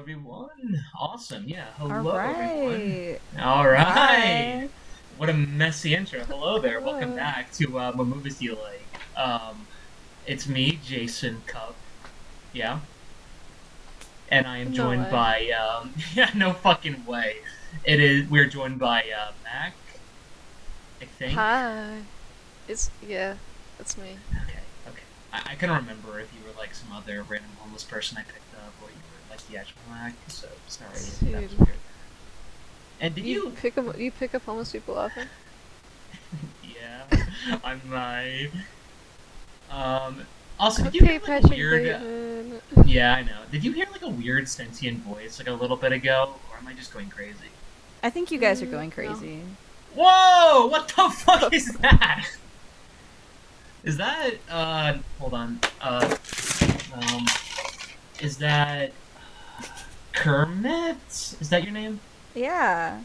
everyone. Awesome. Yeah. All Hello, everyone. right. All right. Hi. What a messy intro. Hello there. Welcome Hello. back to What Movies Do You Like? It's me, Jason Cup. Yeah. And I am No joined way. by, yeah, no fucking way. We're joined by, Mac, I think. Hi. That's me. Okay, okay. I couldn't remember if you were like some other random homeless person I picked up or you were like the actual Mac, so sorry if that was Dude. weird. And did you You pick up homeless people often? Yeah, I'm my. Also, did you Okay, hear like a Patrick weird? Bateman. Yeah, I know. Did you hear like a weird sentient voice like a little bit ago, or am I just going crazy? I think you guys are going No. crazy. Whoa! What the fuck is that? Is that Hold on. Um, is that Kermit? Is that your name? Yeah.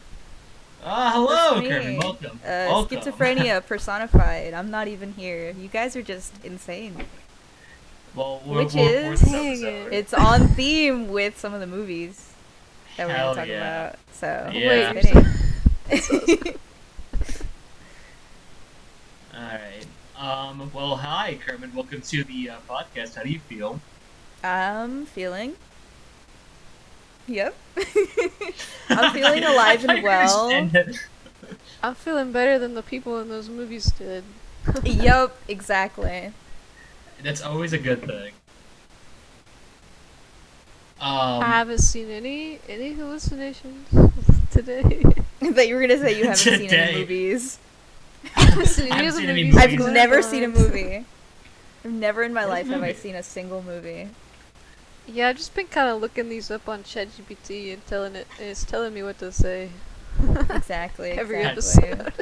Hello, That's me. Kermit. Welcome. Welcome. Schizophrenia personified. I'm not even here. You guys are just insane. Well, Which we're is- this Dang episode. it. It's on theme with some of the movies that we're Hell gonna talk yeah. about. So Yeah. it's fitting. Alright. Well, hi, Kermit. Welcome to the podcast. How do you feel? I'm feeling. Yep. I'm feeling alive and well. I'm feeling better than the people in those movies did. Yup, exactly. That's always a good thing. I haven't seen any hallucinations today. I thought you were gonna say you haven't seen Today. any movies. I haven't seen any Haven't of the seen any movies. movies. I've going never on. seen a movie. I've never in my What life have I movie? seen a single movie. Yeah, I've just been kind of looking these up on ChatGPT and it's telling me what to say. Exactly. Every exactly. episode.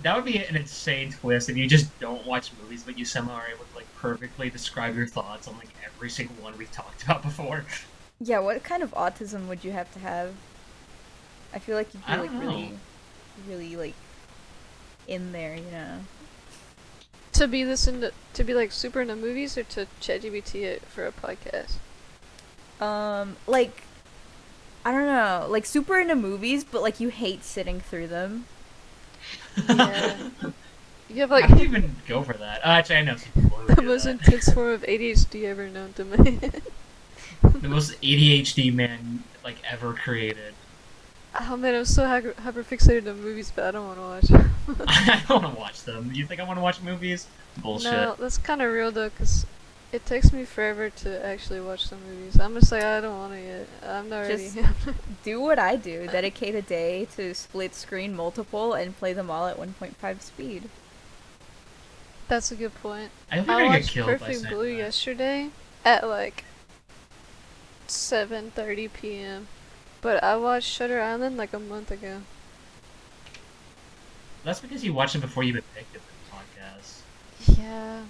That would be an insane twist if you just don't watch movies, but you somehow are able to like perfectly describe your thoughts on like every single one we've talked about before. Yeah, what kind of autism would you have to have? I feel like you'd be I like don't know. really like in there, you know. To be to be like super into movies or to ChatGPT it for a podcast? Like I don't know, like super into movies, but like you hate sitting through them. Yeah. You have How like do you even go for that? Actually, I know some people who the do most that. intense form of ADHD ever known to man. The most ADHD man like ever created. Oh man, I'm so hyper fixated on movies, but I don't want to watch. I don't want to watch them. You think I want to watch movies? Bullshit. No, that's kind of real though, cause it takes me forever to actually watch some movies. I'm just like I don't want to yet. I'm not ready. Just do what I do. Dedicate a day to split screen multiple and play them all at 1.5 speed. That's a good point. I think I I get watched killed by Perfect saying Blue that. yesterday at like 7:30 p.m. But I watched Shutter Island like a month ago. That's because you watched it before you even picked it for the podcast. Yeah.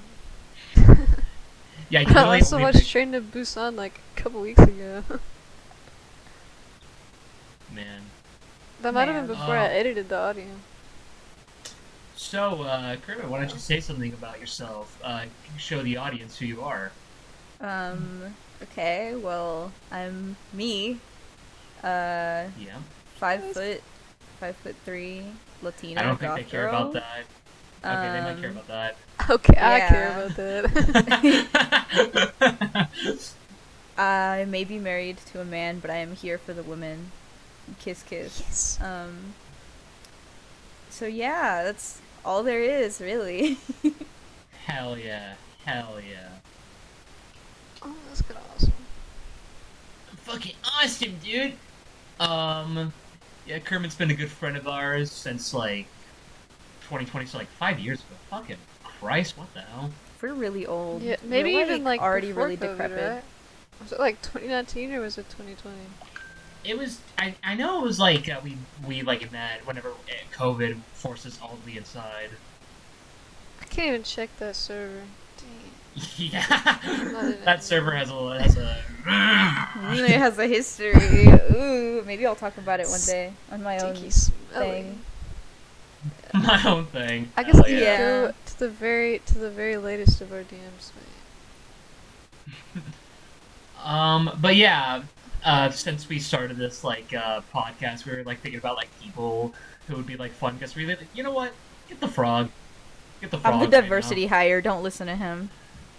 Yeah, you I really also only watched picked... Train to Busan like a couple weeks ago. Man. That might have Man. been before I edited the audio. So, Kermit, why don't you say something about yourself? Show the audience who you are. Okay, well, I'm me. Yeah. 5'3", Latina. I don't think goth they care girl. about that. Okay, they might care about that. Okay, I Yeah. care about that. I may be married to a man, but I am here for the women. Kiss, kiss. Yes. So yeah, that's all there is, really. Hell yeah. Hell yeah. Oh, that's kind of awesome. Fucking awesome, dude! Yeah, Kermit's been a good friend of ours since, like, 2020, so, like, 5 years ago. Fucking Christ, what the hell? We're really old. Yeah, maybe We're, even like already before really COVID, decrepit. right? Was it like 2019 or was it 2020? It was, I know it was, like, we like, met whenever COVID forced us all to be inside. I can't even check that server. Dang. Yeah! Not That server has a... It has a history. Ooh, maybe I'll talk about it one day on my own Stinky smelly. thing. My own thing. I guess Hell I could yeah. go to the very latest of our DMs. But yeah, since we started this podcast, we were like thinking about like people who would be like fun because we like, you know what? Get the frog. Get the I'm the frog right diversity hire. Don't listen to him.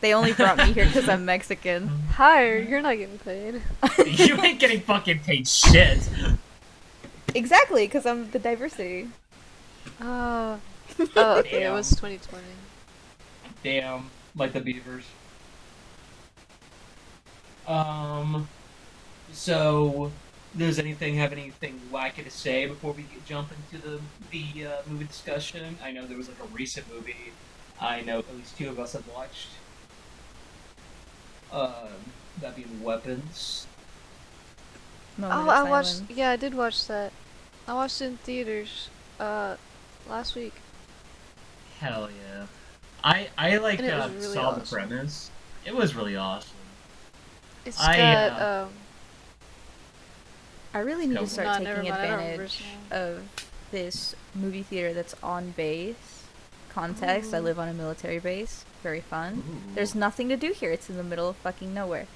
They only brought me here because I'm Mexican. Hire, you're not getting paid. now. You ain't getting fucking paid shit. Exactly, because I'm the diversity. Oh, okay, it Damn. was 2020. Damn, like the beavers. So, does anything have anything wacky to say before we jump into the movie discussion? I know there was like a recent movie. I know at least two of us have watched. That being Weapons. Moment Oh, of I silence. watched. Yeah, I did watch that. I watched it in theaters. Last week. Hell yeah! I like And it was really saw the awesome. premise. It was really awesome. It's I, got I really need Go to for start it. No, never taking mind, I don't remember advantage his of this movie theater that's on base. Context, I Ooh. live on a military base. Very fun. Ooh. There's nothing to do here. It's in the middle of fucking nowhere.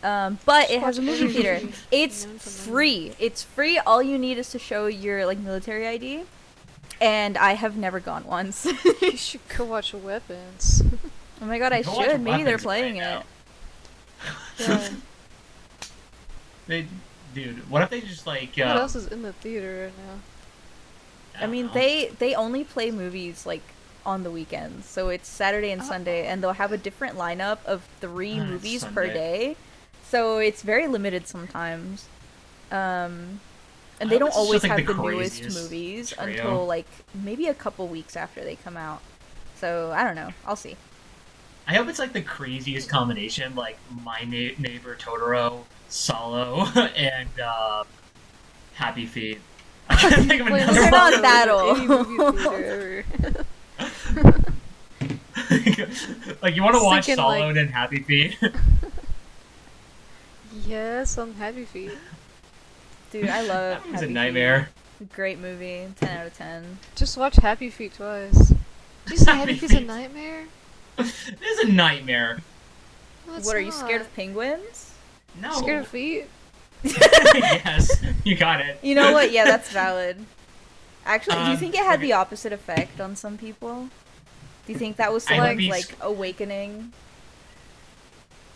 But it has a movie theater. It's Known for money. free. It's free. All you need is to show your like military ID. And I have never gone once. You should go watch Weapons. Oh my god, I Go watch should. Maybe they're Weapons playing right it. now. Yeah. Dude, what if they just like? What else is in the theater right now? I mean, don't know. they only play movies like on the weekends, so it's Saturday and Sunday, and they'll have a different lineup of 3 Ah, it's movies per Sunday. day, so it's very limited sometimes. And I they hope don't it's just, always like, have the the newest craziest movies trio. until like maybe a couple weeks after they come out. So I don't know. I'll see. I hope it's like the craziest combination, like My Neighbor Totoro, Solo, and Happy Feet. I can't think of Wait, another They're one. not that Any old. movie theater ever. Like you want to watch Thinking, Solo like- and Happy Feet? Yes, I'm Happy Feet. Dude, I love. That was a Happy Feet. nightmare. Great movie. 10 out of 10. Just watch Happy Feet twice. Did you say Happy Happy Feet's a Feet. nightmare? It is a nightmare. No, it's What are you scared not. of penguins? No. Scared of feet? Yes, you got it. You know what? Yeah, that's valid. Actually, do you Um, think it had okay. the opposite effect on some people? Do you think that was I someone's hope he's- like awakening?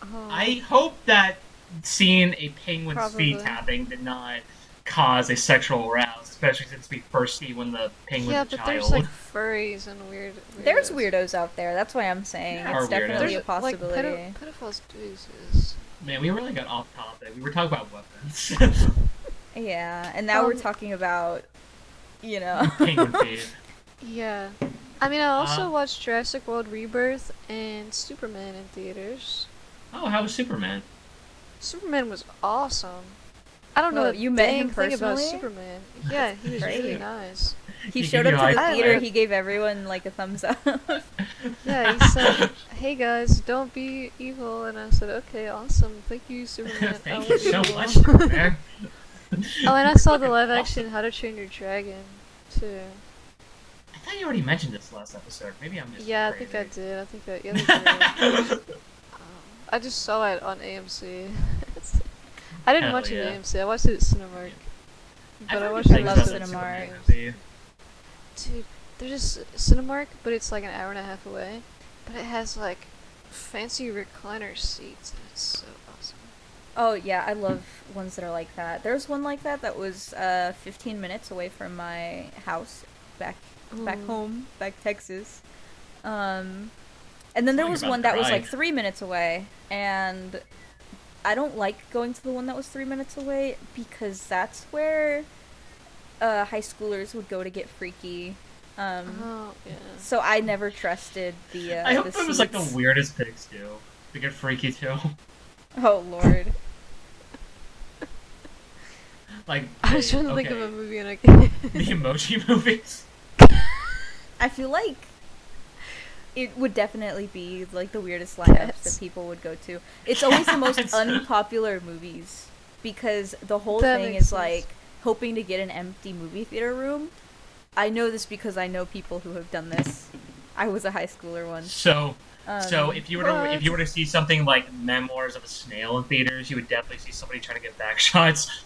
Oh. I hope that seeing a penguin's Probably. feet tapping did not cause a sexual arouse, especially since we first see when the penguin's Yeah, a but child. there's like furries and weird. There's weirdos. weirdos out there. That's why I'm saying There are it's definitely weirdos. a possibility. Like, pedophiles do exist. Man, we really got off topic. We were talking about weapons. Yeah, and now we're Um, talking about, you know. Penguin feet. Yeah. I mean, I also Uh, watched Jurassic World Rebirth and Superman in theaters. Oh, how was Superman? Superman was awesome. I don't know Well, a you met him dang thing about personally? Superman. Yeah, he was really Great. nice. He He showed gave up you to the high theater. five. He gave everyone like a thumbs up. Yeah, he said, "Hey guys, don't be evil," and I said, "Okay, awesome. Thank you, Superman. I Thank won't you be so evil." much, Superman. Oh, and I saw the Fucking live awesome. action How to Train Your Dragon too. I thought you already mentioned this last episode. Maybe I'm just Yeah, I think I crazy. did. I think that. Yeah, they did. I just saw it on AMC. I didn't Hell watch it yeah. at AMC. I watched it at Cinemark. I've But I heard watched good it love things last about Cinemark. night. Superman movie. Dude, there's this Cinemark, but it's like an hour and a half away. But it has like fancy recliner seats. And it's so awesome. Oh yeah, I love ones that are like that. There's one like that that was 15 minutes away from my house, back Ooh. home, back Texas. And then there Talking was about one that was like drive. 3 minutes away, and I don't like going to the one that was 3 minutes away because that's where high schoolers would go to get freaky. Oh yeah. So I never trusted the. I hope the it was like the seats. weirdest pigs too. To get freaky too. Oh lord. Like I was hey, trying to think of okay, a movie and I can't. the emoji movies. I feel like it would definitely be like the weirdest lineups Cats. that people would go to. It's always the most Cats. unpopular movies because the whole That thing makes is sense. like hoping to get an empty movie theater room. I know this because I know people who have done this. I was a high schooler once. So So if you were to if What? you were to see something like Memoirs of a Snail in theaters, you would definitely see somebody trying to get back shots.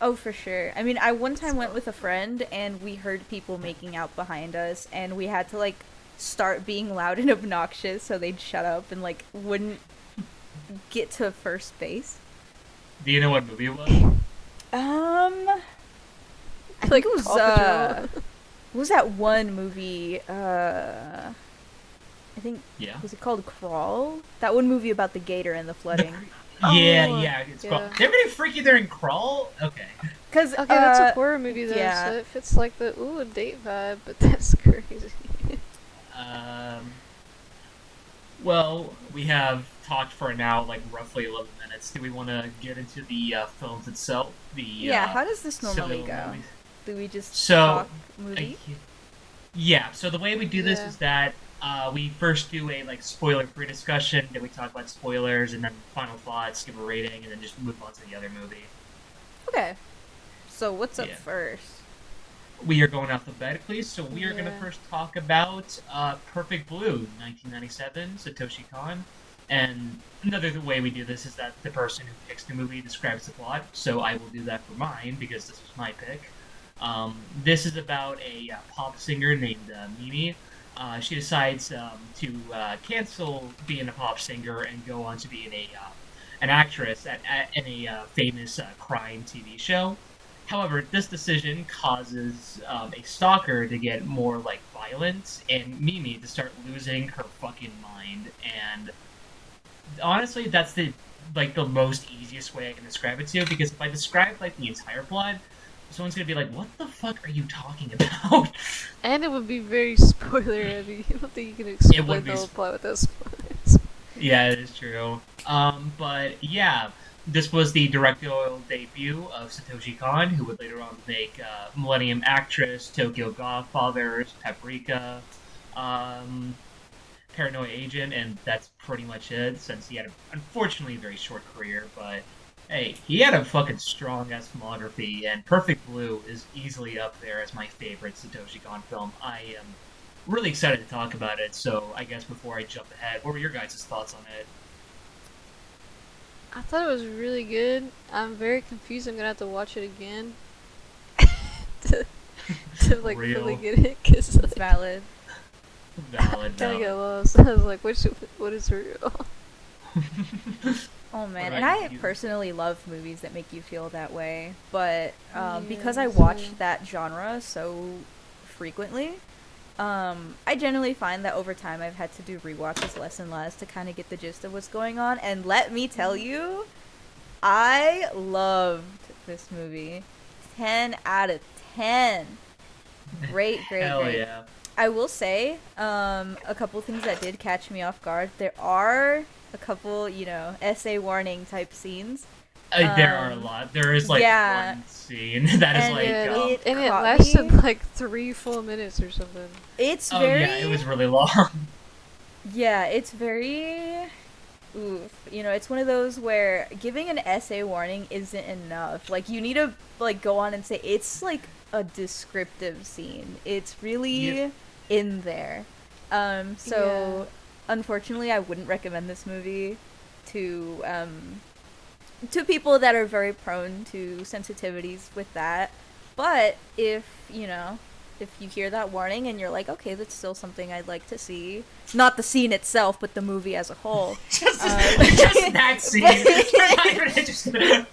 Oh, for sure. I mean, I one time went So, with a friend and we heard people making out behind us, and we had to like start being loud and obnoxious so they'd shut up and like wouldn't get to first base. Do you know what movie it was? I like think it was Paw Patrol. what was that one movie? I think Yeah. was it called Crawl? That one movie about the gator and the flooding. Yeah, Oh, yeah. It's yeah. called. They're really freaky during Crawl. Okay. Cause Okay, that's a horror movie though, yeah. so it fits like the a date vibe, but that's crazy. Um. Well, we have talked for now, like roughly 11 minutes. Do we want to get into the films itself? The Yeah, how does this normally solo go? movies? Do we just So, talk movie? yeah. So the way we do this Yeah. is that we first do a like spoiler-free discussion. Then we talk about spoilers, and then final thoughts, give a rating, and then just move on to the other movie. Okay. So what's up Yeah. first? We are going alphabetically, so we are going to Yeah. first talk about Perfect Blue, 1997, Satoshi Kon. And another way we do this is that the person who picks the movie describes the plot, so I will do that for mine because this was my pick. This is about a pop singer named Mimi. She decides to cancel being a pop singer and go on to being an actress in a famous crime TV show. However, this decision causes a stalker to get more like violent and Mimi to start losing her fucking mind. And honestly, that's the most easiest way I can describe it to. Because if I describe like the entire plot, someone's gonna be like, "What the fuck are you talking about?" And it would be very spoiler heavy. I don't think you can explain would the be whole plot without spoilers. Yeah, it is true. But yeah, this was the directorial debut of Satoshi Kon, who would later on make Millennium Actress, Tokyo Godfathers, Paprika, um, Paranoia Agent, and that's pretty much it. Since he had, unfortunately, a very short career, but hey, he had a fucking strong ass filmography, and Perfect Blue is easily up there as my favorite Satoshi Kon film. I am really excited to talk about it. So I guess before I jump ahead, what were your guys' thoughts on it? I thought it was really good. I'm very confused. I'm gonna have to watch it again to, to like Real. fully get it, cause It's like, valid. Valid. kind of valid. got lost. I was like, what is real? Oh man, What and about I you? personally love movies that make you feel that way. But because I Yeah, watch same. that genre so frequently, I generally find that over time I've had to do rewatches less and less to kind of get the gist of what's going on. And let me tell you, I loved this movie. 10 out of 10. Great, great, Hell great. yeah. I will say, a couple things that did catch me off guard. There are a couple, essay warning type scenes. There are a lot. There is like yeah. one scene that is And like. Yeah, it and it caught lasted me. like 3 full minutes or something. It's Oh very yeah, it was really long. Yeah, it's very oof. It's one of those where giving an essay warning isn't enough. Like you need to like go on and say it's like a descriptive scene. It's really Yeah. in there. So Yeah. unfortunately I wouldn't recommend this movie to people that are very prone to sensitivities with that. But if you hear that warning and you're like, okay, that's still something I'd like to see. Not the scene itself, but the movie as a whole. just, Um, just that scene. We're not even interested.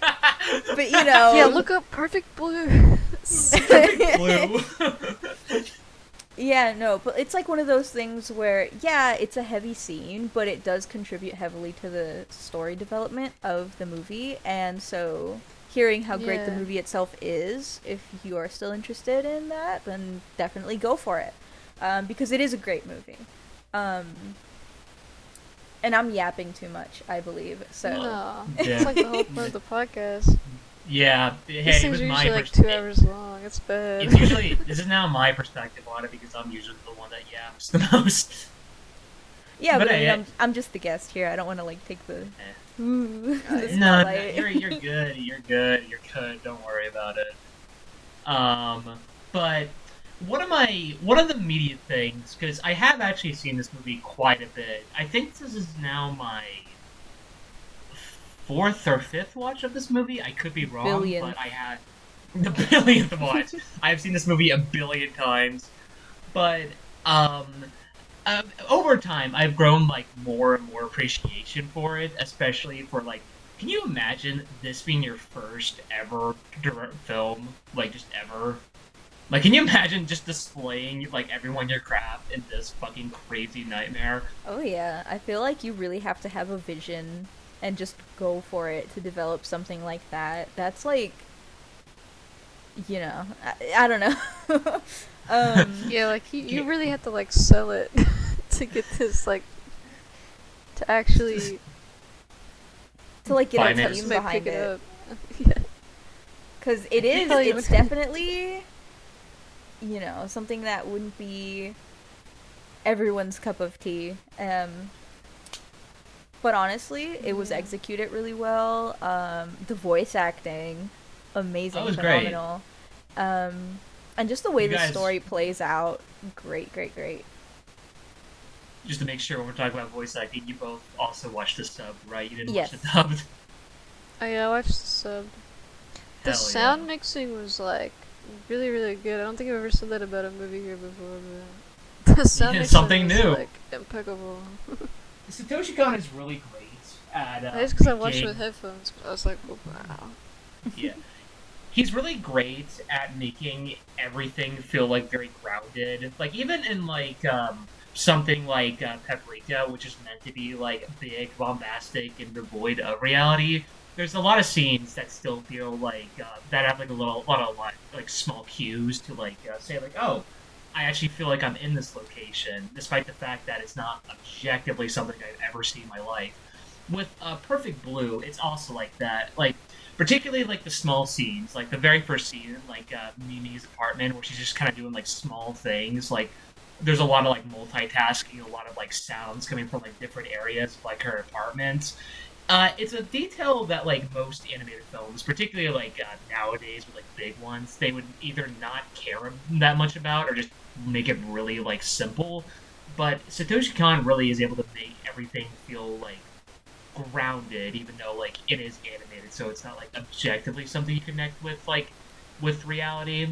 But Yeah, look up Perfect Blue. Blue. Yeah, no, but it's like one of those things where, yeah, it's a heavy scene, but it does contribute heavily to the story development of the movie, and so hearing how great the Yeah. movie itself is, if you are still interested in that, then definitely go for it, because it is a great movie. And I'm yapping too much, I believe, so... No, Yeah. it's like the whole point of the podcast. Yeah. These Hey, it things was are my usually like pers- 2 hours long. It's bad. It's usually this is now my perspective on it because I'm usually the one that yaps the most. Yeah, But but I mean, I- I'm just the guest here, I don't want to, like, take the... Ooh, the No, spotlight. you're good. You're good. You're good. Don't worry about it. But one of the immediate things, because I have actually seen this movie quite a bit. I think this is now my fourth or fifth watch of this movie. I could be wrong, Billion. but I had the billionth watch. I have seen this movie a billion times, but um, over time, I've grown like more and more appreciation for it, especially for like. Can you imagine this being your first ever direct film, like just ever? Like, can you imagine just displaying like everyone your craft in this fucking crazy nightmare? Oh yeah, I feel like you really have to have a vision and just go for it to develop something like that. That's like, I don't know. Yeah, like you Yeah. really have to like sell it to get this like to actually to like get a Finance. team somebody behind pick it it. up. Yeah. Because it is, Hell, you it's would- definitely, something that wouldn't be everyone's cup of tea. But honestly, it was Yeah. executed really well. The voice acting, amazing, That was great. phenomenal. And just the way You the guys- story plays out, great, great, great. Just to make sure when we're talking about voice acting, you both also watched the sub, right? You didn't Yes. watch the dubbed. Oh yeah, I watched the sub. The Hell sound yeah. mixing was like really, really good. I don't think I've ever said that about a movie here before, but the sound Yeah, mixing something was new. like impeccable. Satoshi Kon is really great at. That's because I watched it making- with headphones. But I was like, oh, wow. Yeah. He's really great at making everything feel like very grounded. Like even in like something like Paprika, which is meant to be like big, bombastic, and devoid of reality. There's a lot of scenes that still feel like that have like a lot of like small cues to like say like, oh, I actually feel like I'm in this location, despite the fact that it's not objectively something I've ever seen in my life. With Perfect Blue, it's also like that. Like particularly like the small scenes, like the very first scene, like Mimi's apartment, where she's just kind of doing like small things. Like there's a lot of like multitasking, a lot of like sounds coming from like different areas of like her apartment. It's a detail that like most animated films, particularly like nowadays with like big ones, they would either not care that much about or just make it really like simple. But Satoshi Kon really is able to make everything feel like grounded, even though like it is animated, so it's not like objectively something you connect with like with reality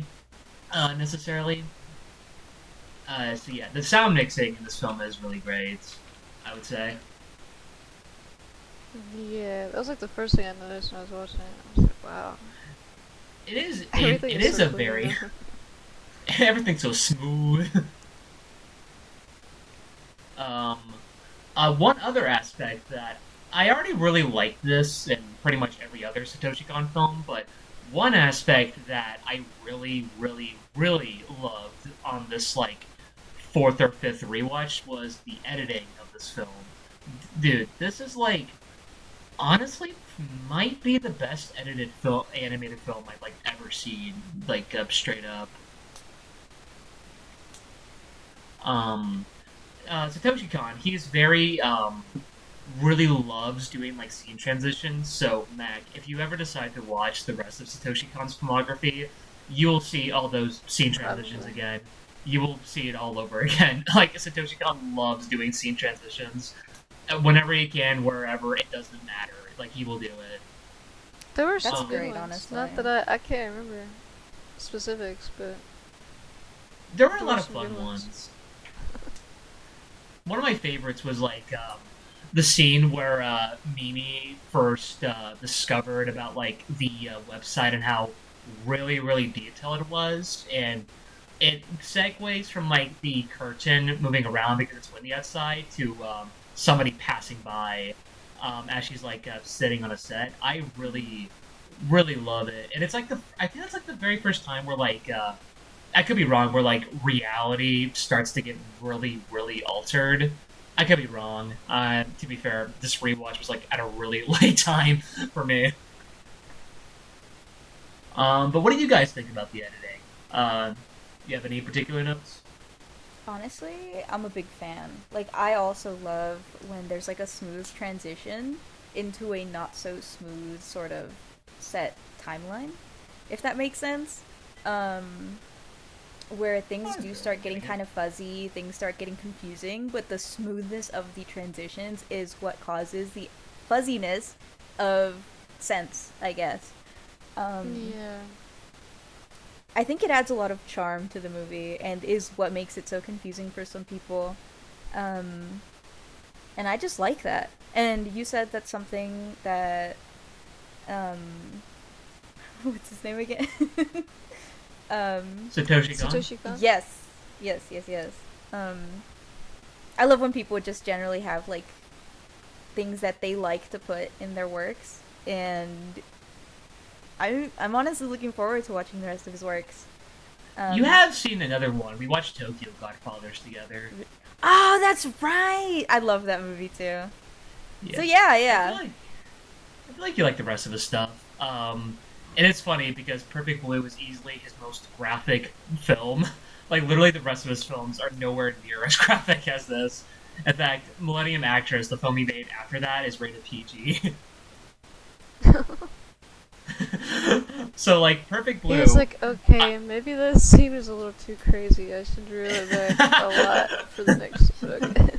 necessarily. So yeah, the sound mixing in this film is really great, I would say. Yeah, that was like the first thing I noticed when I was watching it. I was like, wow. It is. Everything It is is so a clean very now. everything's so smooth. um, one other aspect that I already really liked this in pretty much every other Satoshi Kon film, but one aspect that I really, really, really loved on this like fourth or fifth rewatch was the editing of this film. Dude, this is like honestly might be the best edited film, animated film I've like ever seen. Like straight up. Um, Satoshi Kon, he's very really loves doing like scene transitions. So Mac, if you ever decide to watch the rest of Satoshi Kon's filmography, you'll see all those scene transitions Probably. again. You will see it all over again. Like Satoshi Kon loves doing scene transitions. Whenever he can, wherever, it doesn't matter. Like he will do it. There were That's some good great, ones. honestly. Not that I can't remember specifics, but There were a There lot were of some fun good ones. ones. One of my favorites was like the scene where Mimi first discovered about like the website and how really really detailed it was, and it segues from like the curtain moving around because it's windy outside to somebody passing by as she's like sitting on a set. I really really love it, and it's like I think that's like the very first time where like I could be wrong, where like reality starts to get really, really altered. I could be wrong. To be fair, this rewatch was like at a really late time for me. But what do you guys think about the editing? Do you have any particular notes? Honestly, I'm a big fan. Like, I also love when there's like a smooth transition into a not so smooth sort of set timeline, if that makes sense. Um, where things I'm do really start getting getting it. kind of fuzzy, things start getting confusing, but the smoothness of the transitions is what causes the fuzziness of sense, I guess. Yeah. I think it adds a lot of charm to the movie and is what makes it so confusing for some people. Um, and I just like that. And you said that's something that what's his name again? um, Satoshi Kon? Satoshi Kon? yes. Um, I love when people just generally have like things that they like to put in their works, and I'm honestly looking forward to watching the rest of his works. You have seen another one. We watched Tokyo Godfathers together. Oh, that's right. I love that movie too. Yeah. So yeah, I feel like you like the rest of his stuff. And it's funny because Perfect Blue is easily his most graphic film. Like literally, the rest of his films are nowhere near as graphic as this. In fact, Millennium Actress, the film he made after that, is rated PG. So like Perfect Blue. He was like, okay, maybe this scene is a little too crazy. I should reel it back a lot for the next book.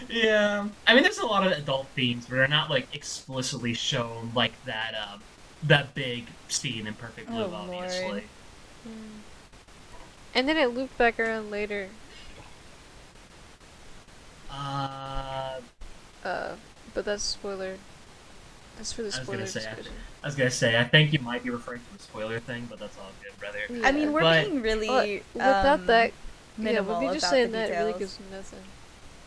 Yeah, I mean, there's a lot of adult themes, but they're not like explicitly shown like that. That big scene in Perfect Blue, Oh, obviously. Lord. And then it looped back around later. But that's spoiler. That's for the I was gonna spoiler say, discussion. I was gonna say, I think you might be referring to the spoiler thing, but that's all good, brother. Yeah. I mean, we're But- being really Without that, minimal yeah, but just about saying the that details. really gives nothing.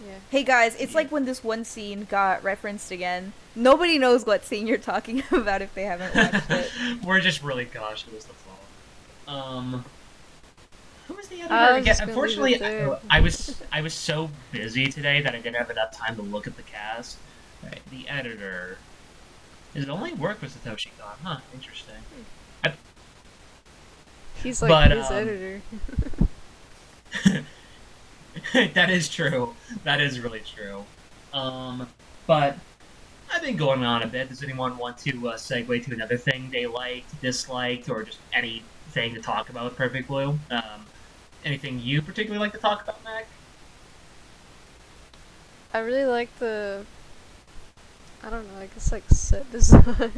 Yeah. Hey guys, it's like when this one scene got referenced again. Nobody knows what scene you're talking about if they haven't watched it. We're just really cautious. That's all. Who was the editor I was again? just gonna Unfortunately, leave it there. I was so busy today that I didn't have enough time to look at the cast. Right, the editor. His only work was Satoshi Kon. Huh? Interesting. He's like But, his editor. That is true. That is really true. But I've been going on a bit. Does anyone want to segue to another thing they liked, disliked, or just anything to talk about with Perfect Blue? Anything you particularly like to talk about, Mac? I really like the. I don't know. I guess like set design.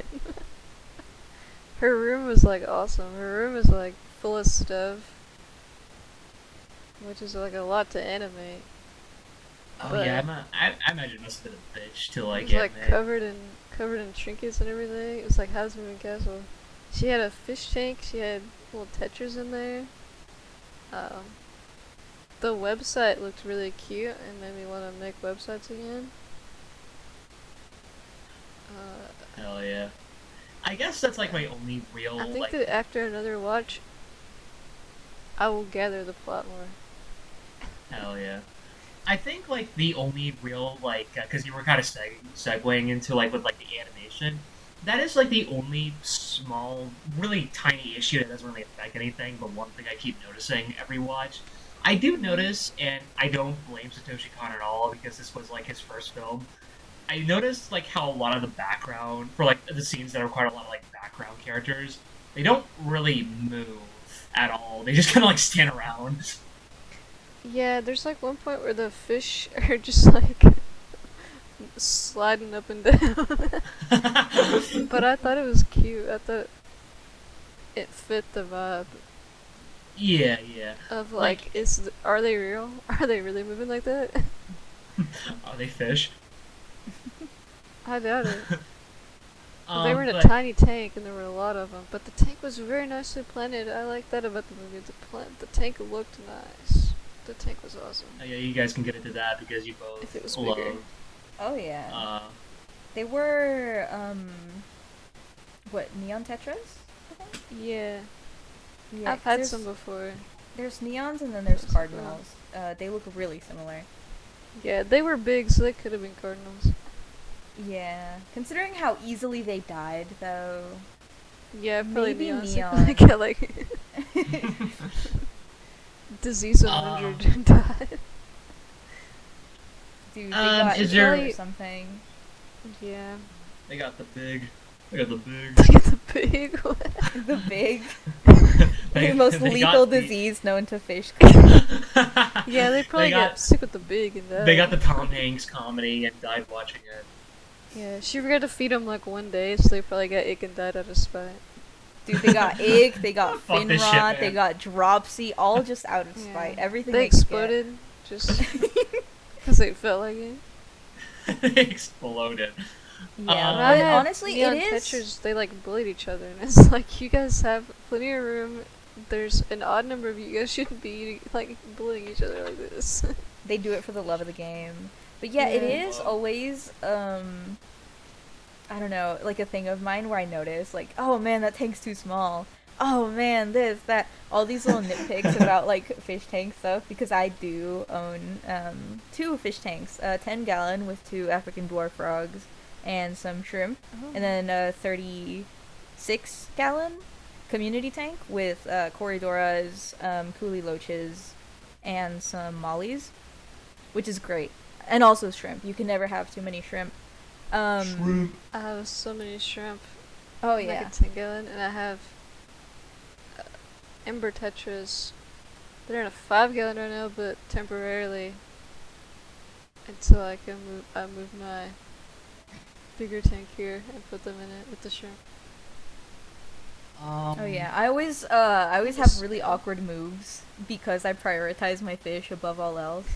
Her room was like awesome. Her room is like full of stuff, which is like a lot to animate. Oh But- yeah, I imagine it must have been a bitch to It like was like animate. covered in trinkets and everything. It was like Hazbin Castle. She had a fish tank. She had little tetras in there. The website looked really cute and made me want to make websites again. Hell yeah. I guess that's like my only real I think like. that after another watch, I will gather the plot more. Hell yeah. I think like the only real like because you were kind of segueing into like with like the animation. That is like the only small, really tiny issue that doesn't really affect anything. But one thing I keep noticing every watch, I do notice, and I don't blame Satoshi Kon at all because this was like his first film. I noticed like how a lot of the background for like the scenes that require a lot of like background characters, they don't really move at all. They just kind of like stand around. Yeah, there's like one point where the fish are just like sliding up and down. But I thought it was cute. I thought it fit the vibe Yeah. of Like- like, are they real? Are they really moving like that? Are they fish? I doubt it. They were in a But- tiny tank and there were a lot of them, but the tank was very nicely planted. I like that about the movie. The tank looked nice. The tank was awesome. Yeah, you guys can get into that because you both If it was love. bigger. Oh yeah. Mm-hmm. They were what, neon tetras? I think. Yeah, Yeah, I've had there's- some before. There's neons and then there's Those are cardinals. They look really similar. Yeah, they were big, so they could have been cardinals. Yeah. Considering how easily they died, though. Yeah, probably Maybe neon. neon. Like, like disease of injured died. Dude, they got is hit there- or something. Yeah. They got the big. They got the big. Look at the big one. The big. The most they lethal got the- disease known to fish. Yeah, they probably got got sick with the big and that. they got the Tom Hanks comedy and died watching it. Yeah, she forgot to feed them like one day, so they probably got ick and died out of spite. Dude, they got Ig, they got Fuck this shit, Finrod, they man. got Dropsy, all just out of Yeah. spite. Everything They could get. exploded just because they felt like it. They exploded. Yeah, But Um, I but had honestly, it neon is. Tetras, they like bullied each other, and it's like you guys have plenty of room. There's an odd number of you. You guys shouldn't be like bullying each other like this. They do it for the love of the game. But yeah, it Yeah. is always I don't know, like a thing of mine where I notice like, oh man, that tank's too small. Oh man, this, that, all these little nitpicks about like fish tank stuff, because I do own 2 fish tanks, a 10-gallon with 2 African dwarf frogs and some shrimp, and then a 36-gallon community tank with Corridoras, Coolie Loaches, and some mollies, which is great. And also shrimp. You can never have too many shrimp. Shrimp. I have so many shrimp. Oh Like yeah. a 10-gallon, and I have Ember Tetras. They're in a 5-gallon right now, but temporarily until I can move my bigger tank here and put them in it with the shrimp. Oh yeah. I always have really awkward moves because I prioritize my fish above all else.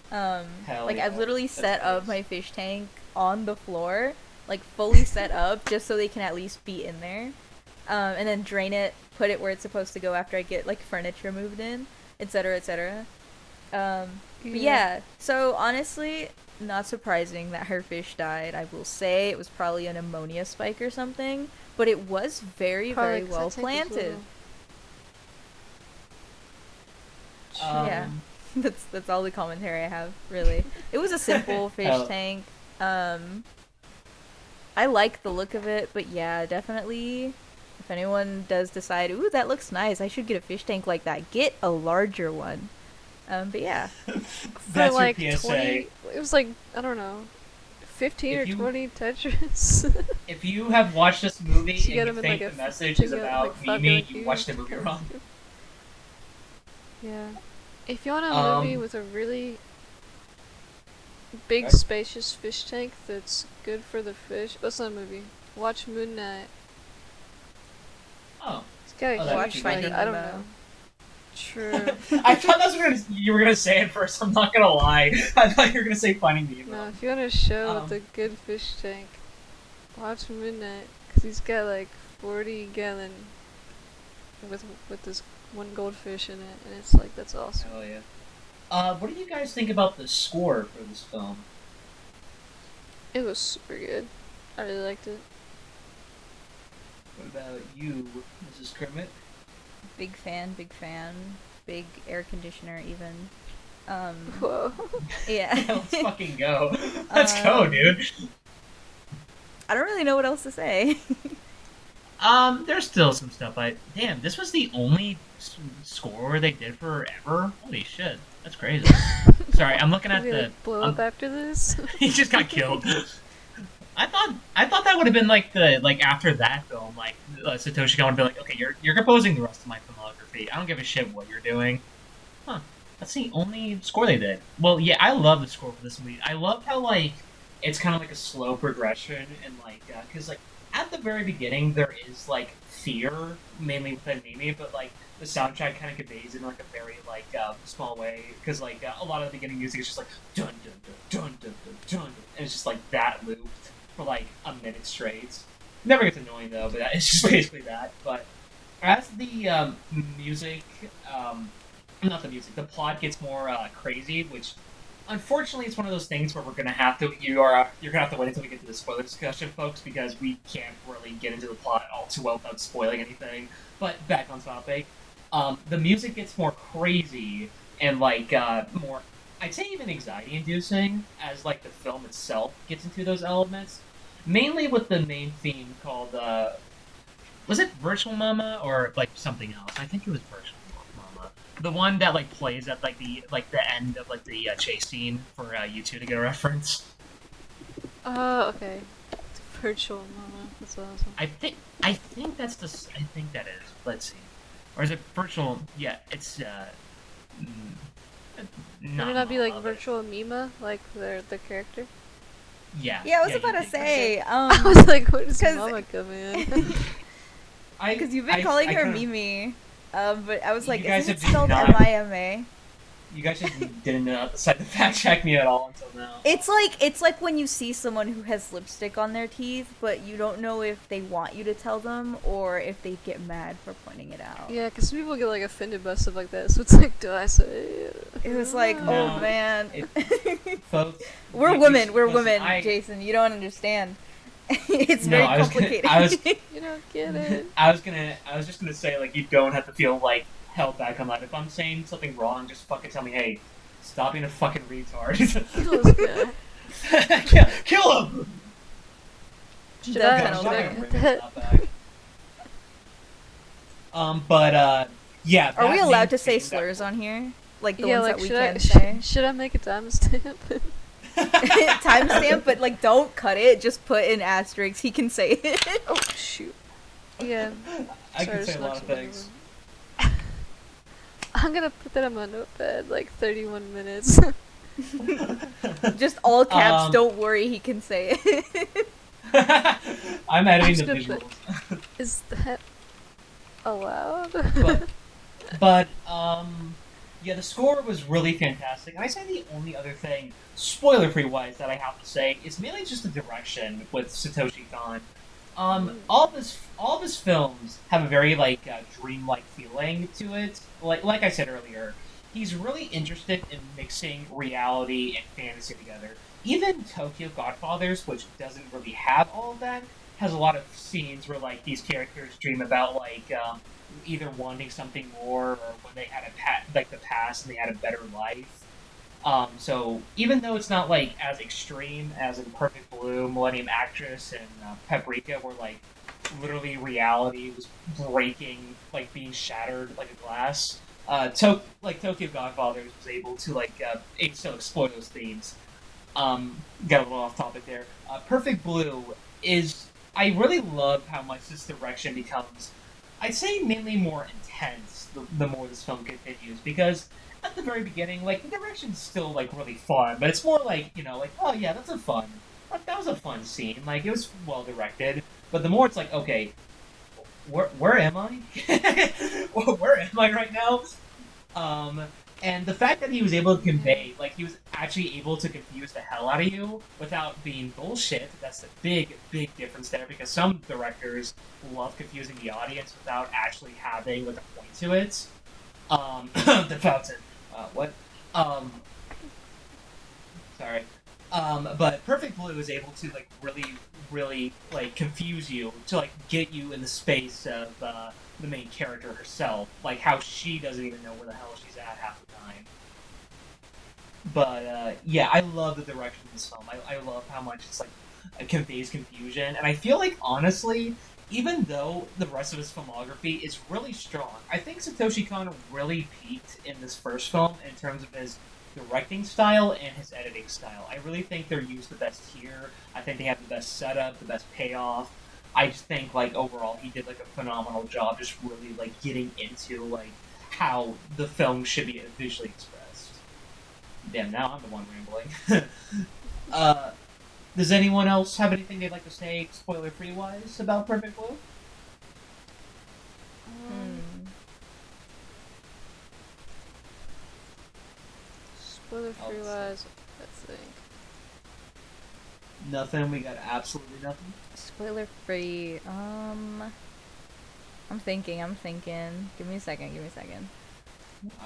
Hell Like yeah. I've literally That's set up nice. my fish tank on the floor, like fully set up, just so they can at least be in there. And then drain it, put it where it's supposed to go after I get like furniture moved in, etc., etc. But yeah, so honestly, not surprising that her fish died. I will say it was probably an ammonia spike or something, but it was very, Probably very 'cause well that tank was planted. little. Yeah. That's all the commentary I have, really. It was a simple fish Hell. tank. I like the look of it, but yeah, definitely. If anyone does decide, ooh, that looks nice, I should get a fish tank like that, get a larger one. But yeah. For That's like your PSA. 20, it was like, I don't know, 15 If or you- 20 Tetris. If you have watched this movie So you and got you 'em in, think like, the a message thing is of, about like, 5 Mimi, gallon you watched the cubes. movie wrong. Yeah. If you want a movie Um, with a really big, Okay. spacious fish tank that's good for the fish, what's that movie? Watch Moon Knight. Oh. It's got a Oh, that Watch huge, Finding like, I don't Nemo. know. True. I thought that's what you were gonna say at first. I'm not gonna lie. I thought you were gonna say Finding Nemo. No, if you want a show Um, with a good fish tank, watch Moon Knight, because he's got like 40-gallon with this one goldfish in it, and it's like, that's awesome. Hell yeah. What do you guys think about the score for this film? It was super good. I really liked it. What about you, Mrs. Kermit? Big fan, big air conditioner even. Whoa. Yeah. Let's fucking go. Let's go, dude. I don't really know what else to say. There's still some stuff Damn, this was the only score they did forever? Holy shit. That's crazy. Sorry, I'm looking at Is he the... gonna blow I'm- up after this? He just got killed. I thought that would have been like after that film, like Satoshi Kon would be like, okay, you're composing the rest of my filmography. I don't give a shit what you're doing. Huh? That's the only score they did. Well, yeah, I love the score for this movie. I love how like it's kind of like a slow progression and like because like at the very beginning there is like fear mainly within Mimi, but like the soundtrack kind of conveys in like a very like small way because like a lot of the beginning music is just like dun dun dun dun dun dun dun, and it's just like that loop for like a minute straight. Never gets annoying though, but it's just basically that. But as the music, not the music, the plot gets more crazy, which unfortunately it's one of those things where we're gonna have to you're gonna have to wait until we get to the spoiler discussion, folks, because we can't really get into the plot all too well without spoiling anything. But back on topic, the music gets more crazy and like more, I'd say even anxiety-inducing as like the film itself gets into those elements. Mainly with the main theme called was it Virtual Mama or like something else? I think it was Virtual Mama. The one that like plays at like the end of like the chase scene for you two to get a reference. Oh, okay. Virtual Mama. That's awesome. I think that is. Let's see. Or is it virtual? Yeah, it's mm, Would not it not be like Mama, but virtual Mima, like the character? yeah, Yeah, I was yeah, you about to did. say, I was like, where does 'cause- Mama come in? because you've been calling her kinda- Mimi, but I was like, You guys isn't it have spelled not- Mima? You guys just didn't decide to fact check me at all until now. It's like when you see someone who has lipstick on their teeth, but you don't know if they want you to tell them or if they get mad for pointing it out. Yeah, because people get like offended by stuff like that, so it's like, do I say it? It was like, No. oh man. Folks, We're you- women, we're listen, women, Jason. You don't understand. It's No, very I was gonna- complicated. You don't get it. I was just gonna say, like, you don't have to feel, like, held back on that. If I'm saying something wrong, just fucking tell me, hey, stop being a fucking retard. Kill this guy. Kill him! Should Death I? penalty. Should I Fucking get bring that? that back. Yeah. Are we that allowed main to say theme slurs on here? Like the Yeah, ones like that we should can I say? should I make a timestamp? Timestamp, but like don't cut it. Just put an asterisk. He can say it. Oh shoot. Yeah. I sorry, can say just a lot knocked of something things. over. I'm gonna put that on my notepad, like 31 minutes. Just all caps. Um, Don't worry, he can say it. I'm editing the I'm just gonna visuals. Is that allowed? But yeah, the score was really fantastic. And I say the only other thing, spoiler-free wise, that I have to say is mainly just the direction with Satoshi Kon. All of his films have a very like dreamlike feeling to it. Like I said earlier, he's really interested in mixing reality and fantasy together. Even Tokyo Godfathers, which doesn't really have all of that, has a lot of scenes where like these characters dream about like either wanting something more or when they had the past and they had a better life. So even though it's not like as extreme as in Perfect Blue, Millennium Actress, and Paprika, where like literally reality was breaking, like being shattered like a glass, Tokyo Godfathers was able to still explore those themes. Got a little off topic there. Perfect Blue is, I really love how much this direction becomes, I'd say, mainly more intense the more this film continues, because at the very beginning, like, the direction's still, like, really fun, but it's more like, you know, like, oh yeah, that was a fun scene, like, it was well directed, but the more it's like, okay, where am I? Where am I right now? And the fact that he was able to convey, like, he was actually able to confuse the hell out of you without being bullshit, that's the big, big difference there, because some directors love confusing the audience without actually having, like, a point to it. The fountain. What? Sorry. But Perfect Blue is able to, like, really, really, like, confuse you, to, like, get you in the space of, the main character herself, like how she doesn't even know where the hell she's at half the time. But yeah, I love the direction of this film. I love how much it's like it conveys confusion, and I feel like honestly, even though the rest of his filmography is really strong, I think Satoshi Kon really peaked in this first film in terms of his directing style and his editing style. I really think they're used the best here. I think they have the best setup, the best payoff. I just think, like, overall, he did, like, a phenomenal job just really, like, getting into, like, how the film should be visually expressed. Damn, now I'm the one rambling. Does anyone else have anything they'd like to say, spoiler-free wise, about Perfect Blue? Spoiler free wise, I think. Nothing. We got absolutely nothing. Spoiler free. I'm thinking. Give me a second.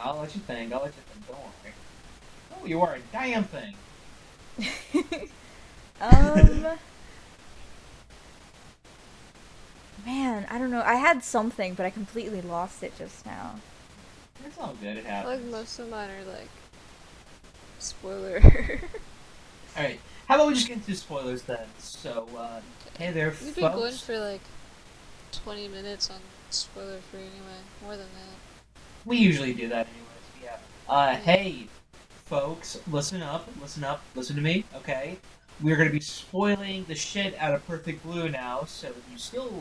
I'll let you think. Don't worry. Oh, you are a damn thing. Man, I don't know. I had something, but I completely lost it just now. It's all good. It I feel happens. like most of mine are like spoiler. Alright, how about we just get into spoilers then? So, hey there, We've been going folks. for like 20 minutes on spoiler free anyway, more than that. We usually do that anyways, yeah. Hey, folks, listen to me, okay? We're gonna be spoiling the shit out of Perfect Blue now, so if you still,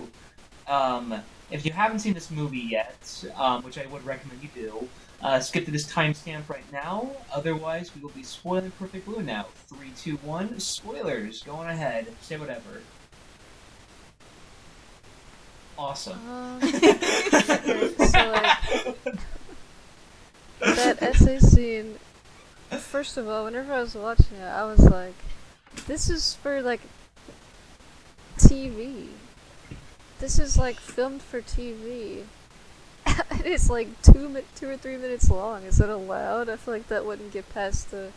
if you haven't seen this movie yet, which I would recommend you do, skip to this timestamp right now. Otherwise, we will be spoiling Perfect Blue now. 3, 2, 1. Spoilers. Go on ahead. Say whatever. Awesome. Okay, so like that essay scene. First of all, whenever I was watching it, I was like, "This is for like TV. This is like filmed for TV." It's like 2 or 3 minutes long. Is that allowed? I feel like that wouldn't get past the.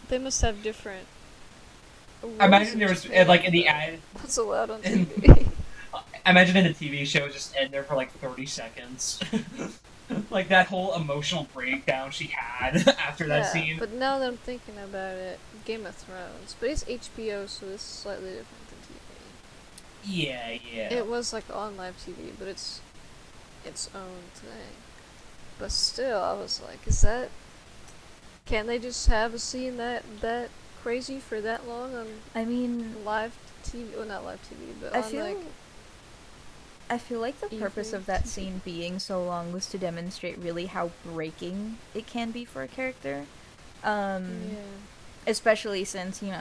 They must have different. I imagine there was, like, in the ad. What's allowed on TV? I imagine in the TV show, just end there for like 30 seconds. Like that whole emotional breakdown she had after that scene. But now that I'm thinking about it, Game of Thrones, but it's HBO, so it's slightly different than TV. Yeah. It was like on live TV, but it's its own thing. But still, I was like, is that? Can they just have a scene that crazy for that long on? I mean, live TV. Well, not live TV, but I feel like the purpose evening of that TV. scene being so long was to demonstrate really how breaking it can be for a character. Yeah. Especially since we're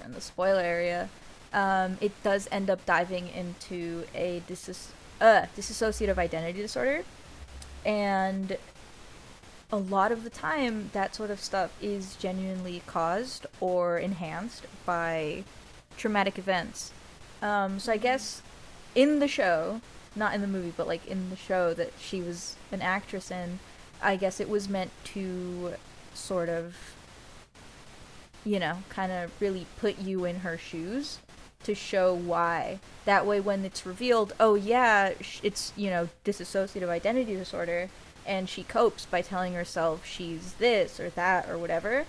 in the spoiler area, it does end up diving into a dissociative identity disorder, and a lot of the time that sort of stuff is genuinely caused or enhanced by traumatic events. So I guess in the show, not in the movie, but like in the show that she was an actress in, I guess it was meant to sort of, kind of really put you in her shoes to show why. That way when it's revealed, oh yeah, it's, dissociative identity disorder, and she copes by telling herself she's this or that or whatever,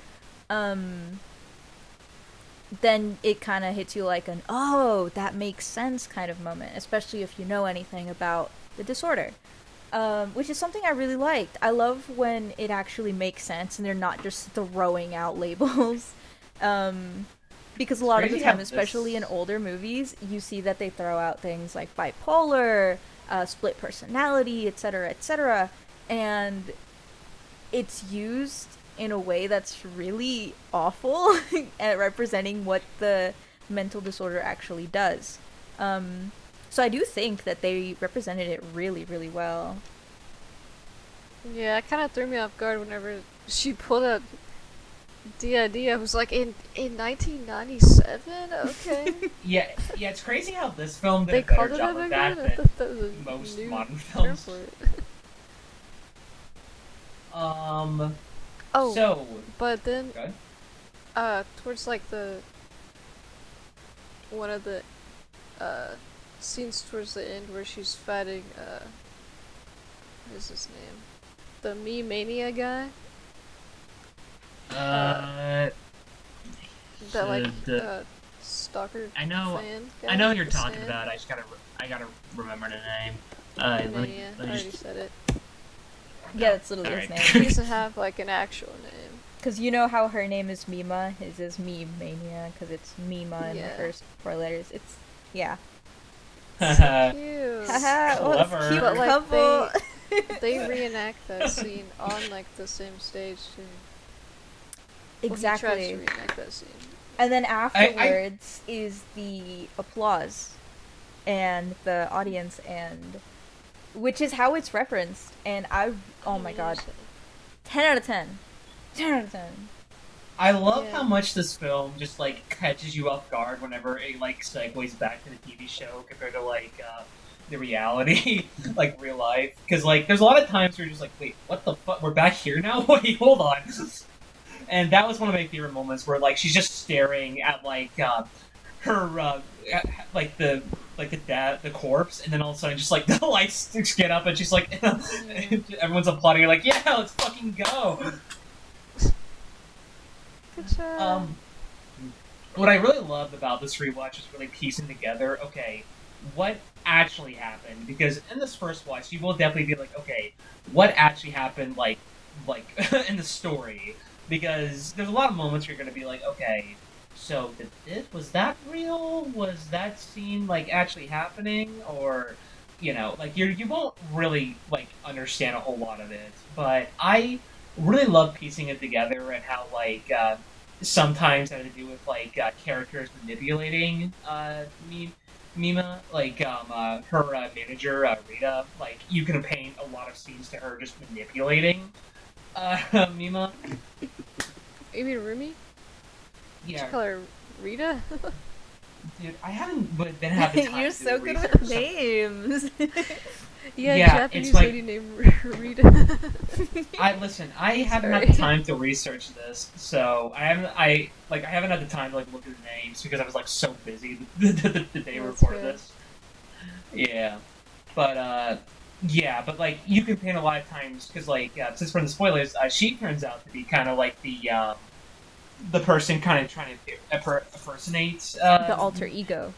then it kind of hits you like an, oh, that makes sense kind of moment, especially if you know anything about the disorder. Which is something I really liked. I love when it actually makes sense and they're not just throwing out labels. Because a lot of the time, especially in older movies, you see that they throw out things like bipolar, split personality, etc., etc., and it's used in a way that's really awful at representing what the mental disorder actually does. So I do think that they represented it really, really well. Yeah, it kind of threw me off guard whenever she pulled out DID. I was like, in 1997? Okay. Yeah, it's crazy how this film did They a better called it job that of back that then? I than thought that was a most new modern term films. for it. Oh, So, but then, go towards like one of the, scenes towards the end where she's fighting, what is his name? The Me Mania guy? That like, stalker I know fan guy? I know what you're The talking Stan? about. I gotta remember the name. Mania, I already said it. Yeah, that's literally his Alright. He name. doesn't have like an actual name. Because you know how her name is Mima? His is Meme Mania, because it's Mima in the Yeah. first 4 letters. It's, yeah. Cute. Haha, well, it's Clever. cute But, like, couple. They reenact that scene on like the same stage too. Well, he tries Exactly. to reenact that scene. And then afterwards is the applause and the audience, and which is how it's referenced. And oh my god, 10 out of 10. 10 out of 10. I love Yeah. how much this film just like catches you off guard whenever it like segues back to the TV show compared to like the reality, like real life. Because like there's a lot of times where you're just like, wait, what the fuck? We're back here now? Wait, hold on. And that was one of my favorite moments where like she's just staring at like her like the corpse, and then all of a sudden just like the lights get up and she's like everyone's applauding her like, yeah, let's fucking go. Good job. What I really loved about this rewatch is really piecing together, okay, what actually happened? Because in this first watch, you will definitely be like, okay, what actually happened, like in the story? Because there's a lot of moments where you're going to be like, okay, so was that real? Was that scene like actually happening? Or like you won't really like understand a whole lot of it, but I really love piecing it together and how like sometimes it had to do with like characters manipulating Mima, like her manager Rita. Like you can paint a lot of scenes to her just manipulating Mima. You mean Rumi? Did you Yeah, call her Rita? dude, I haven't been had the time You're to do so the good research. with names. Yeah, Yeah, it's Japanese like lady named Rita. I haven't had Sorry. the time to research this, so I haven't had the time to like look at the names because I was like so busy the day we That's recorded fair. this. Yeah, but yeah, but like you can paint a lot of times because like since we're in the spoilers, she turns out to be kind of like the person kind of trying to impersonate The alter ego.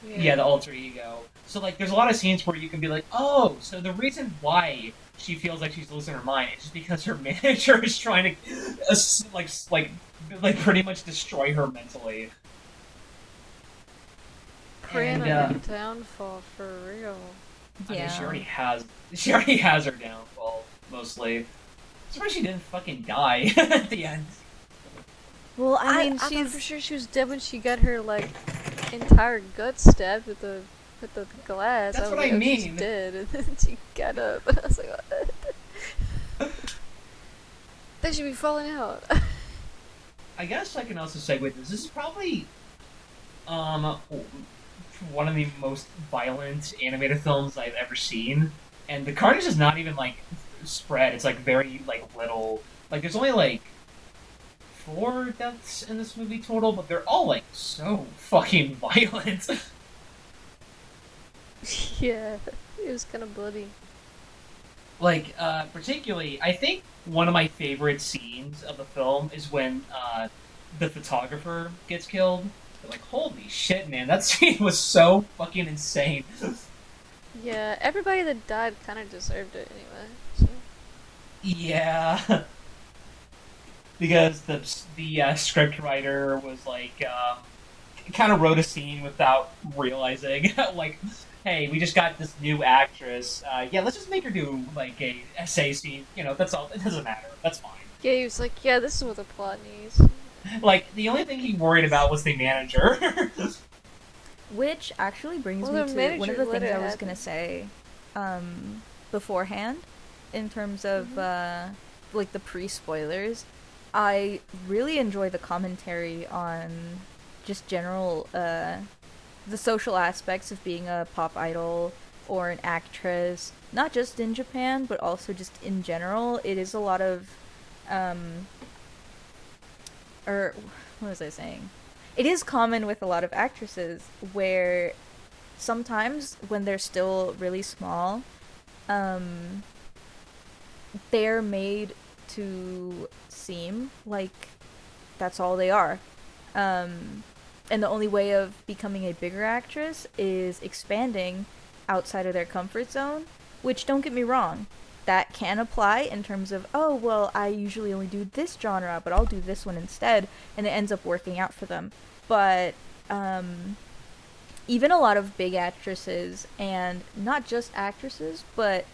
yeah, Yeah. the alter ego. So like, there's a lot of scenes where you can be like, oh, so the reason why she feels like she's losing her mind is just because her manager is trying to, pretty much destroy her mentally. Preying And on your downfall for real. I mean, Yeah. she already has her downfall mostly. That's why she didn't fucking die at the end. Well, I mean, I thought she's for sure she was dead when she got her like entire gut stabbed with the glass. That's I was what like, I oh, she's mean. dead, and then she got up, and I was like, what? They should be falling out. I guess I can also segue this. This is probably um one of the most violent animated films I've ever seen, and the carnage is not even like spread. It's like very like little. Like there's only like four deaths in this movie total, but they're all like so fucking violent. Yeah, it was kind of bloody. Like particularly, I think one of my favorite scenes of the film is when the photographer gets killed. Like holy shit, man, that scene was so fucking insane. Yeah, everybody that died kind of deserved it anyway. So. Yeah, because the script writer was like kind of wrote a scene without realizing like, hey, we just got this new actress. Yeah, let's just make her do like a essay scene. That's all. It doesn't matter. That's fine. Yeah, he was like, yeah, this is what the plot needs. Like the only thing he worried about was the manager. which actually brings Well, me the to one manager of the let things it I was happen. gonna say beforehand, in terms of like the pre-spoilers. I really enjoy the commentary on just general the social aspects of being a pop idol or an actress, not just in Japan, but also just in general. It is a lot of, or what was I saying? It is common with a lot of actresses where sometimes when they're still really small, um, they're made to seem like that's all they are. Um, and the only way of becoming a bigger actress is expanding outside of their comfort zone, which don't get me wrong, that can apply in terms of, oh, well, I usually only do this genre, but I'll do this one instead, and it ends up working out for them. But even a lot of big actresses, and not just actresses, but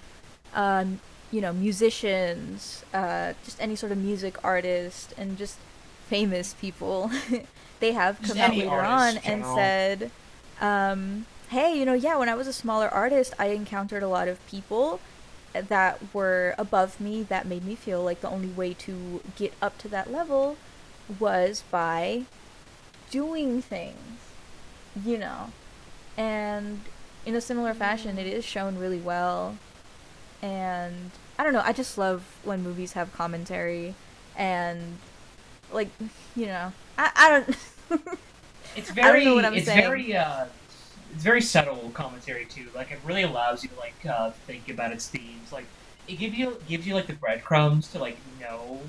musicians, just any sort of music artist, and just famous people, they have Just come out any later artist on in and general. said, hey, yeah, when I was a smaller artist, I encountered a lot of people that were above me that made me feel like the only way to get up to that level was by doing things, you know. And in a similar fashion, it is shown really well. And I don't know, I just love when movies have commentary and, like, I don't. It's I don't know what very, I'm saying. it's very subtle commentary too. Like it really allows you to like think about its themes. Like it gives you like the breadcrumbs to like know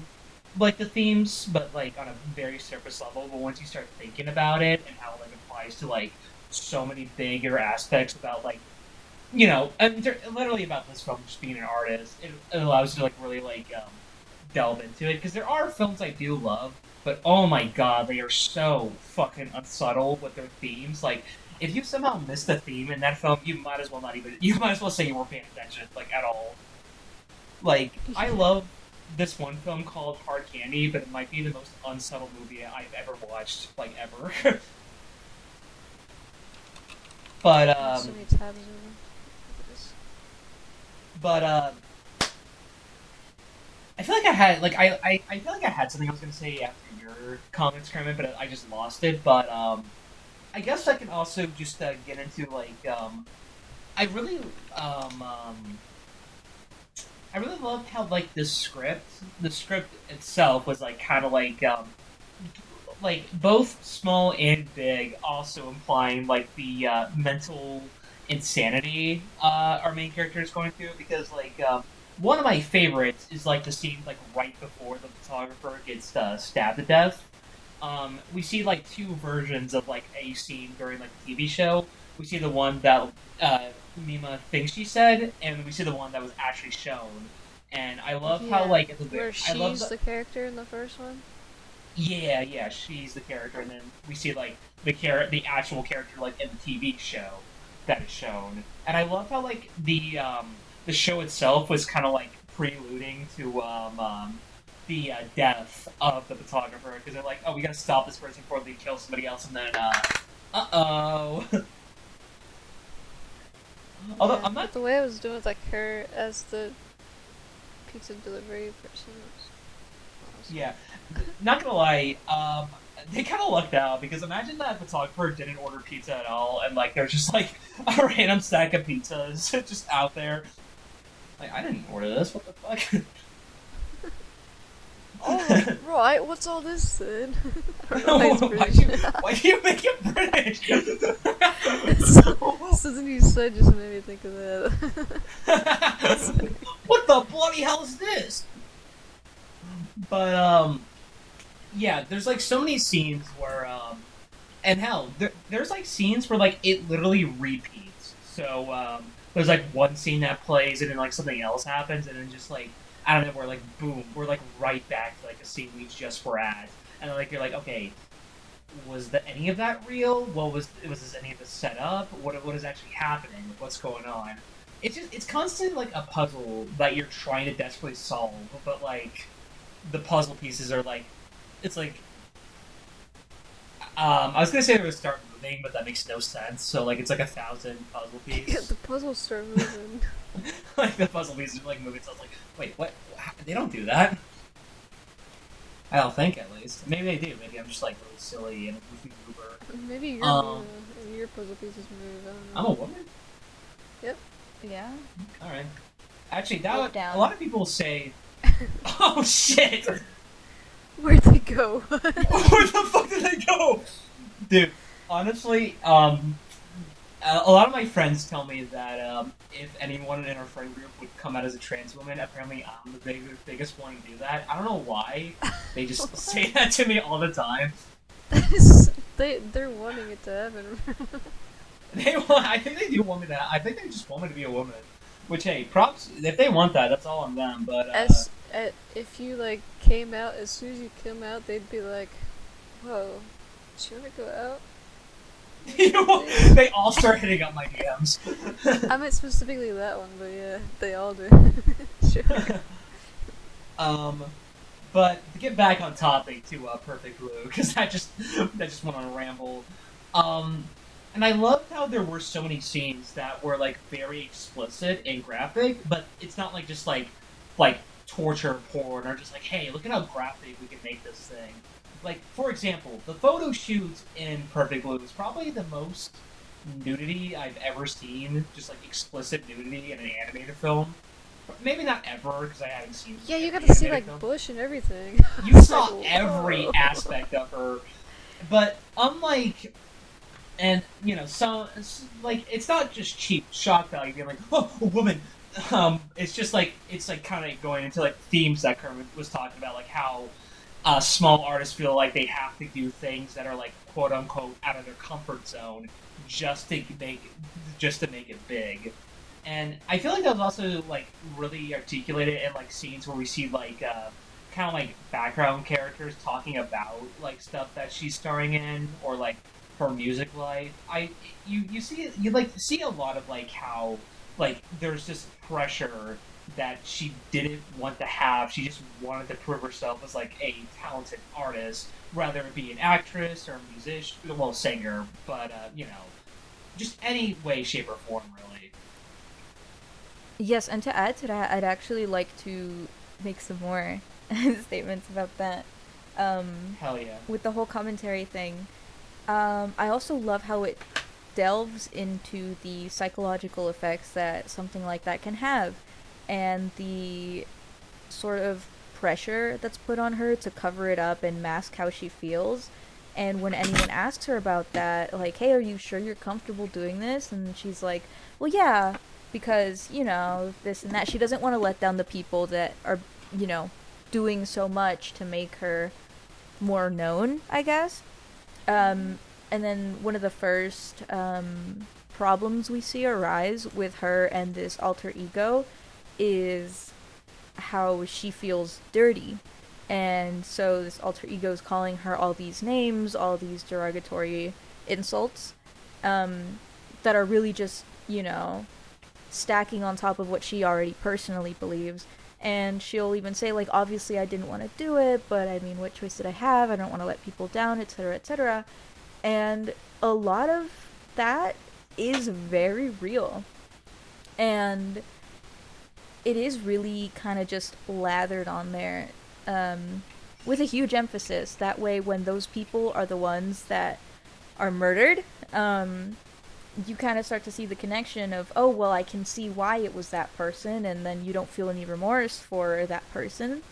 like the themes, but like on a very surface level. But once you start thinking about it and how it like applies to like so many bigger aspects about like I mean, literally about this film just being an artist, it allows you to like really like delve into it because there are films I do love, but oh my god, they are so fucking unsubtle with their themes. Like if you somehow missed the theme in that film, you might as well not even. You might as well say you weren't paying attention, like at all. Like I love this one film called Hard Candy, but it might be the most unsubtle movie I've ever watched, like ever. but I have so many tabs open. Look at this. but I feel like I had I feel like I had something I was gonna say after your comments, Kermit, but I just lost it. But I guess I can also just get into I really I really loved how like the script itself was like kind of like both small and big, also implying like the mental insanity our main character is going through. Because one of my favorites is like the scene like right before the photographer gets stabbed to death. We see like two versions of like a scene during like the TV show. We see the one that Mima thinks she said, and we see the one that was actually shown. And I love how like at the where I love she's the character in the first one. yeah, she's the character, and then we see like the actual character like in the TV show that is shown. And I love how like the show itself was kind of like preluding to the death of the photographer, because they're like, oh, we gotta stop this person before they kill somebody else, and then oh. Although Yeah, I'm not but the way I was doing with like her as the pizza delivery person was awesome. yeah, not gonna lie, they kind of lucked out, because imagine that photographer didn't order pizza at all, and like there's just like a random stack of pizzas just out there. Like, I didn't order this. What the fuck? Oh, right. What's all this then? I don't know why it's British. Why do you make it British? Something you said just made me think of that. What the bloody hell is this? But yeah, there's like so many scenes where and hell, there's like scenes where like it literally repeats. So there's like one scene that plays, and then like something else happens, and then just like I don't know, we're like boom, we're like right back to like a scene we just were at, and like you're like, okay, was any of that real? Was this any of this set up? What is actually happening? What's going on? It's constantly like a puzzle that you're trying to desperately solve, but like the puzzle pieces are like it's like I was gonna say they would start moving, but that makes no sense. So like it's like 1,000 puzzle Yeah, pieces. the puzzles start moving. Like the puzzle pieces are like moving. So I was like, wait, what? They don't do that. I don't think, at least. Maybe they do. Maybe I'm just like really silly and a goofy goober. Maybe your and your puzzle pieces move. I don't know. I'm a woman. Yeah. All right. Actually, Look down. a lot of people say, "Oh shit, Where'd they go? where the fuck did they go?" Dude, honestly, a lot of my friends tell me that if anyone in our friend group would come out as a trans woman, apparently I'm the biggest one to do that. I don't know why. They just say that to me all the time. They're wanting it to happen. I think they do want me to. I think they just want me to be a woman. Which, hey, props. If they want that, that's all on them. But If you like came out, as soon as you come out, they'd be like, "Whoa, do you wanna go out?" they all start hitting up my DMs. I meant specifically that one, but yeah, they all do. Sure. But to get back on topic to Perfect Blue, because that just went on a ramble. And I loved how there were so many scenes that were like very explicit and graphic, but it's not like just like torture porn or just like, hey, look at how graphic we can make this thing. Like, for example, the photo shoot in Perfect Blue is probably the most nudity I've ever seen, just like explicit nudity in an animated film. Maybe not ever, because I haven't seen. Yeah, you got every to see animated like film. Bush and everything. You saw Like, every whoa. aspect of her, but unlike, and you know, so like it's not just cheap shock value being like, oh, a woman. It's just like it's like kind of going into like themes that Kermit was talking about, like how small artists feel like they have to do things that are like quote unquote out of their comfort zone just to make it big. And I feel like that was also like really articulated in like scenes where we see like kind of like background characters talking about like stuff that she's starring in, or like her music life. You see you like see a lot of like how like there's this pressure that she didn't want to have. She just wanted to prove herself as like a talented artist, whether it be an actress or a musician, well, singer, but just any way, shape, or form, really. Yes, and to add to that, I'd actually like to make some more statements about that. Um, Hell yeah. with the whole commentary thing, I also love how it delves into the psychological effects that something like that can have, and the sort of pressure that's put on her to cover it up and mask how she feels. And when anyone asks her about that, like, hey, are you sure you're comfortable doing this? And she's like, well, yeah, because, this and that. She doesn't want to let down the people that are, you know, doing so much to make her more known, I guess. And then one of the first problems we see arise with her and this alter ego is how she feels dirty. And so this alter ego is calling her all these names, all these derogatory insults that are really just, stacking on top of what she already personally believes. And she'll even say, like, obviously I didn't want to do it, but I mean, what choice did I have? I don't want to let people down, etc., etc. And a lot of that is very real. And it is really kind of just lathered on there with a huge emphasis. That way, when those people are the ones that are murdered, you kind of start to see the connection of, oh, well, I can see why it was that person, and then you don't feel any remorse for that person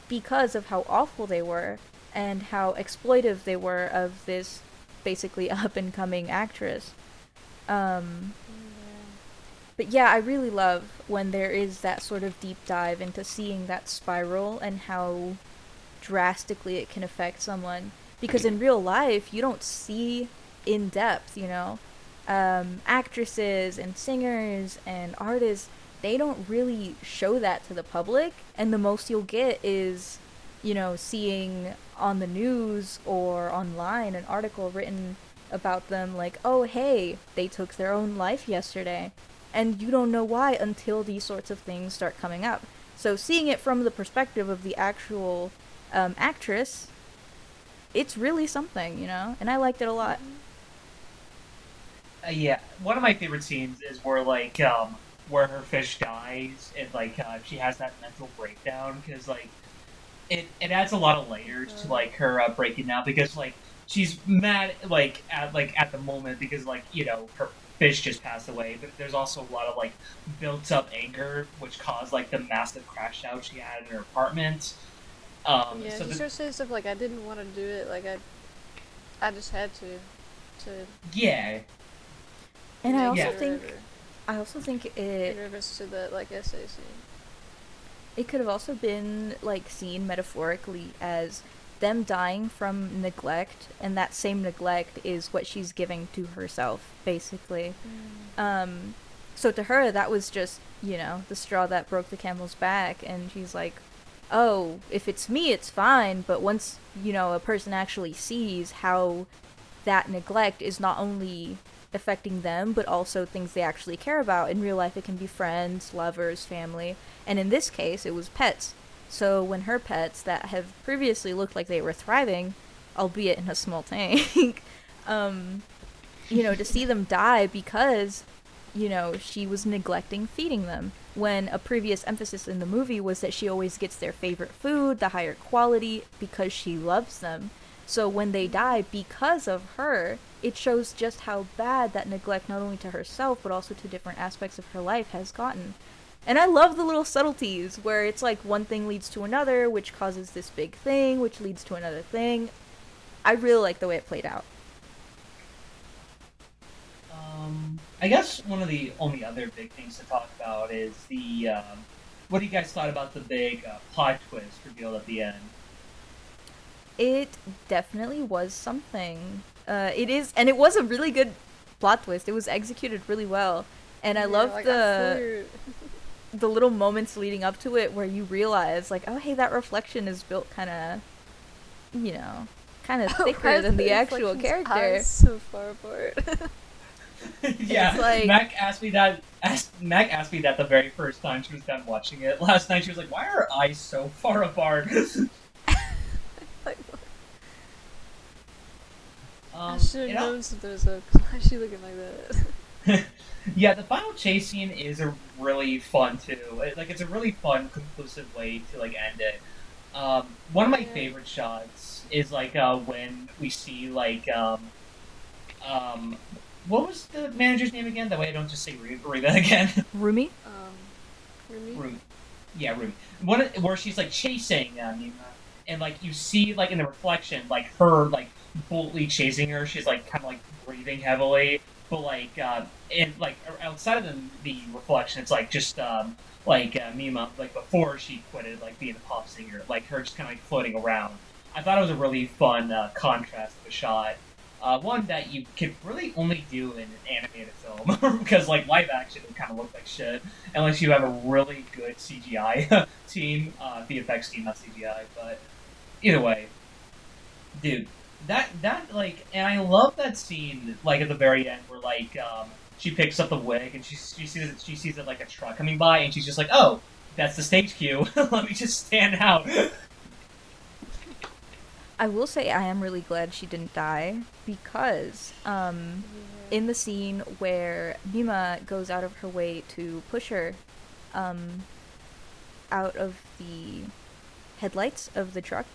because of how awful they were and how exploitive they were of this basically up and coming actress. Um, but yeah, I really love when there is that sort of deep dive into seeing that spiral and how drastically it can affect someone. Because in real life, you don't see in depth, actresses and singers and artists, they don't really show that to the public. And the most you'll get is, seeing on the news or online an article written about them like, oh, hey, they took their own life yesterday. And you don't know why until these sorts of things start coming up. So seeing it from the perspective of the actual actress, it's really something, and I liked it a lot. Yeah, one of my favorite scenes is where her fish dies and she has that mental breakdown because it adds a lot of layers to her breaking down because she's mad at the moment because her fish just passed away, but there's also a lot of built up anger which caused the massive crash out she had in her apartment. Yeah, So she starts saying stuff like, I didn't want to do it, like, I just had to yeah, And I make also Yeah. it or think whatever. I also think In reference to that, essay scene. it could have also been seen metaphorically as them dying from neglect, and that same neglect is what she's giving to herself, basically. So to her, that was just, the straw that broke the camel's back, and she's like, oh, if it's me, it's fine, but once, a person actually sees how that neglect is not only affecting them, but also things they actually care about. In real life, it can be friends, lovers, family, and in this case, it was pets. So when her pets that have previously looked like they were thriving, albeit in a small tank, to see them die because, she was neglecting feeding them. When a previous emphasis in the movie was that she always gets their favorite food, the higher quality, because she loves them. So when they die because of her, it shows just how bad that neglect, not only to herself, but also to different aspects of her life, has gotten. And I love the little subtleties where it's one thing leads to another, which causes this big thing, which leads to another thing. I really like the way it played out. I guess one of the only other big things to talk about is the what do you guys thought about the big plot twist revealed at the end? It definitely was something. And it was a really good plot twist. It was executed really well. And I love the little moments leading up to it where you realize oh, hey, that reflection is built kind of kind of Why thicker than are the actual Inflection's character. eyes so far apart? Yeah, It's like- Mac asked me that. Mac asked me that the very first time she was done watching it last night. She was like, "Why are her eyes so far apart?" Like, I um, should you have know, known something was up. 'Cause why is she looking like that? yeah, the final chase scene is a really fun too. It's a really fun, conclusive way to like end it. One of my Yeah. favorite shots is when we see um, what was the manager's name again? That way I don't just say read that again. Rumi? Rumi? Rumi. Yeah, Rumi. Where she's like chasing Nima, and like you see like in the reflection like her like boldly chasing her. She's like kind of like breathing heavily, but and like outside of the reflection, it's like just Mima like before she quitted like being a pop singer, like her just kind of like floating around. I thought it was a really fun contrast of a shot. One that you could really only do in an animated film because like live action would kind of look like shit unless you have a really good CGI team, VFX team, not CGI. But either way, dude, that like, and I love that scene like at the very end where she picks up the wig and she sees it like a truck coming by and she's just like, oh, that's the stage cue. Let me just stand out. I will say I am really glad she didn't die because in the scene where Mima goes out of her way to push her out of the headlights of the truck,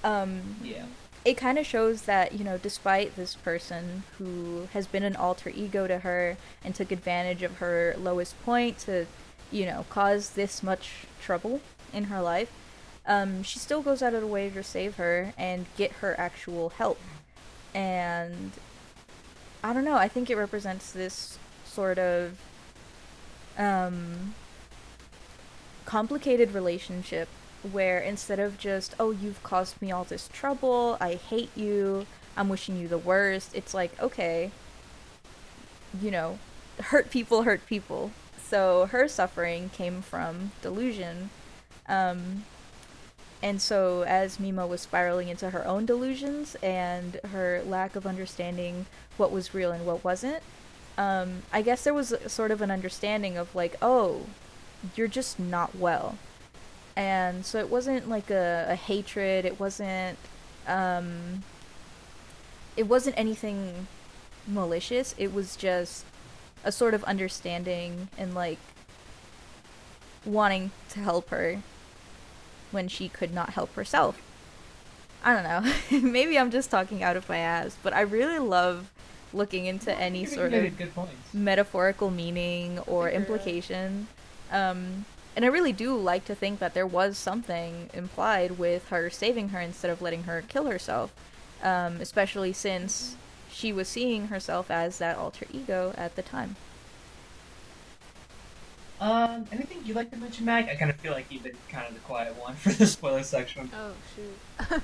Yeah. it kind of shows that, you know, despite this person who has been an alter ego to her and took advantage of her lowest point to, you know, cause this much trouble in her life, she still goes out of the way to save her and get her actual help. And I don't know, I think it represents this sort of complicated relationship where instead of just, oh, you've caused me all this trouble, I hate you, I'm wishing you the worst, it's like, okay, you know, hurt people hurt people. So her suffering came from delusion. And so as Mima was spiraling into her own delusions and her lack of understanding what was real and what wasn't, I guess there was sort of an understanding of like, oh, you're just not well. And so it wasn't like a hatred, it wasn't anything malicious, it was just a sort of understanding and like wanting to help her when she could not help herself. I don't know. Maybe I'm just talking out of my ass, but I really love looking into any sort of good points. metaphorical meaning or implication. And I really do like to think that there was something implied with her saving her instead of letting her kill herself, especially since she was seeing herself as that alter ego at the time. Anything you'd like to mention, Mac? I kind of feel like you've been kind of the quiet one for the spoiler section. Oh, shoot.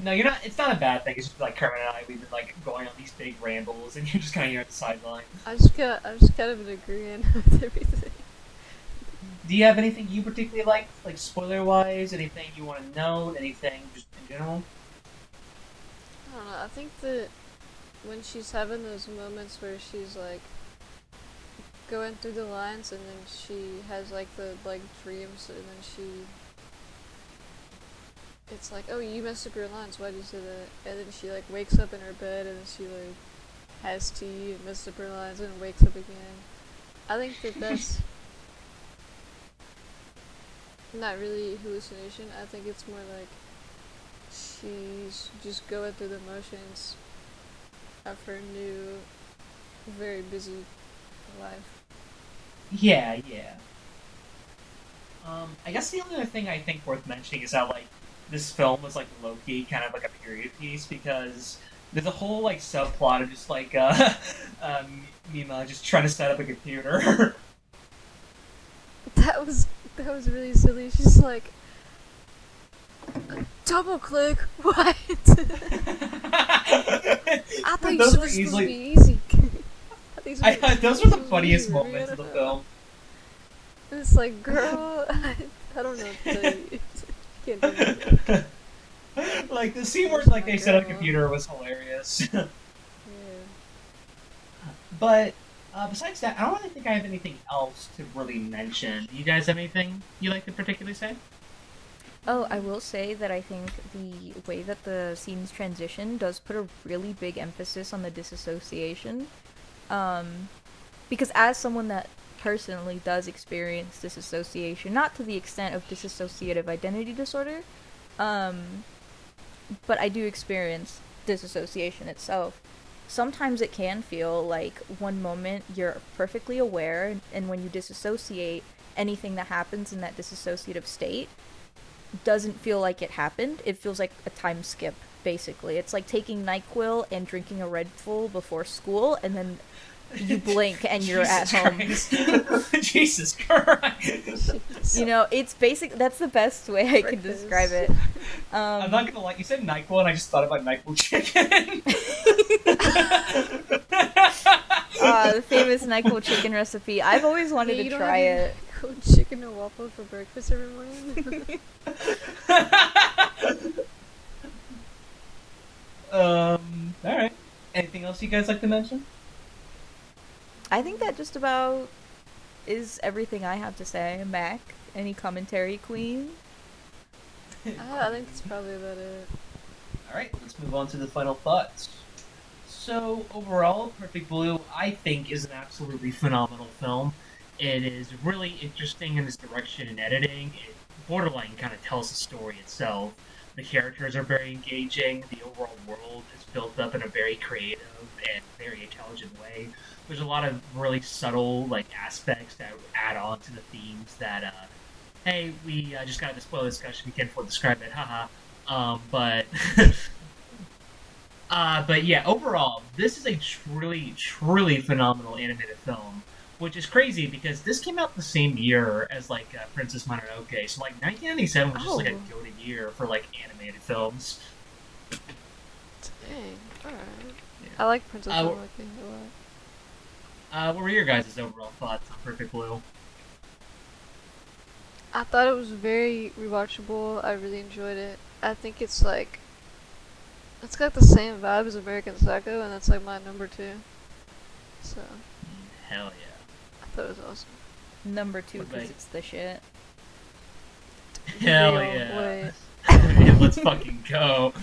No, you're not. It's not a bad thing. It's just like Kermit and I, we've been like going on these big rambles, and you're just kind of here at the sideline. I'm just kind of agreeing with everything. Do you have anything you particularly like spoiler-wise? Anything you want to know? Anything just in general? I don't know, I think that when she's having those moments where she's like going through the lines and then she has like the like dreams and then it's like, oh, you messed up your lines, why'd you say that? And then she like wakes up in her bed and then she like has tea and messed up her lines and then wakes up again. I think that that's not really hallucination. I think it's more like she's just going through the motions of her new, very busy life. Yeah. I guess the only other thing I think worth mentioning is how like this film was like low-key kind of like a period piece because there's a whole like subplot of just like Mima just trying to set up a computer. That was really silly. She's like, double click. What? I thought Those you were were supposed easily- to be easy. Those were the funniest moments of the film. It's like, girl, I don't know what to tell you. Can't do it. Like the scene where Where's like my they set up a girl? computer was hilarious. Yeah. But besides that, I don't really think I have anything else to really mention. Do you guys have anything you like to particularly say? Oh, I will say that I think the way that the scenes transition does put a really big emphasis on the disassociation. Um, because as someone that personally does experience disassociation, not to the extent of dissociative identity disorder, um, but I do experience disassociation itself. Sometimes it can feel like one moment you're perfectly aware, and when you disassociate, anything that happens in that dissociative state doesn't feel like it happened. It feels like a time skip, basically. It's like taking NyQuil and drinking a Red Bull before school, and then you blink and you're at home. Jesus Christ. You know, it's basic. That's the best way I can Breakfast. describe it. I'm not gonna lie, you said NyQuil and I just thought about NyQuil chicken. The famous NyQuil chicken recipe. I've always wanted Yeah, to you don't try have it. Cold chicken and waffle for breakfast every morning. Alright. Anything else you guys like to mention? I think that just about is everything I have to say. Mac, any commentary, queen? I think that's probably about it. Alright, let's move on to the final thoughts. So, overall, Perfect Blue, I think, is an absolutely phenomenal film. It is really interesting in its direction and editing. It borderline kind of tells the story itself. The characters are very engaging. The overall world is built up in a very creative and very intelligent way. There's a lot of really subtle like aspects that add on to the themes that hey, we just got to spoil discussion. We can't fully describe it, haha. But but yeah, overall, this is a truly phenomenal animated film, which is crazy because this came out the same year as like Princess Mononoke. So like 1997 was just like a Oh. goated year for like animated films. Dang. Alright. Yeah. I like Princess Uh, Mononoke a lot. What were your guys' overall thoughts on Perfect Blue? I thought it was very rewatchable. I really enjoyed it. I think it's like it's got the same vibe as American Psycho, and that's like my number 2. So Hell yeah! I thought it was awesome. Number 2 What because about- it's the shit. Hell Real, yeah! wait. Yeah, let's fucking go.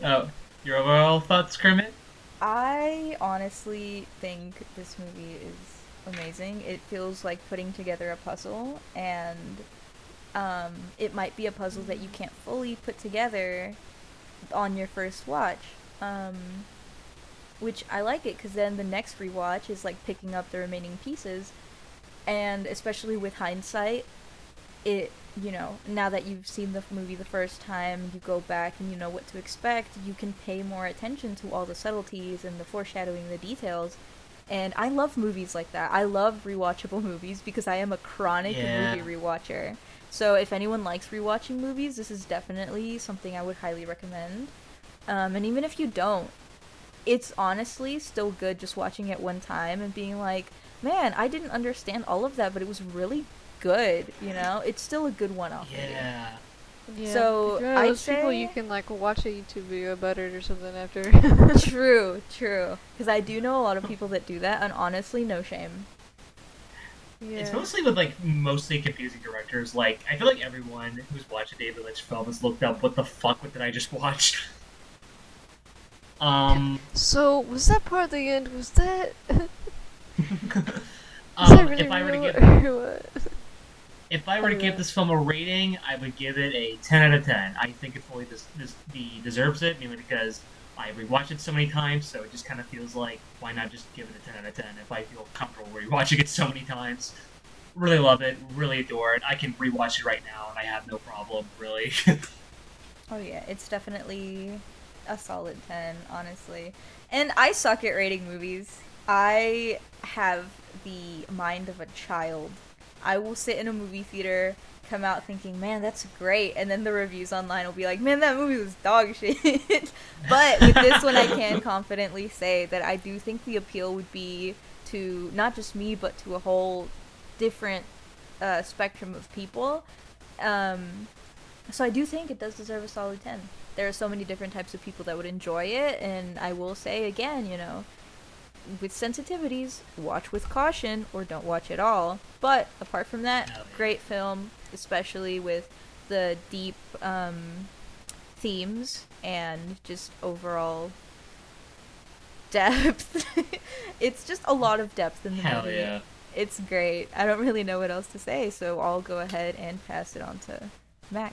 Oh, your overall thoughts, Kermit? I honestly think this movie is amazing. It feels like putting together a puzzle, and it might be a puzzle that you can't fully put together on your first watch. Which I like it because then the next rewatch is like picking up the remaining pieces, and especially with hindsight, it, you know, now that you've seen the movie the first time, you go back and you know what to expect, you can pay more attention to all the subtleties and the foreshadowing, the details. And I love movies like that. I love rewatchable movies because I am a chronic Yeah. movie rewatcher. So if anyone likes rewatching movies, this is definitely something I would highly recommend. And even if you don't, it's honestly still good just watching it one time and being like, man, I didn't understand all of that, but it was really good, you know? It's still a good one-off movie. Yeah. Yeah. So, if you're one of I'd those people, say- you can like watch a YouTube video about it or something after. True. Because I do know a lot of people that do that, and honestly, no shame. Yeah. It's mostly with like mostly confusing directors. Like I feel like everyone who's watched a David Lynch film has looked up what the fuck what did I just watch? So was that part of the end? Was that? Really If I were to real give or what? if I were to give this film a rating, I would give it a 10 out of 10. I think it fully deserves it, mainly because I rewatched it so many times, so it just kind of feels like, why not just give it a 10 out of 10 if I feel comfortable rewatching it so many times. Really love it, really adore it. I can rewatch it right now, and I have no problem, really. Oh yeah, it's definitely a solid 10, honestly. And I suck at rating movies. I have the mind of a child. I will sit in a movie theater, come out thinking, man, that's great, and then the reviews online will be like, man, that movie was dog shit. But with this one, I can confidently say that I do think the appeal would be to not just me, but to a whole different spectrum of people. So I do think it does deserve a solid 10. there are so many different types of people that would enjoy it, and I will say again, with sensitivities, watch with caution or don't watch at all. But apart from that, Hell yeah. great film, especially with the deep themes and just overall depth. It's just a lot of depth in the Hell movie. yeah. It's great. I don't really know what else to say, so I'll go ahead and pass it on to Mac.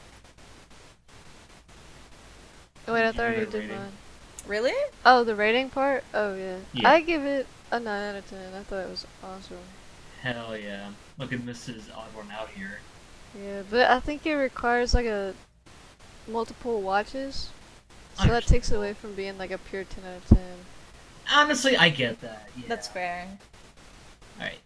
Oh, wait, I Give thought I it a already did rating. mine. Really? Oh, the rating part? Oh, yeah. Yeah. I give it a 9 out of 10. I thought it was awesome. Hell yeah. Look at Mrs. Oddworm out here. Yeah, but I think it requires like a multiple watches. So that takes Understandable. away from being like a pure 10 out of 10. Honestly, I get that. Yeah. That's fair. Alright.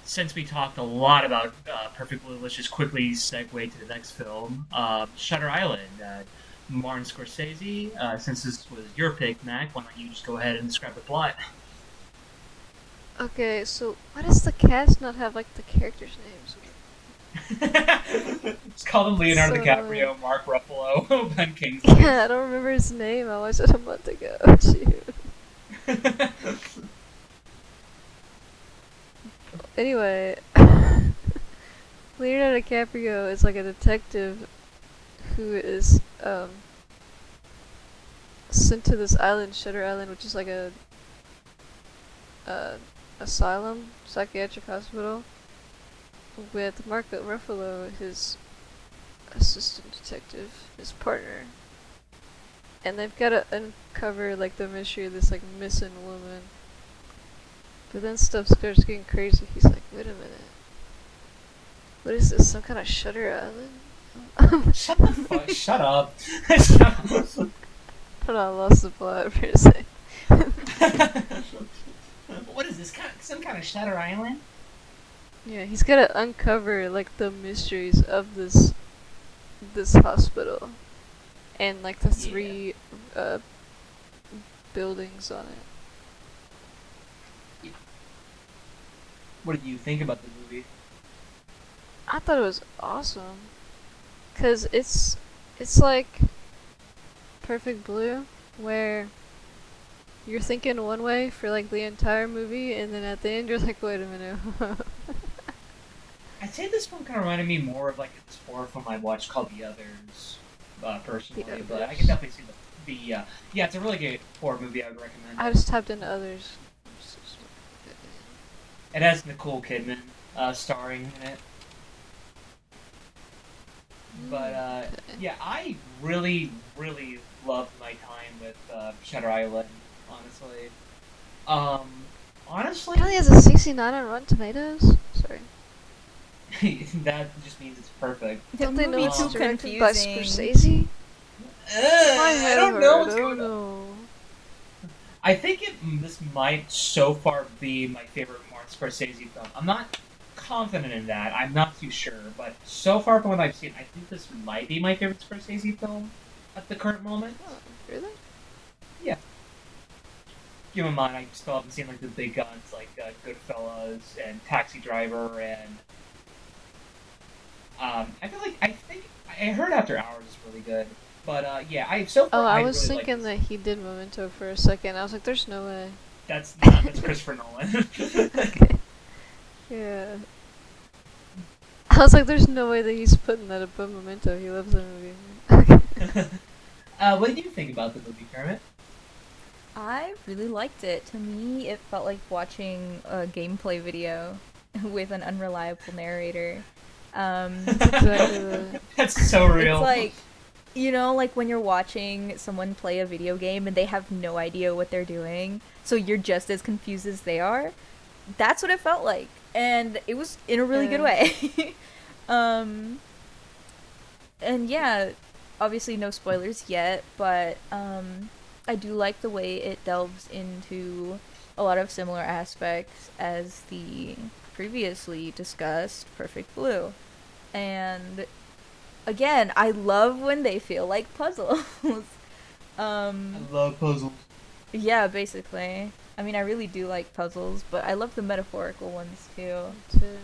Since we talked a lot about Perfect Blue, let's just quickly segue to the next film, Shutter Island. Martin Scorsese. Since this was your pick, Mac, why don't you just go ahead and describe the plot? Okay, so why does the cast not have like the characters' names? Just call them Leonardo So DiCaprio, Mark Ruffalo, Ben Kingsley. Yeah, I don't remember his name. I watched it a month ago. Shoot. Anyway, Leonardo DiCaprio is like a detective who is sent to this island, Shutter Island, which is like a asylum, psychiatric hospital, with Mark Ruffalo, his assistant detective, his partner, and they've got to uncover like the mystery of this like missing woman. But then stuff starts getting crazy. He's like, wait a minute. What is this? Some kind of Shutter Island? Shut the fuck. Shut up. Shut up. Hold on, I lost the plot for a second. What is this? Some kind of Shutter Island? Yeah, he's got to uncover like the mysteries of this hospital and like the three buildings on it. What did you think about the movie? I thought it was awesome. 'Cause it's like Perfect Blue, where you're thinking one way for like the entire movie, and then at the end you're like, wait a minute. I'd say this one kind of reminded me more of like this horror film I watched called The Others, personally. The But I Others. can definitely see the yeah, it's a really good horror movie. I would recommend. I just tapped into others. It has Nicole Kidman starring in it. But Okay. yeah, I really, really loved my time with Shutter Island. Honestly, honestly, It only has a 69 on Rotten Tomatoes. Sorry. that just means it's perfect. Don't they know movie it's too directed by confusing. Scorsese? I don't know what's I going don't on. know. I think this might so far be my favorite Martin Scorsese film. I'm not confident in that. I'm not too sure, but so far from what I've seen, I think this might be my favorite Scorsese film at the current moment. Oh, really? Keep in mind, I still haven't seen like the big guns like Goodfellas and Taxi Driver, and I think I heard After Hours is really good, but yeah, Oh, I I was really thinking like that he did Memento for a second. I was like, there's no way. that's Christopher Nolan. Okay. Yeah. I was like, there's no way that he's putting that above Memento. He loves that movie. What did you think about the movie, Kermit? I really liked it. To me, it felt like watching a gameplay video with an unreliable narrator. Exactly. That's so real. It's like, like when you're watching someone play a video game and they have no idea what they're doing, so you're just as confused as they are. That's what it felt like. And it was in a really good way. And yeah, obviously no spoilers yet, but I do like the way it delves into a lot of similar aspects as the previously discussed Perfect Blue. And again, I love when they feel like puzzles. I love puzzles. Yeah, basically. I mean, I really do like puzzles, but I love the metaphorical ones too. Too.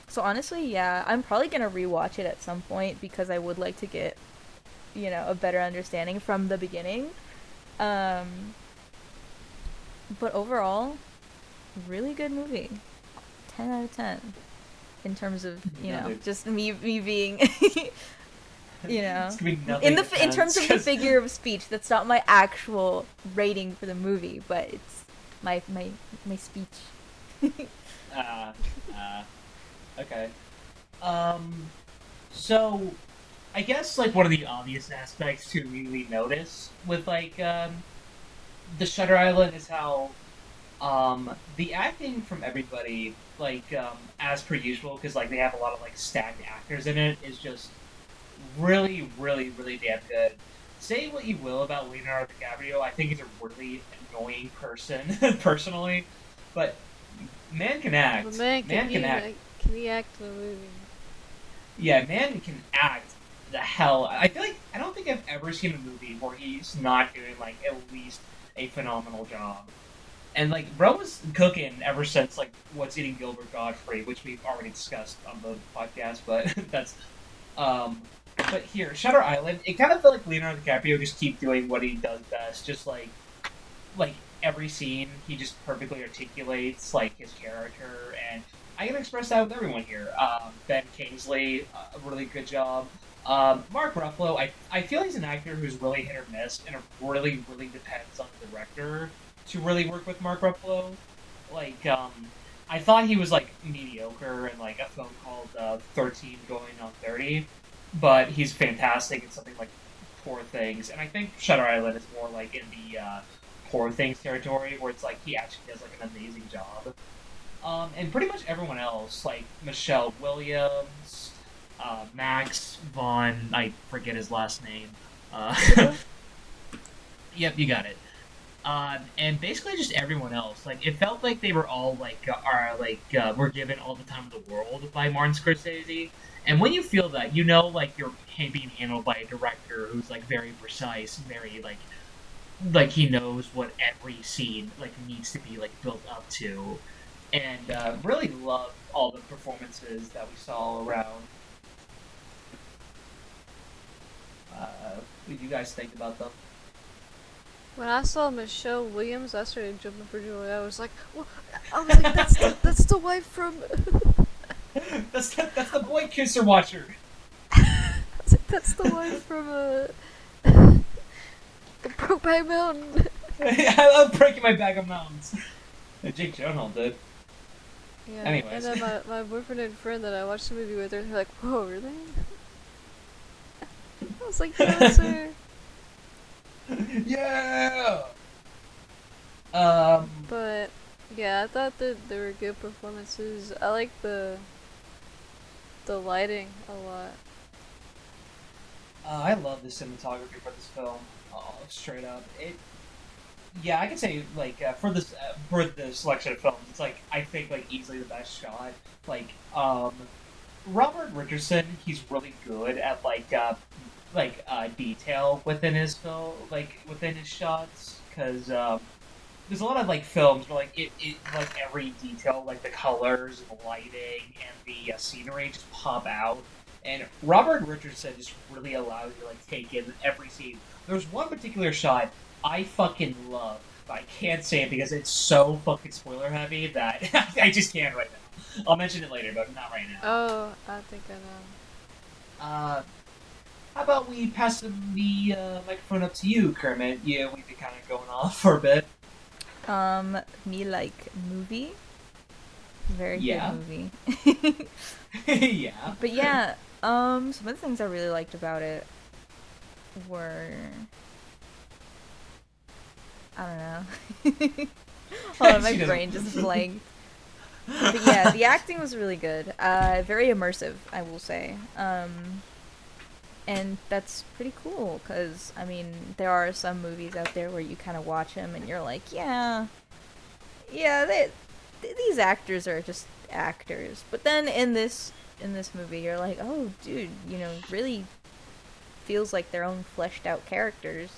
So honestly, yeah, I'm probably gonna rewatch it at some point because I would like to get a better understanding from the beginning. Um, but overall, really good movie. 10 out of 10 in terms of, No, dude. just me being It's gonna be nothing in in terms intense, of the 'cause- figure of speech. That's not my actual rating for the movie, but it's my speech. Uh, uh, okay. Um, so I guess like one of the obvious aspects to really notice with like the Shutter Island is how the acting from everybody like as per usual, because like they have a lot of like stacked actors in it, is just really really damn good. Say what you will about Leonardo DiCaprio, I think he's a really annoying person personally, but man can But act. man, Man can act. can he act in a movie? Yeah, man can act the hell. I feel like I don't think I've ever seen a movie where he's not doing like at least a phenomenal job. And like bro was cooking ever since like What's Eating Gilbert Godfrey, which we've already discussed on the podcast, but that's um but here, Shutter Island, it kind of felt like Leonardo DiCaprio just keep doing what he does best, just like every scene he just perfectly articulates like his character, and I can express that with everyone here. Ben Kingsley, a really good job. Mark Ruffalo, I feel he's an actor who's really hit or miss, and it really depends on the director to really work with Mark Ruffalo. Like, I thought he was like mediocre in like a film called 13 Going on 30, but he's fantastic in something like Poor Things, and I think Shutter Island is more like in the Poor Things territory, where it's like he actually does like an amazing job. And pretty much everyone else, like Michelle Williams, Max Vaughn, I forget his last name. Uh, yep, you got it. And basically just everyone else. Like it felt like they were all like were given all the time in the world by Martin Scorsese. And when you feel that, you know, like you're being handled by a director who's like very precise, very like he knows what every scene like needs to be like built up to, and really loved all the performances that we saw all around. What do you guys think about them? When I saw Michelle Williams, I started jumping for joy. I was like, well, I was like, that's the wife from. That's the boy kisser watcher. That's the wife from Brokeback Mountain. I love breaking my back of mountains. Jake Gyllenhaal did. Yeah. Anyways. And then my boyfriend and friend that I watched the movie with, they're like, whoa, really? I was like, yeah, that's her. Yeah. Um. But yeah, I thought that there were good performances. I like the lighting a lot. I love the cinematography for this film. Straight up, it. Yeah, I can say like for the selection of films, it's like I think like easily the best shot. Like Robert Richardson, he's really good at detail within his film, like within his shots, because there's a lot of like films where it like every detail, like the colors, and the lighting, and the scenery just pop out. And Robert Richardson just really allows you to like take in every scene. There's one particular shot I fucking love, but I can't say it because it's so fucking spoiler heavy that I just can't right now. I'll mention it later, but not right now. Oh, I think I know. How about we pass the microphone up to you, Kermit? Yeah, we've been kind of going off for a bit. Me like movie. Very Yeah. good movie. Yeah. But yeah, some of the things I really liked about it were, I don't know. Hold on, my She doesn't- brain just blanked. But yeah, the acting was really good. Very immersive, I will say. And that's pretty cool, because, I mean, there are some movies out there where you kind of watch them and you're like, yeah, these actors are just actors. But then in this movie, you're like, oh, dude, really feels like their own fleshed out characters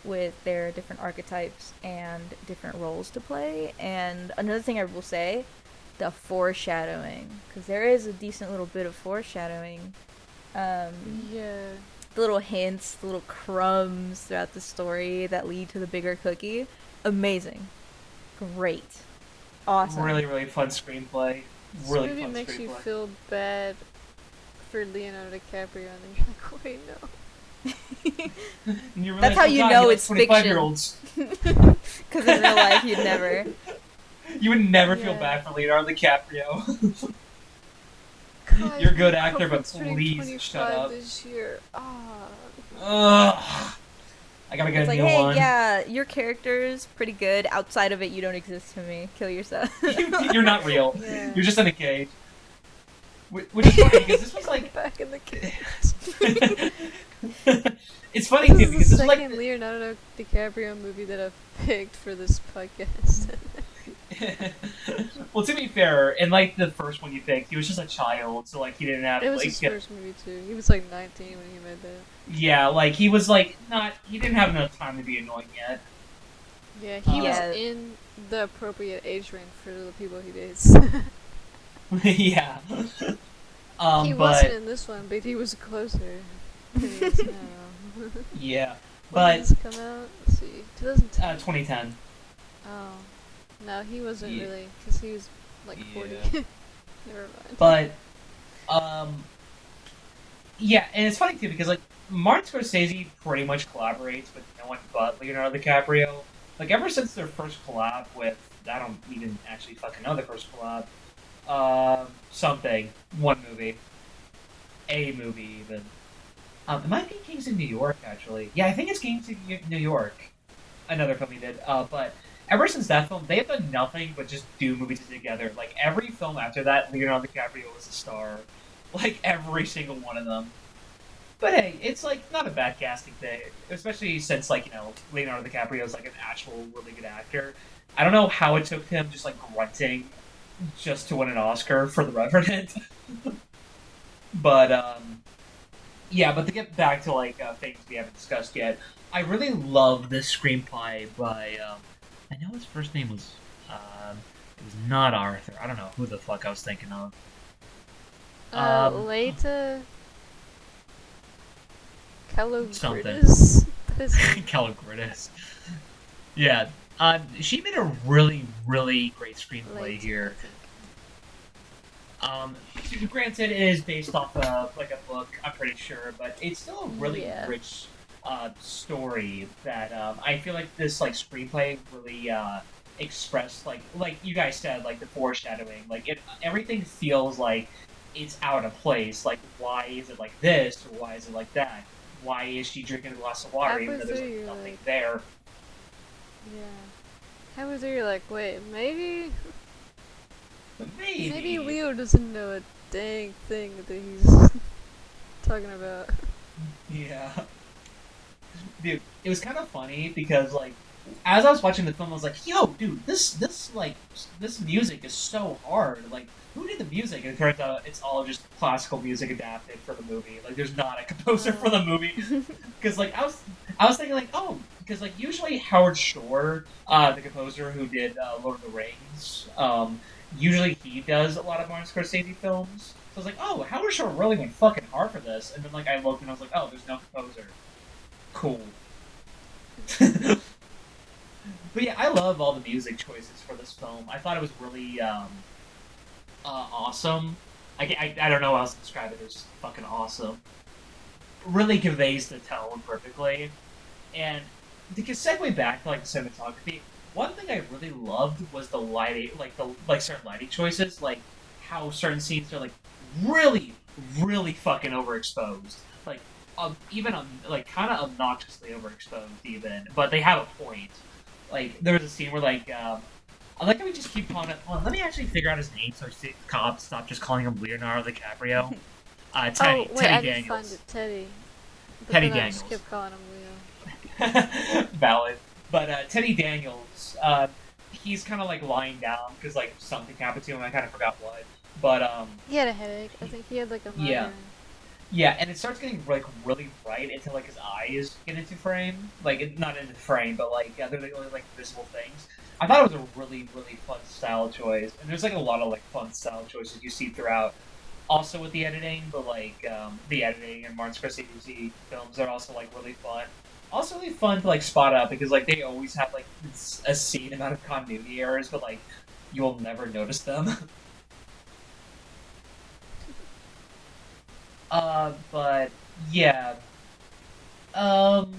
with their different archetypes and different roles to play. And another thing I will say, the foreshadowing, because there is a decent little bit of foreshadowing. Yeah. the little hints, the little crumbs throughout the story that lead to the bigger cookie. Amazing. Great. Awesome. Really, really fun screenplay. This Really movie fun makes you screenplay. feel bad for Leonardo DiCaprio, and then you're like, wait, no. And you That's realize, how oh you God, know he it's likes fiction. 25-year-olds. Because in real life, you'd never. You would never feel Yeah. bad for Leonardo DiCaprio. God, You're a good my actor, but girlfriend's turning please 25 shut up. this year. Ah. Ugh. I gotta get It's a like, new hey, one. yeah, your character's pretty good. Outside of it, you don't exist to me. Kill yourself. You're not real. Yeah. You're just in a cage. Which is funny because this was like. Back in the cage. It's funny This too is because the this is like. second Leonardo DiCaprio movie that I've picked for this podcast. Well, to be fair, in like the first one you picked, he was just a child, so like he didn't have It was like. his first movie too. He was like 19 when he made that. Yeah, like he was like not. He didn't have enough time to be annoying yet. Yeah, he was Yeah. in the appropriate age range for the people he dates. Yeah. He but wasn't in this one, but he was closer. than he is now. yeah, When did but this come out? Let's see, 2010. 2010. Oh, no, he wasn't Yeah. really, because he was like 40. Yeah. Never mind. But yeah, and it's funny too because like Martin Scorsese pretty much collaborates with no one but Leonardo DiCaprio. Like ever since their first collab with I don't even actually fucking know the first collab. One movie, a movie even. It might be Kings in New York actually. Yeah, I think it's Kings in New York. Another film he did. But ever since that film, they have done nothing but just do movies together. Like every film after that, Leonardo DiCaprio was a star. Like every single one of them. But hey, it's like not a bad casting thing, especially since like Leonardo DiCaprio is like an actual really good actor. I don't know how it took him just like grunting just to win an Oscar for The Revenant. But yeah, but to get back to like things we haven't discussed yet, I really love this screenplay by I know his first name was it was not Arthur. I don't know who the fuck I was thinking of. Later. Something. Calogridis? Calogridis. Yeah. She made a really, really great screenplay here. Granted, it is based off of like a book, I'm pretty sure, but it's still a really Yeah. rich story that I feel like this like screenplay really expressed like you guys said, like the foreshadowing, like everything feels like it's out of place. Like, why is it like this or why is it like that? Why is she drinking a glass of water even though there's like nothing there? Yeah. Halfway through, you're like, wait, maybe Leo doesn't know a dang thing that he's talking about. Yeah. Dude, it was kind of funny because, like, as I was watching the film, I was like, yo, dude, this music is so hard. Like, who did the music? And it turns out it's all just classical music adapted for the movie. Like, there's not a composer for the movie. Because, like, I was thinking, like, oh, because, like, usually Howard Shore, the composer who did Lord of the Rings, usually he does a lot of Martin Scorsese films. So I was like, oh, Howard Shore really went fucking hard for this. And then, like, I looked and I was like, oh, there's no composer. Cool. But yeah, I love all the music choices for this film. I thought it was really awesome. I don't know how else to describe it. It was just fucking awesome. Really conveys the tone perfectly. And to segue back to like the cinematography, one thing I really loved was the lighting, like certain lighting choices, like how certain scenes are like really, really fucking overexposed. Like even like kind of obnoxiously overexposed even, but they have a point. Like there was a scene where like I like how we just keep calling it. Hold on, let me actually figure out his name so cops stop just calling him Leonardo DiCaprio. Teddy, oh, wait, Teddy I Daniels. didn't find it. Teddy. But Teddy then Daniels. I just kept calling him Leo. Valid. But Teddy Daniels, he's kind of like lying down because like something happened to him. I kind of forgot what. But He had a headache. I think he had like a migraine. Yeah. Yeah, and it starts getting like really bright until like his eyes get into frame, like not into frame, but like they're the only like visible things. I thought it was a really really fun style choice, and there's like a lot of like fun style choices you see throughout also with the editing, but like the editing in Martin Scorsese films are also like really fun. Also really fun to like spot out because like they always have like a scene amount of continuity errors, but like you will never notice them. But yeah, um,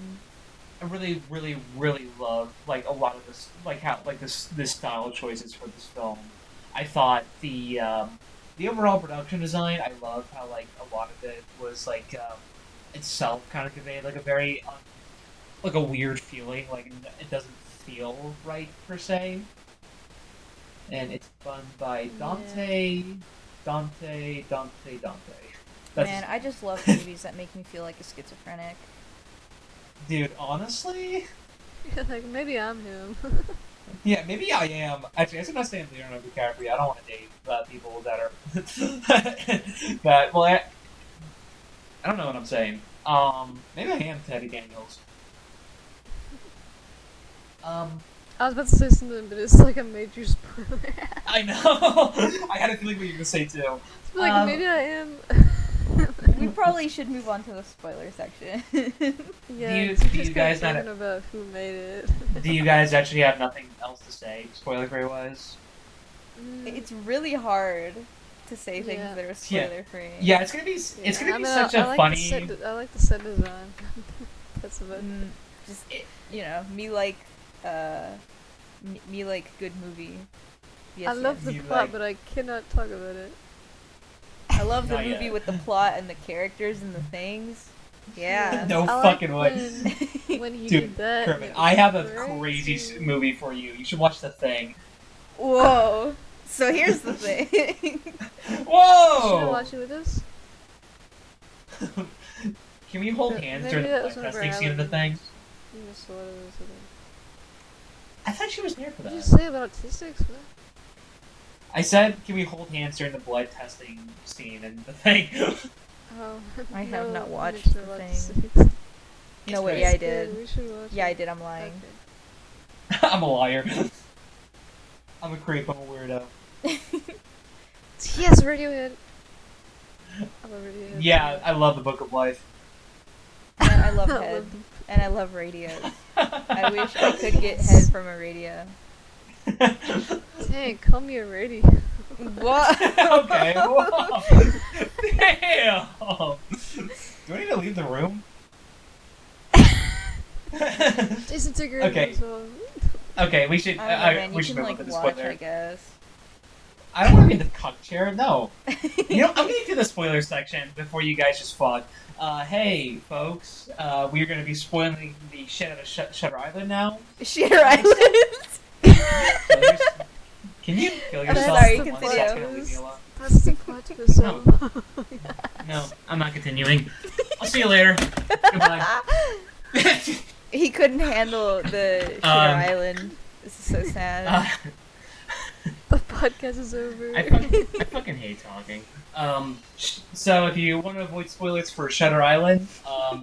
I really, really, really love like a lot of this, like how like this style choices for this film. I thought the overall production design. I love how like a lot of it was like itself kind of conveyed like a very like a weird feeling. Like it doesn't feel right per se, and it's done by Yeah. Dante. That's Man, I just love movies that make me feel like a schizophrenic. dude. Honestly, Like maybe I'm him. yeah, maybe I am. Actually, I was gonna say Leonardo DiCaprio. I don't want to date people that are that. Well, I don't know what I'm saying. Maybe I am Teddy Daniels. Um, I was about to say something, but it's like a major spoiler. I know. I had a feeling what you were gonna say too. Like maybe I am. We probably should move on to the spoiler section. Yeah, do it's you just guys kind not? of talking about who made it. Do you guys actually have nothing else to say, spoiler free wise? It's really hard to say things Yeah. that are spoiler free. Yeah, it's gonna be I mean, such I a like funny. I like the set design. That's about it. Just me like me like good movie. Yes, I love yes. the You plot, like- but I cannot talk about it. I love the Not movie yet. with the plot and the characters and the things. Yeah. No I fucking like way. when he Dude, did that. Kermit, it I was have a crazy. crazy movie for you. You should watch The Thing. Whoa. So here's the thing. Should I Whoa! watch it with us? Can we hold But hands maybe during the that blood was one of our testing scene of The Thing? allergies. You missed a lot of those today. I thought she was there for What did you that. say about autistics? What? I said, can we hold hands during the blood testing scene in The Thing? Oh, I have no, not we watched missed The a lot of Thing. autistics. No, wait, great. yeah, I Yeah, did. we should watch Yeah, I it. did. I'm lying. Okay. I'm a liar. I'm a creep, I'm a weirdo. Yes, Radiohead. I love Radiohead. Yeah, I love The Book of Life. Man, I love I head. love And I love radios. I wish I could get head from a radio. Dang, call me a radio. What? Okay, whoa. Damn! Do I need to leave the room? Jason Tigger. Okay. Okay, we should I don't know, man. we You should can, move like, on to the watch, spoiler. I guess. I don't want to be in the cuck chair. No. You know, I'm getting to the spoiler section before you guys just fuck. Hey, folks, we're going to be spoiling the shit out of Shutter Island now. Shitter Island. So can you kill I'm yourself? sorry, One continue. second, leave me alone. That's the plot to the song. No, I'm not continuing. I'll see you later. Goodbye. He couldn't handle the Shitter Island. This is so sad. The podcast is over. I fucking hate talking. So if you want to avoid spoilers for Shutter Island,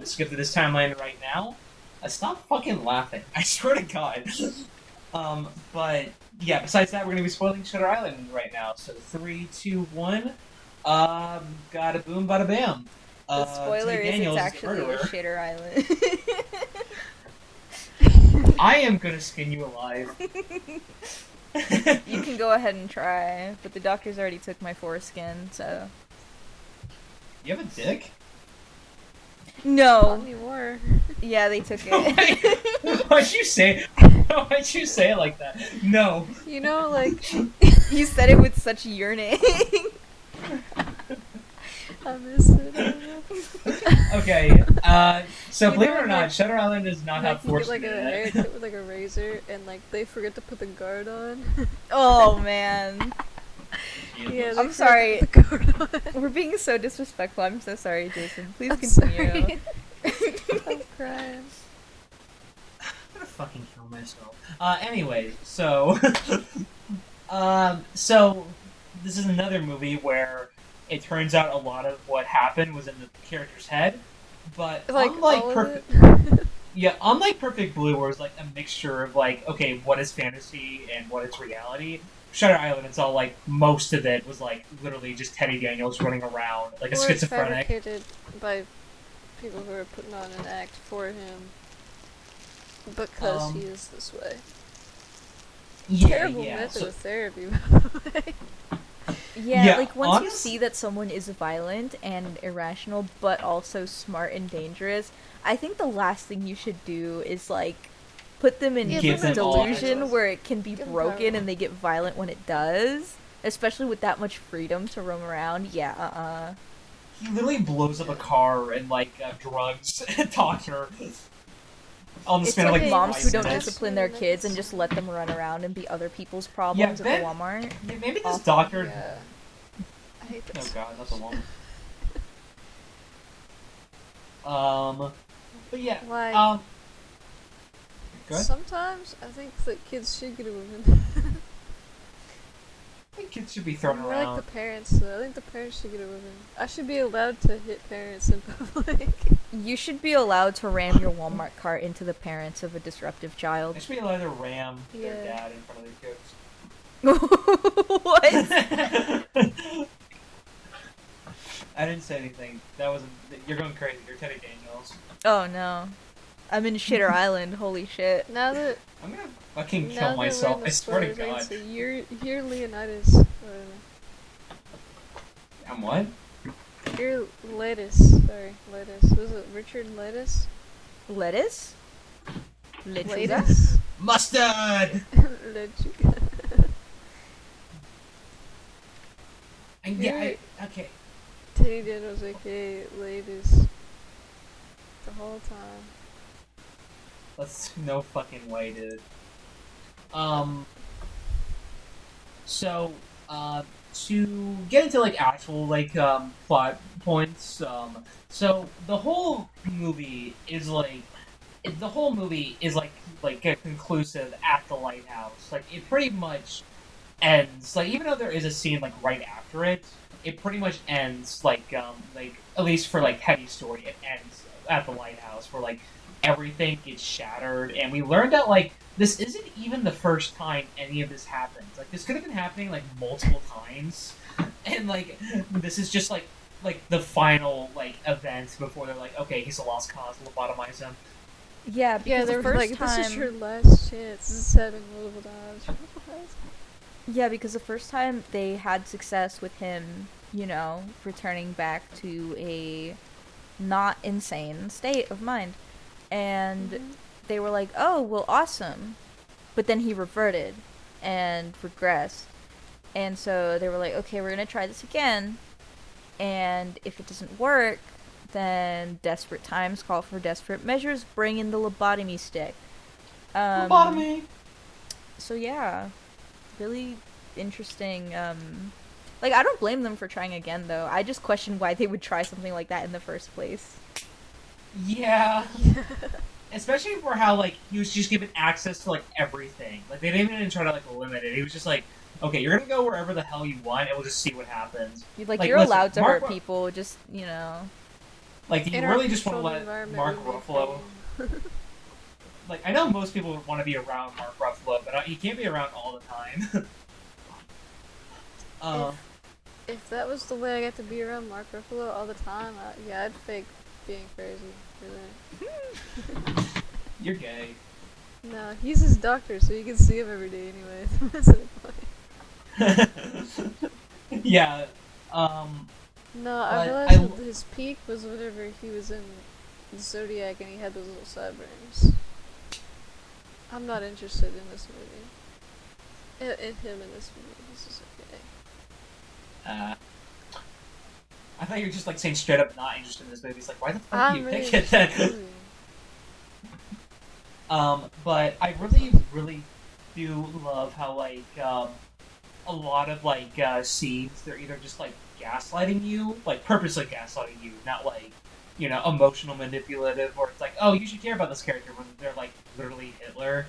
skip to this timeline right now. Stop fucking laughing. I swear to God. But yeah, besides that, we're gonna be spoiling Shutter Island right now. So 3, 2, 1. Bada boom, bada bam. The spoiler Teddy is Daniels it's the actually the murderer. Shitter Island. I am gonna skin you alive. You can go ahead and try, but the doctors already took my foreskin, so. You have a dick? Not No. anymore. Yeah, they took it. Why'd you say? Why'd you say it like that? No. You know, like, You said it with such yearning. I miss it. I don't know. Okay. So You believe know it or when, not, like- Shutter Island does not have Like, you force. get like a haircut with like a razor, and like they forget to put the guard on. Oh man. Yeah, they I'm forget sorry. to put the guard on. We're being so disrespectful. I'm so sorry, Jason. Please I'm continue. I'm crying. I'm gonna fucking kill myself. Anyway, so, so this is another movie where it turns out a lot of what happened was in the character's head, but Like unlike all of Perfect, it. yeah, unlike Perfect Blue, where it's like a mixture of like, okay, what is fantasy and what is reality. Shutter Island, it's all like most of it was like literally just Teddy Daniels running around like a Or it's schizophrenic. fabricated by people who are putting on an act for him because he is this way. Yeah, Terrible yeah. method So, of therapy, by the way. Yeah, like once you honest- see that someone is violent and irrational, but also smart and dangerous, I think the last thing you should do is like put them in Give them all delusion access. where it can be Give them broken power. and they get violent when it does. Especially with that much freedom to roam around. Yeah, He literally blows up a car and like drugs a doctor on the It's span like of like moms 5 who don't minutes. discipline their kids and just let them run around and be other people's Yeah, problems at Ben, the Walmart. maybe this Awful. doctor. Yeah. I hate Oh this. god, that's a woman. But yeah, Like, go ahead. sometimes I think that kids should get a woman. I think kids should be thrown More around. like the parents, though. I think the parents should get a woman. I should be allowed to hit parents in public. You should be allowed to ram your Walmart cart into the parents of a disruptive child. They should be allowed to ram their Yeah. dad in front of their kids. What? I didn't say anything. That wasn't. You're going crazy. You're Teddy Daniels. Oh no. I'm in Shitter Island, holy shit. Now that I'm gonna fucking now kill that we're myself. in I the swear to spoiler God. thing, so you're Leonidas. Or I'm what? you're Lettuce. Sorry, Lettuce. Was it Richard Lettuce? Lettuce? Lechuga? Lettuce. Mustard. Lechuga. Yeah. Okay. Teddy Daniels, aka Lettuce. The whole time. That's no fucking way, dude. So, to get into like actual like plot points, so the whole movie is like conclusive at the lighthouse. Like it pretty much ends like even though there is a scene like right after it, it pretty much ends like at least for like Teddy's story, it ends at the lighthouse where like everything gets shattered, and we learned that like this isn't even the first time any of this happens. Like this could have been happening like multiple times, and like this is just like the final like event before they're like, okay, he's a lost cause, lobotomize him. Yeah, because Yeah, they the were first like, time... this is your last chance. This is happening multiple times. Yeah, because the first time they had success with him, you know, returning back to a not insane state of mind. And they were like, oh, well, awesome. But then he reverted and regressed. And so they were like, okay, we're going to try this again. And if it doesn't work, then desperate times call for desperate measures. Bring in the lobotomy stick. Lobotomy. So yeah, really interesting. Like I don't blame them for trying again, though. I just question why they would try something like that in the first place. Yeah. Especially for how like he was just given access to like everything. Like they didn't even try to like limit it. He was just like, okay, you're gonna go wherever the hell you want, and we'll just see what happens. Like listen, you're allowed to Mark hurt people, just you know. Like, do you In our really just want to controlled let environment, Mark we make Ruffalo? pain. Like, I know most people would want to be around Mark Ruffalo, but he can't be around all the time. If that was the way I got to be around Mark Ruffalo all the time, yeah, I'd fake being crazy for that. You're gay. No, he's his doctor, so you can see him every day anyway. That's the point. Yeah. No, But I realized that his peak was whenever he was in Zodiac and he had those little sideburns. I'm not interested in this movie. In him in this movie. This is okay. I thought you were just like saying straight up not interested in this movie. It's like, why the fuck I'm do you really pick it interested then? in the movie. But I really do love how like a lot of like scenes they're either just like gaslighting you, like purposely gaslighting you, not like, you know, emotional manipulative, or it's like, oh, you should care about this character when they're like literally Hitler.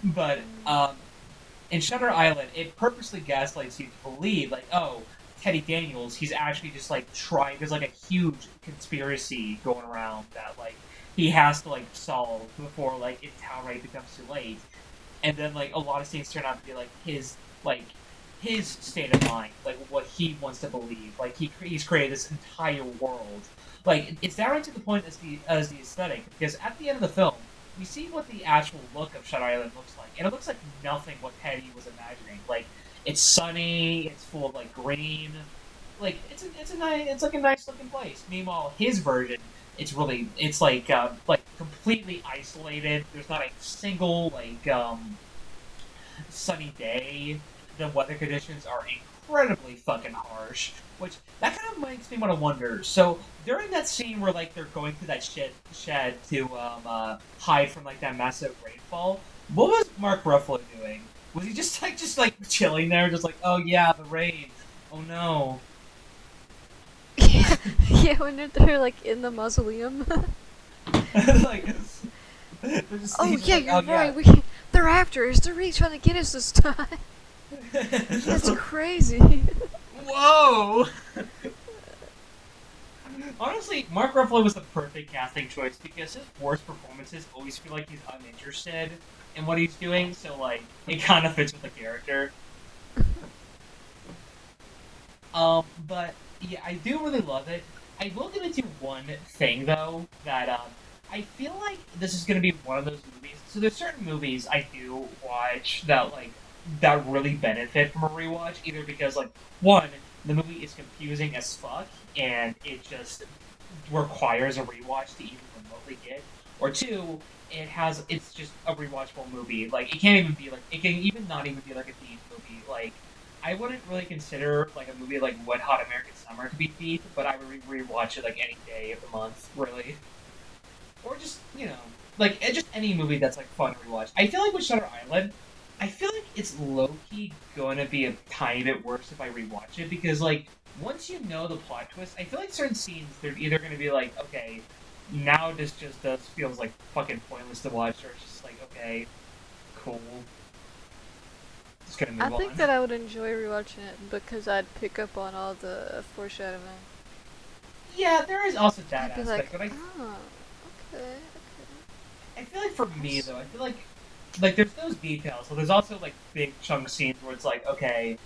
But in Shutter Island, it purposely gaslights you to believe like, oh, Teddy Daniels, he's actually just like trying. There's like a huge conspiracy going around that like he has to like solve before like it outright becomes too late. and then like a lot of scenes turn out to be like his state of mind, like what he wants to believe. Like he's created this entire world. Like it's down to the point as the aesthetic, because at the end of the film, we see what the actual look of Shutter Island looks like, and it looks like nothing what Teddy was imagining. Like it's sunny, it's full of like green, like it's a nice, it's like a nice looking place. Meanwhile, his version, it's like completely isolated. There's not a single sunny day. The weather conditions are incredibly fucking harsh, which that kind of makes me want to wonder. So during that scene where like they're going through that shed to hide from like that massive rainfall, what was Mark Ruffalo doing? Was he just like chilling there, just like, oh yeah, the rain, oh no. Yeah, yeah, when they're like in the mausoleum. Like, Oh he's just yeah, like, you're oh right. yeah. They're after us. They're really trying to get us this time. That's crazy. Whoa! Honestly, Mark Ruffalo was the perfect casting choice because his worst performances always feel like he's uninterested in what he's doing, so like it kind of fits with the character. But yeah, I do really love it. I will get into one thing though that I feel like this is gonna be one of those movies. So there's certain movies I do watch that really benefit from a rewatch, either because like one, the movie is confusing as fuck and it just requires a rewatch to even remotely get, or two, it's just a rewatchable movie. Like it can even not even be like a deep movie. Like I wouldn't really consider like a movie like Wet Hot American Summer to be deep, but I would rewatch it like any day of the month, really. Or just just any movie that's like fun to rewatch. I feel like with Shutter Island, I feel like it's low key going to be a tiny bit worse if I rewatch it because like once you know the plot twist, I feel like certain scenes they're either going to be like, okay, now this just does feels like fucking pointless to watch, or it's just like, okay, cool, just gonna I move think on. that I would enjoy rewatching it because I'd pick up on all the foreshadowing. Yeah, there is also that I'd be aspect, like, but oh, okay. I feel like for me though, I feel like there's those details, but there's also like big chunk scenes where it's like, okay,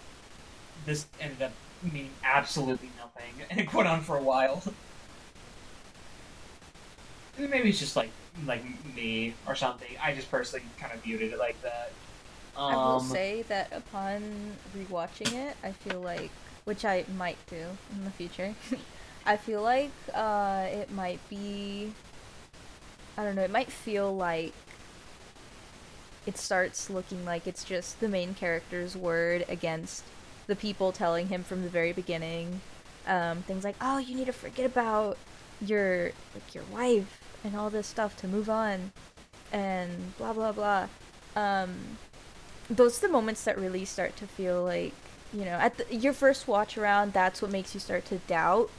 this ended up meaning absolutely nothing, and it went on for a while. Maybe it's just like me or something. I just personally kind of viewed it like that. I will Um, say that upon rewatching it, I feel like, which I might do in the future, I feel like it might be, I don't know, it might feel like it starts looking like it's just the main character's word against the people telling him from the very beginning. Things like, oh, you need to forget about your wife and all this stuff to move on, and blah blah blah. Those are the moments that really start to feel like, at your first watch around, that's what makes you start to doubt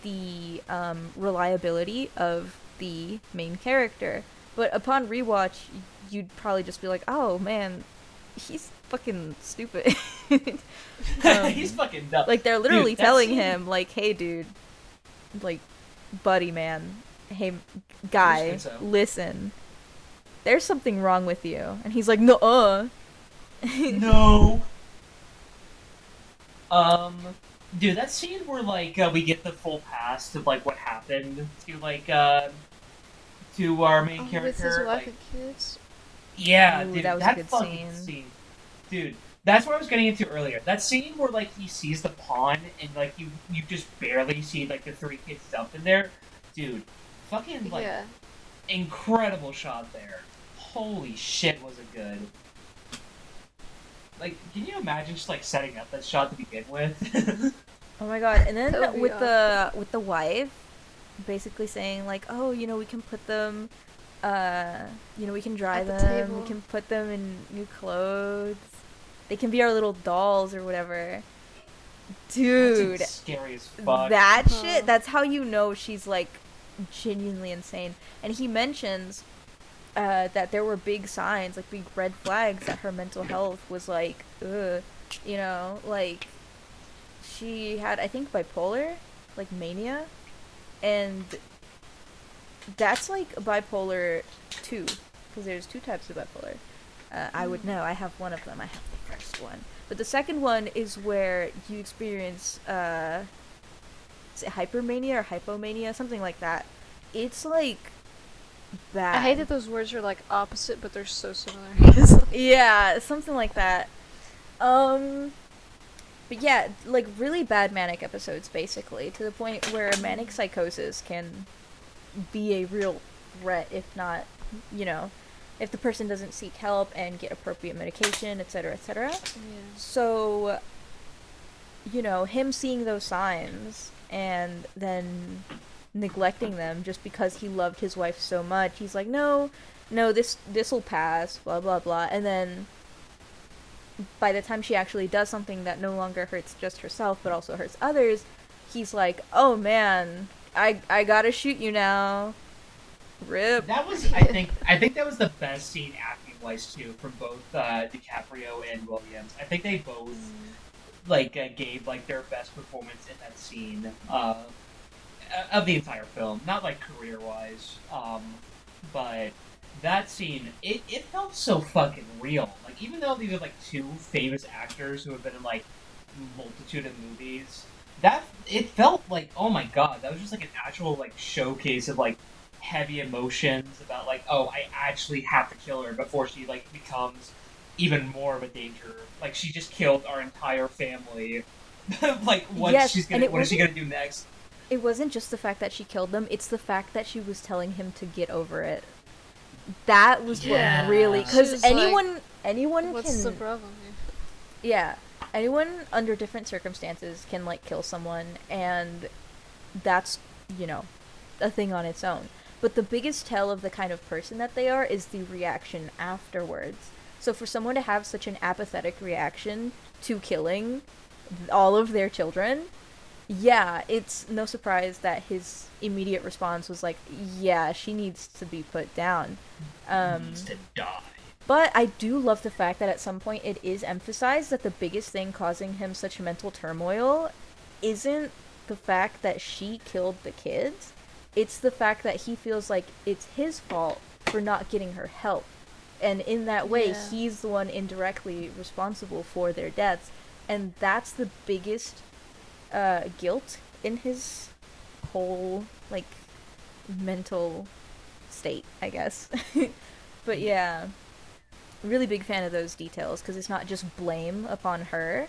the reliability of the main character. But upon rewatch, you'd probably just be like, oh man, he's fucking stupid. he's fucking dumb. Like, they're literally Dude, that telling scene- him, like, hey dude, like, buddy man, hey guy, so. listen, there's something wrong with you. And he's like, no. No. Dude, that scene where like we get the full past of like what happened to our main Oh, character. with his wife Like, and kids. yeah, Ooh, dude, that was a that good fucking scene. dude. That's what I was getting into earlier. That scene where like he sees the pond and like you just barely see like the three kids dumped in there, dude. Fucking like Yeah. incredible shot there. Holy shit, was it good? Like, can you imagine just like setting up that shot to begin with? Oh my god! And That would then be with the wife, basically saying like, oh, we can put them, we can dry At the them, table. we can put them in new clothes, they can be our little dolls or whatever. Dude, That's scary as fuck. that Uh-huh. shit. That's how you know she's like genuinely insane. And he mentions that there were big signs, like big red flags, that her mental health was like, ugh, like she had, I think, bipolar, like mania, and that's like bipolar 2, because there's two types of bipolar. I would know. I have one of them. I have the first one. But the second one is where you experience, is it hypermania or hypomania? Something like that. It's, like, bad. I hate that those words are like opposite, but they're so similar. Yeah, something like that. But yeah, like, really bad manic episodes, basically, to the point where manic psychosis can be a real threat if not, you know, if the person doesn't seek help and get appropriate medication, etc., etc. Yeah. So, you know, him seeing those signs and then neglecting them just because he loved his wife so much, he's like, no, this'll pass, blah blah blah, and then by the time she actually does something that no longer hurts just herself but also hurts others, he's like, oh man, I gotta shoot you now. Rip. That was, I think that was the best scene acting-wise too from both DiCaprio and Williams. I think they both like gave like their best performance in that scene of the entire film. Not like career-wise, but that scene it felt so fucking real. Like even though these are like two famous actors who have been in like multitude of movies, that it felt like, oh my god, that was just like an actual like showcase of like heavy emotions about like, oh, I actually have to kill her before she like becomes even more of a danger. Like she just killed our entire family. Like what Yes, she's and gonna what is she gonna do next? It wasn't just the fact that she killed them, it's the fact that she was telling him to get over it. That was Yeah. what really, She because was anyone What's can, the problem here? yeah, anyone under different circumstances can like kill someone, and that's, you know, a thing on its own. But the biggest tell of the kind of person that they are is the reaction afterwards. So for someone to have such an apathetic reaction to killing all of their children, yeah, it's no surprise that his immediate response was like, yeah, she needs to be put down. Needs to die. But I do love the fact that at some point it is emphasized that the biggest thing causing him such mental turmoil isn't the fact that she killed the kids. It's the fact that he feels like it's his fault for not getting her help. And in that way, Yeah. he's the one indirectly responsible for their deaths. And that's the biggest guilt in his whole, like, mental state, I guess. But yeah, really big fan of those details, because it's not just blame upon her,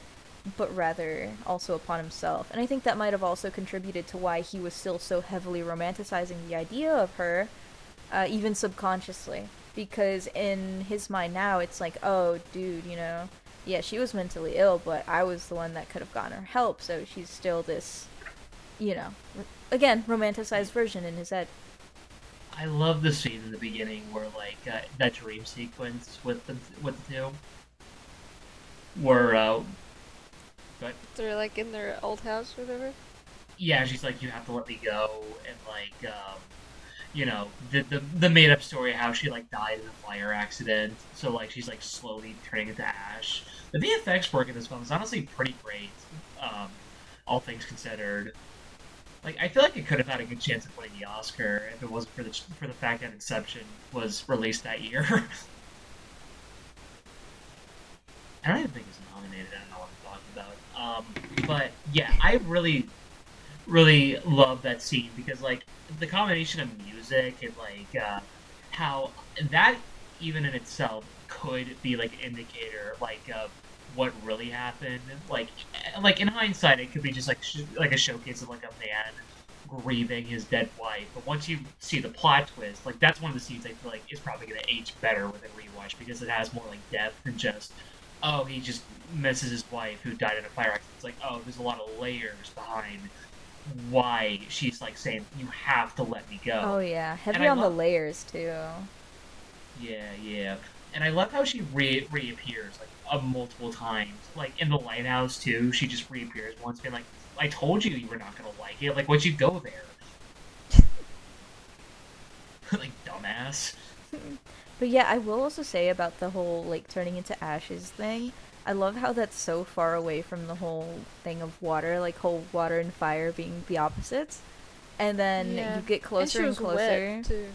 but rather also upon himself. And I think that might have also contributed to why he was still so heavily romanticizing the idea of her, even subconsciously. Because in his mind now, it's like, oh, dude, you know, yeah, she was mentally ill, but I was the one that could have gotten her help, so she's still this, you know, again, romanticized version in his head. I love the scene in the beginning where like that dream sequence with the two, where but They're like in their old house or whatever. yeah, she's like, you have to let me go, and like you know, the made up story how she like died in a fire accident, so like she's like slowly turning into ash. The VFX work in this film is honestly pretty great, all things considered. Like, I feel like it could have had a good chance of winning the Oscar if it wasn't for the fact that Inception was released that year. I don't even think it was nominated. I don't know what I'm talking about. But yeah, I really, really love that scene because like the combination of music and like how that even in itself could be like an indicator like of what really happened. Like in hindsight, it could be just like like a showcase of like a man grieving his dead wife. But once you see the plot twist, like that's one of the scenes I feel like is probably going to age better with a rewatch because it has more like depth than just, oh, he just misses his wife who died in a fire accident. It's like, oh, there's a lot of layers behind why she's like saying you have to let me go. Oh yeah, heavy And I on the love- layers too. Yeah. And I love how she reappears like multiple times. Like in the lighthouse too, she just reappears once, being like, "I told you were not gonna like it. Like, why'd you go there?" Like dumbass. But yeah, I will also say about the whole like turning into ashes thing. I love how that's so far away from the whole thing of water, like whole water and fire being the opposites. And then Yeah. you get closer and she and was closer. wet too.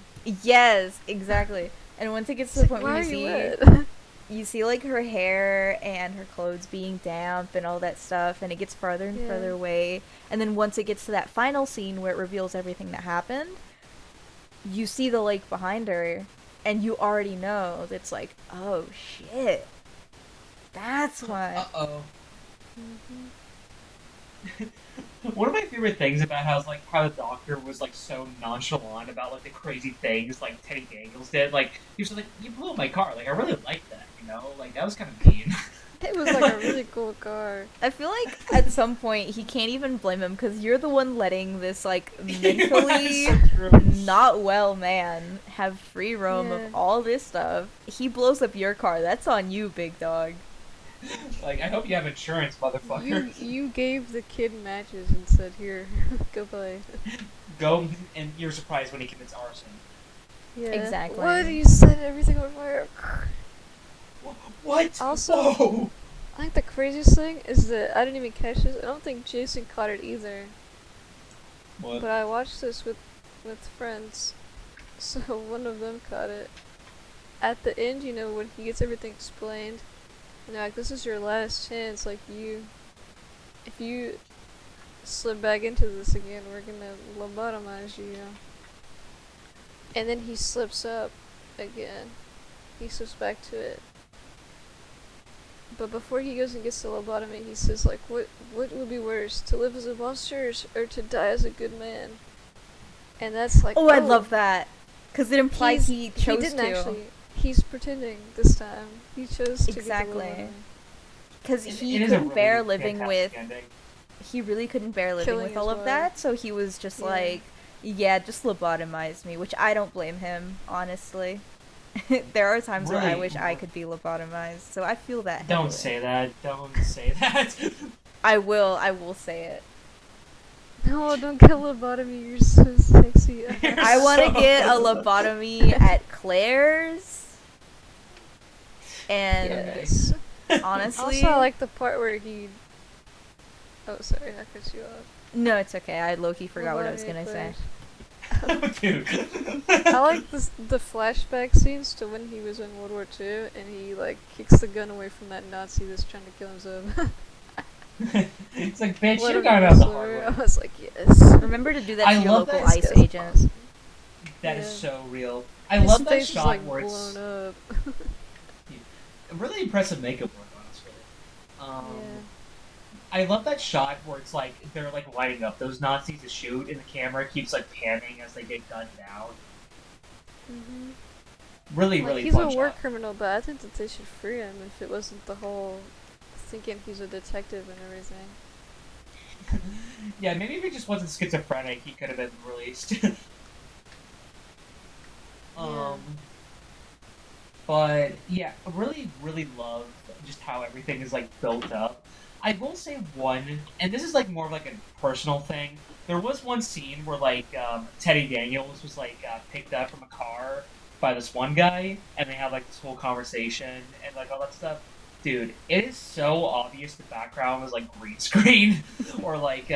Yes, exactly. And once it gets to the point Why where are you you see, wet? you see like her hair and her clothes being damp and all that stuff, and it gets farther and Yeah. further away, and then once it gets to that final scene where it reveals everything that happened, you see the lake behind her, and you already know it's like, oh shit, that's why. Uh-oh. Mhm. One of my favorite things about how the doctor was like so nonchalant about like the crazy things like Teddy Daniels did. Like he was like, "You blew up my car." Like I really liked that, you know. Like that was kind of mean. It was like a really cool car. I feel like at some point he can't even blame him because you're the one letting this like mentally That's so true. not well man have free roam Yeah. of all this stuff. He blows up your car. That's on you, big dog. Like I hope you have insurance, motherfucker. You gave the kid matches and said, "Here, go play." Go and you're surprised when he commits arson. Yeah. Exactly. What? You set everything on fire. What? Also- Whoa. I think the craziest thing is that I didn't even catch this. I don't think Jason caught it either. What? But I watched this with friends, so one of them caught it. At the end, you know, when he gets everything explained, and they're like, "This is your last chance. Like if you slip back into this again, we're gonna lobotomize you." And then he slips up again. He slips back to it. But before he goes and gets the lobotomy, he says like, what would be worse, to live as a monster or to die as a good man?" And that's like, Oh, I love that because it implies he chose didn't to. actually. He's pretending this time. He chose to Exactly. get the lobotomy. Because It he is a couldn't really bear living fantastic with. ending. He really couldn't bear living Killing with all his of that, so he was just Yeah. like, yeah, just lobotomize me, which I don't blame him, honestly. There are times where I Really? wish I could be lobotomized, so I feel that. Don't heavily. say that. Don't say that. I will say it. No, don't get a lobotomy. You're so sexy. I want to So get a cool. lobotomy at Claire's, and Yes. honestly, Also, I like the part where he. Oh, sorry, I cut you off. no, it's okay. I low-key forgot what I was Lobotomy gonna say. first. Dude. I like the flashback scenes to when he was in World War II and he like kicks the gun away from that Nazi that's trying to kill himself. It's like, bitch, Let you him got know out the slower. hard I way. was like, yes. Remember to do that I to your love local that ICE This guy's agent. awesome. That is Yeah. so real. I His love that face is shot like where it's blown up. really impressive makeup work, honestly. Yeah. I love that shot where it's like they're like lining up those Nazis to shoot, and the camera keeps like panning as they get gunned down. Mm-hmm. Really, Like, really he's fun a war shot. criminal, but I think that they should free him if it wasn't the whole thinking he's a detective and everything. Yeah, maybe if he just wasn't schizophrenic, he could have been released. Yeah. But yeah, I really, really love just how everything is like built up. I will say one, and this is like more of like a personal thing. There was one scene where like Teddy Daniels was like picked up from a car by this one guy, and they have like this whole conversation and like all that stuff. Dude, it is so obvious the background was like green screen, or like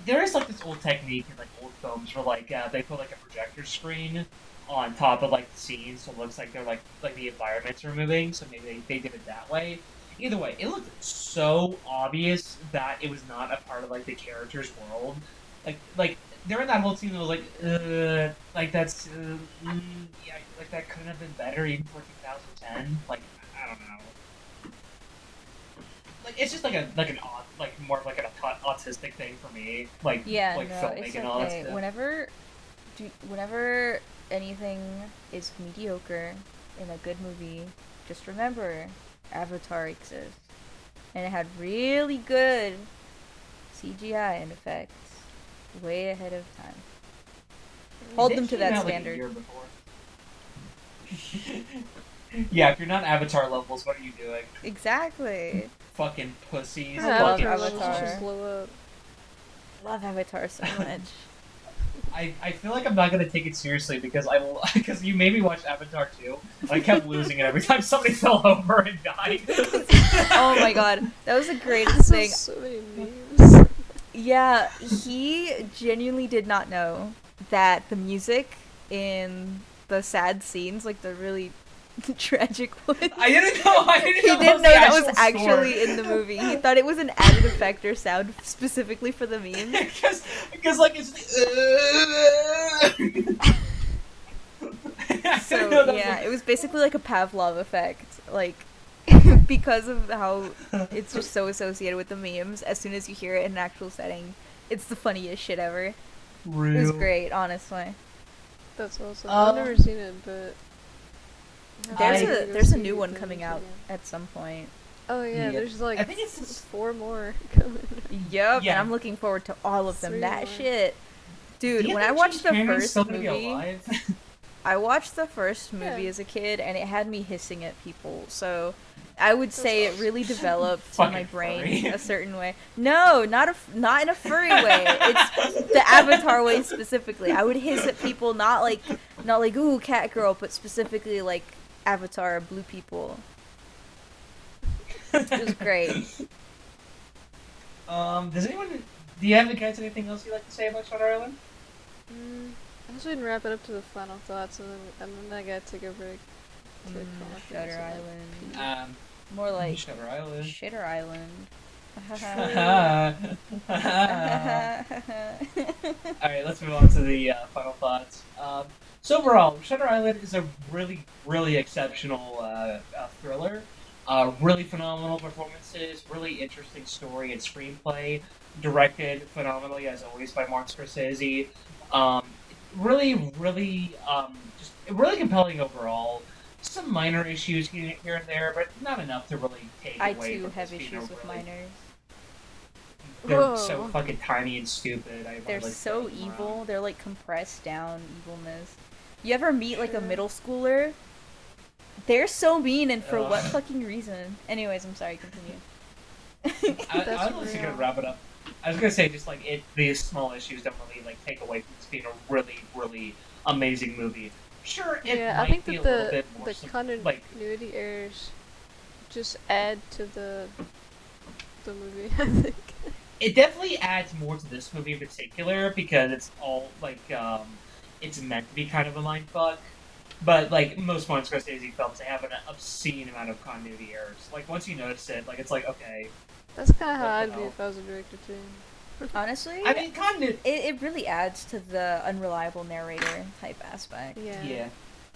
there is like this old technique in like old films where like they put like a projector screen on top of like the scenes, so it looks like they're like the environments are moving. So maybe they did it that way. Either way, it looked so obvious that it was not a part of like the character's world. Like during that whole scene, it was like that's yeah, like that couldn't have been better even for 2010. Like I don't know. Like it's just like an odd, like more of like an autistic thing for me. Like Yeah, like no, filmmaking it's and all that okay. stuff. Whenever anything is mediocre in a good movie, just remember Avatar exists, and it had really good CGI and effects, way ahead of time. Hold They them to came that out, like, a standard. year before. Yeah, if you're not Avatar levels, what are you doing? Exactly. Fucking pussies. I love Fucking Avatar. Just blow up. Love Avatar so much. I feel like I'm not gonna take it seriously because I will because you made me watch Avatar 2. And I kept losing it every time somebody fell over and died. Oh my god, that was the greatest thing. So many memes. Yeah, he genuinely did not know that the music in the sad scenes, like the really Tragic Woods. I didn't know. He didn't know that was the actually actual in the movie. He thought it was an added effect or sound specifically for the meme. Because like it's. So yeah, it was basically like a Pavlov effect, like because of how it's just so associated with the memes. As soon as you hear it in an actual setting, it's the funniest shit ever. It was great, honestly. That's awesome. I've never seen it, but There's a new one coming out at some point. Oh yeah, there's like I think it's 4 more coming. Yup, Yeah. and I'm looking forward to all of them. 3 That more. shit, dude. Do you When I think watched the James Cameron's first still gonna be movie, alive? I watched the first movie Yeah. as a kid, and it had me hissing at people. So I would say it really developed in Fucking my brain furry. a certain way. No, not in a furry way. It's the Avatar way specifically. I would hiss at people, not like ooh cat girl, but specifically like Avatar blue people. It was great. Does anyone? Do you have guys anything else you'd like to say about Shutter Island? I guess we can wrap it up to the final thoughts, and then I gotta take a break. To come up with Shutter something. Island. More like Shutter Island. Shitter Island. Alright, let's move on to the final thoughts. So overall, Shutter Island is a really, really exceptional thriller. Really phenomenal performances, really interesting story and screenplay, directed phenomenally as always by Martin Scorsese. Really, really, just really compelling overall. Some minor issues here and there, but not enough to really take I away too from have this being issues a with really- minors. They're so Whoa. fucking tiny and stupid. They're like so throwing them around. evil. They're like compressed down evilness. You ever meet like a Sure. middle schooler? They're so mean, and for what Ugh. fucking reason? Anyways, I'm sorry. Continue. I That's was real. gonna wrap it up. I was gonna say just like these small issues don't really like take away from this being a really, really amazing movie. Sure, it Yeah, might I think be a that little bit more the continuity errors just add to the movie. I think. it definitely adds more to this movie in particular because it's all like it's meant to be kind of a mind fuck. But like most Martin Scorsese films, they have an obscene amount of continuity errors. Like once you notice it, like it's like okay. That's kind of how What I'd the be hell? if I was a director too. Honestly, I mean, continuity. it really adds to the unreliable narrator type aspect. Yeah. Yeah.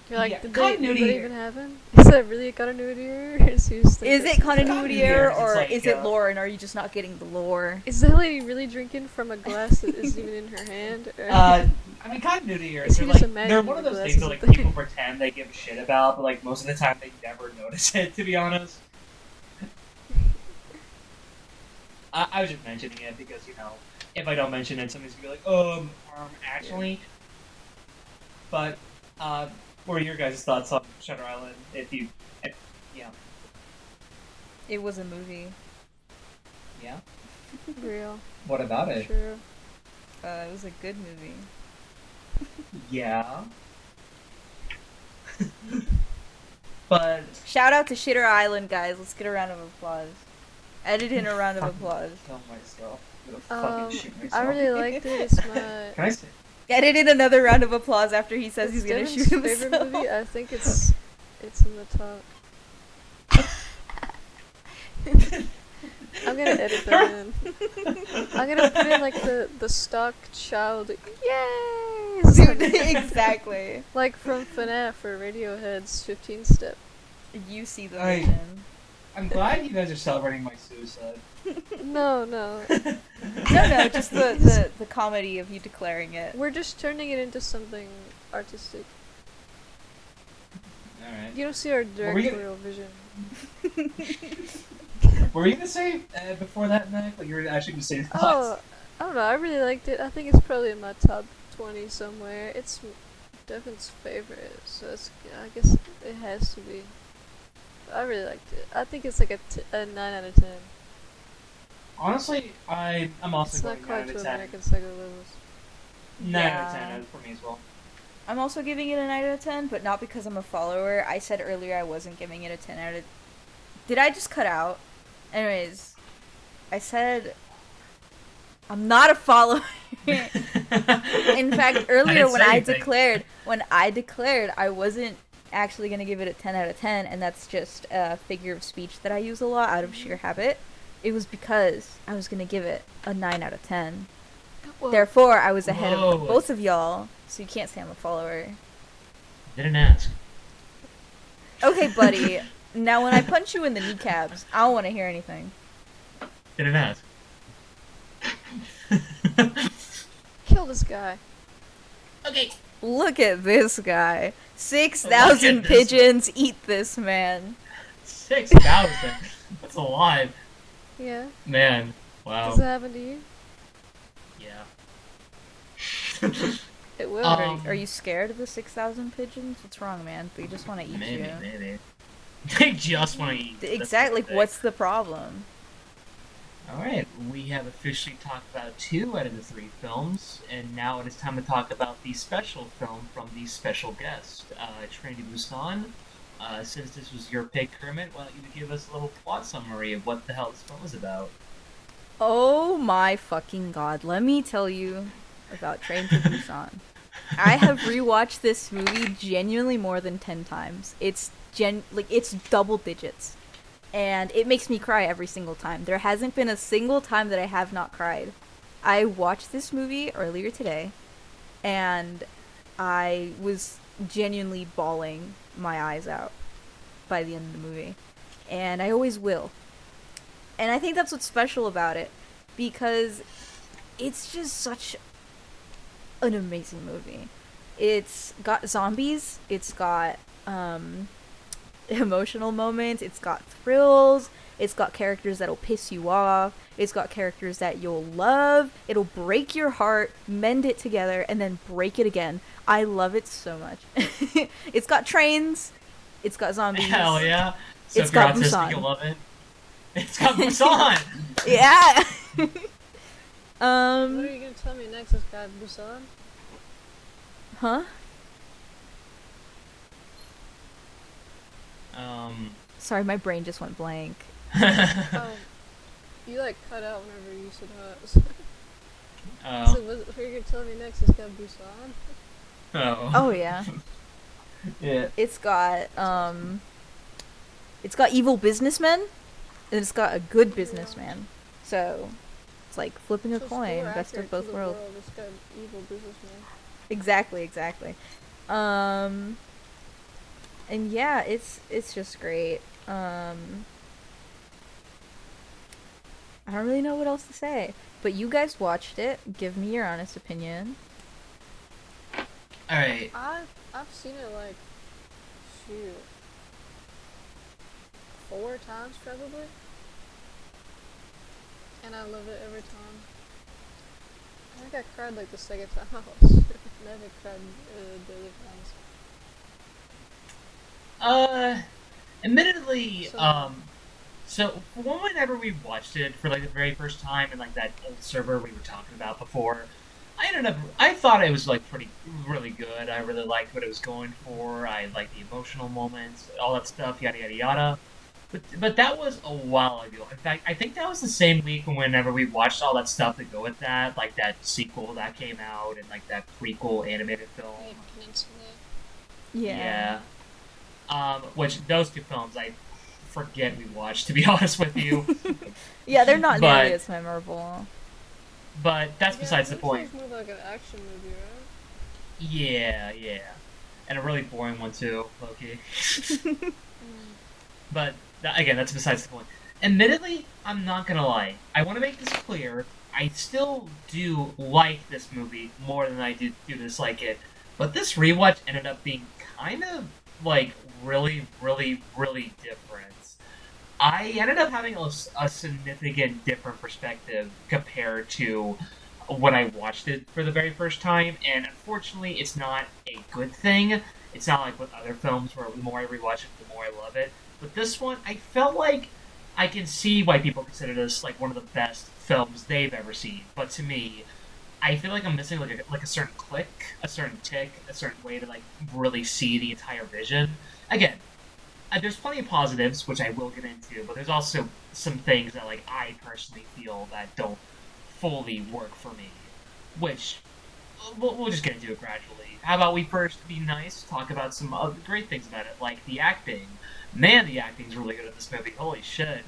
You're like, Yeah, did continuity that error. even happen? Is that really a continuity error? Or is he just think Is that's it just continuity Continuity error, errors, it's or like, is it lore, and are you just not getting the lore? Is that lady really drinking from a glass that isn't even in her hand? Or I mean, continuity errors Is he are just like imagining they're one of the those glasses things that like up there? people pretend they give a shit about, but like most of the time they never notice it. To be honest, I was just mentioning it because if I don't mention it, somebody's gonna be like, actually. But what are your guys' thoughts on Shutter Island? Yeah, It was a movie. yeah. real, What about it? true. It was a good movie. Yeah. But Shout out to Shitter Island, guys. Let's get a round of applause. Edit in a round of applause. kill myself. I'm gonna fucking shoot myself. I really liked it. It's my Can I say? Edit in another round of applause after he says it's he's gonna Devin's shoot favorite himself. movie. I think it's in the top. I'm gonna edit that in. I'm gonna put in like the stock child yay Dude, exactly. like from FNAF or Radiohead's 15 Step. You see the I- vision. I'm glad you guys are celebrating my suicide. No, No, just the comedy of you declaring it. we're just turning it into something artistic. Alright. You don't see our Were we gonna- directorial vision. Were you gonna say before that, Mac? Like you were actually gonna say your Oh, thoughts? I don't know. I really liked it. I think it's probably in my top 20 somewhere. It's Devin's favorite, so I guess it has to be. I really liked it. I think it's like a 9 out of 10. Honestly, I'm also It's going not 9 quite out to of 10. American Psycho levels. 9 out of Yeah. 10 for me as well. I'm also giving it a 9 out of 10, but not because I'm a follower. I said earlier I wasn't giving it a 10 out of... Did I just cut out? Anyways, I said I'm not a follower. In fact, earlier didn't when say I anything. declared I wasn't actually going to give it a 10 out of 10, and that's just a figure of speech that I use a lot out of sheer habit. It was because I was going to give it a 9 out of 10. Whoa. Therefore, I was ahead Whoa. of both of y'all, so you can't say I'm a follower. Didn't ask. Okay, buddy. Now, when I punch you in the kneecaps, I don't want to hear anything. Didn't ask. Kill this guy. Okay. Look at this guy. Look 6,000 at this pigeons eat this man. 6,000. That's a lot. Yeah. Man. Does it Wow. happen to you? Yeah. It will. Are you scared of the 6,000 pigeons? What's wrong, man? They just want to eat Maybe, you. maybe. They just want to eat. Exactly. That's the What's the problem? Alright, we have officially talked about 2 out of the 3 films, and now it is time to talk about the special film from the special guest, Train to Busan. Since this was your pick, Kermit, why don't you give us a little plot summary of what the hell this film is about? Oh my fucking god. Let me tell you about Train to Busan. I have rewatched this movie genuinely more than 10 times. It's it's double digits. And it makes me cry every single time. There hasn't been a single time that I have not cried. I watched this movie earlier today, and I was genuinely bawling my eyes out by the end of the movie. And I always will. And I think that's what's special about it, because it's just such an amazing movie. It's got zombies, it's got emotional moments, it's got thrills, it's got characters that'll piss you off, it's got characters that you'll love, it'll break your heart, mend it together, and then break it again. I love it so much. It's got trains, it's got zombies. Hell yeah! So It's if you're got autistic, Busan. you'll love it. It's got Busan! Yeah! What are you gonna tell me next? It's got Busan? Huh? Sorry, my brain just went blank. Oh, you like cut out whenever you said us. So what are you gonna tell me next? It's got Busan? Oh yeah. Yeah. It's got evil businessmen, and it's got a good businessman. So it's like flipping a So coin, more best of accurate both to the worlds. world, it's got evil businessmen. Exactly. And yeah, it's just great. I don't really know what else to say. But you guys watched it. Give me your honest opinion. Alright. I've seen it like, shoot, 4 times probably. And I love it every time. I think I cried like the second time I watched it. I never cried the other times. Admittedly, So- so whenever we watched it for like the very first time in like that old server we were talking about before, I thought it was like really good. I really liked what it was going for. I liked the emotional moments, all that stuff, yada yada yada. But that was a while ago. In fact, I think that was the same week whenever we watched all that stuff to go with that, like that sequel that came out and like that prequel animated film. Hey, Peninsula. Yeah. Which those 2 films I forget we watched, to be honest with you. Yeah, they're not But- nearly as memorable. But that's besides the point. It's more like an action movie, right? Yeah. And a really boring one too, Loki. But again, that's besides the point. Admittedly, I'm not gonna lie. I want to make this clear. I still do like this movie more than I do dislike it. But this rewatch ended up being kind of like really different. I ended up having a significant different perspective compared to when I watched it for the very first time, and unfortunately, it's not a good thing. It's not like with other films where the more I rewatch it, the more I love it. But this one, I felt like I can see why people consider this like one of the best films they've ever seen. But to me, I feel like I'm missing like a certain click, a certain tick, a certain way to like really see the entire vision. Again, there's plenty of positives, which I will get into, but there's also some things that like I personally feel that don't fully work for me. Which, we'll just get into it gradually. How about we first be nice, talk about some other great things about it, like the acting. Man, the acting's really good in this movie. Holy shit.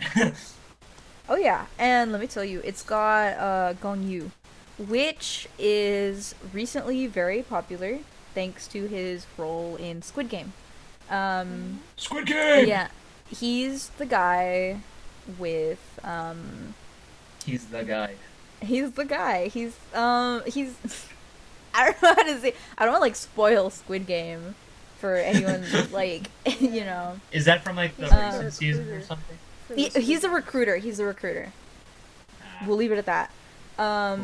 Oh yeah, and let me tell you, it's got Gong Yu, which is recently very popular thanks to his role in Squid Game. Squid Game. Yeah, he's the guy with He's the guy. he's the guy. He's I don't know how to say. I don't want to like spoil Squid Game for anyone like you know. Is that from like the Uh, recent season or something? He's a recruiter. He's a recruiter. Ah, We'll leave it at that. Well,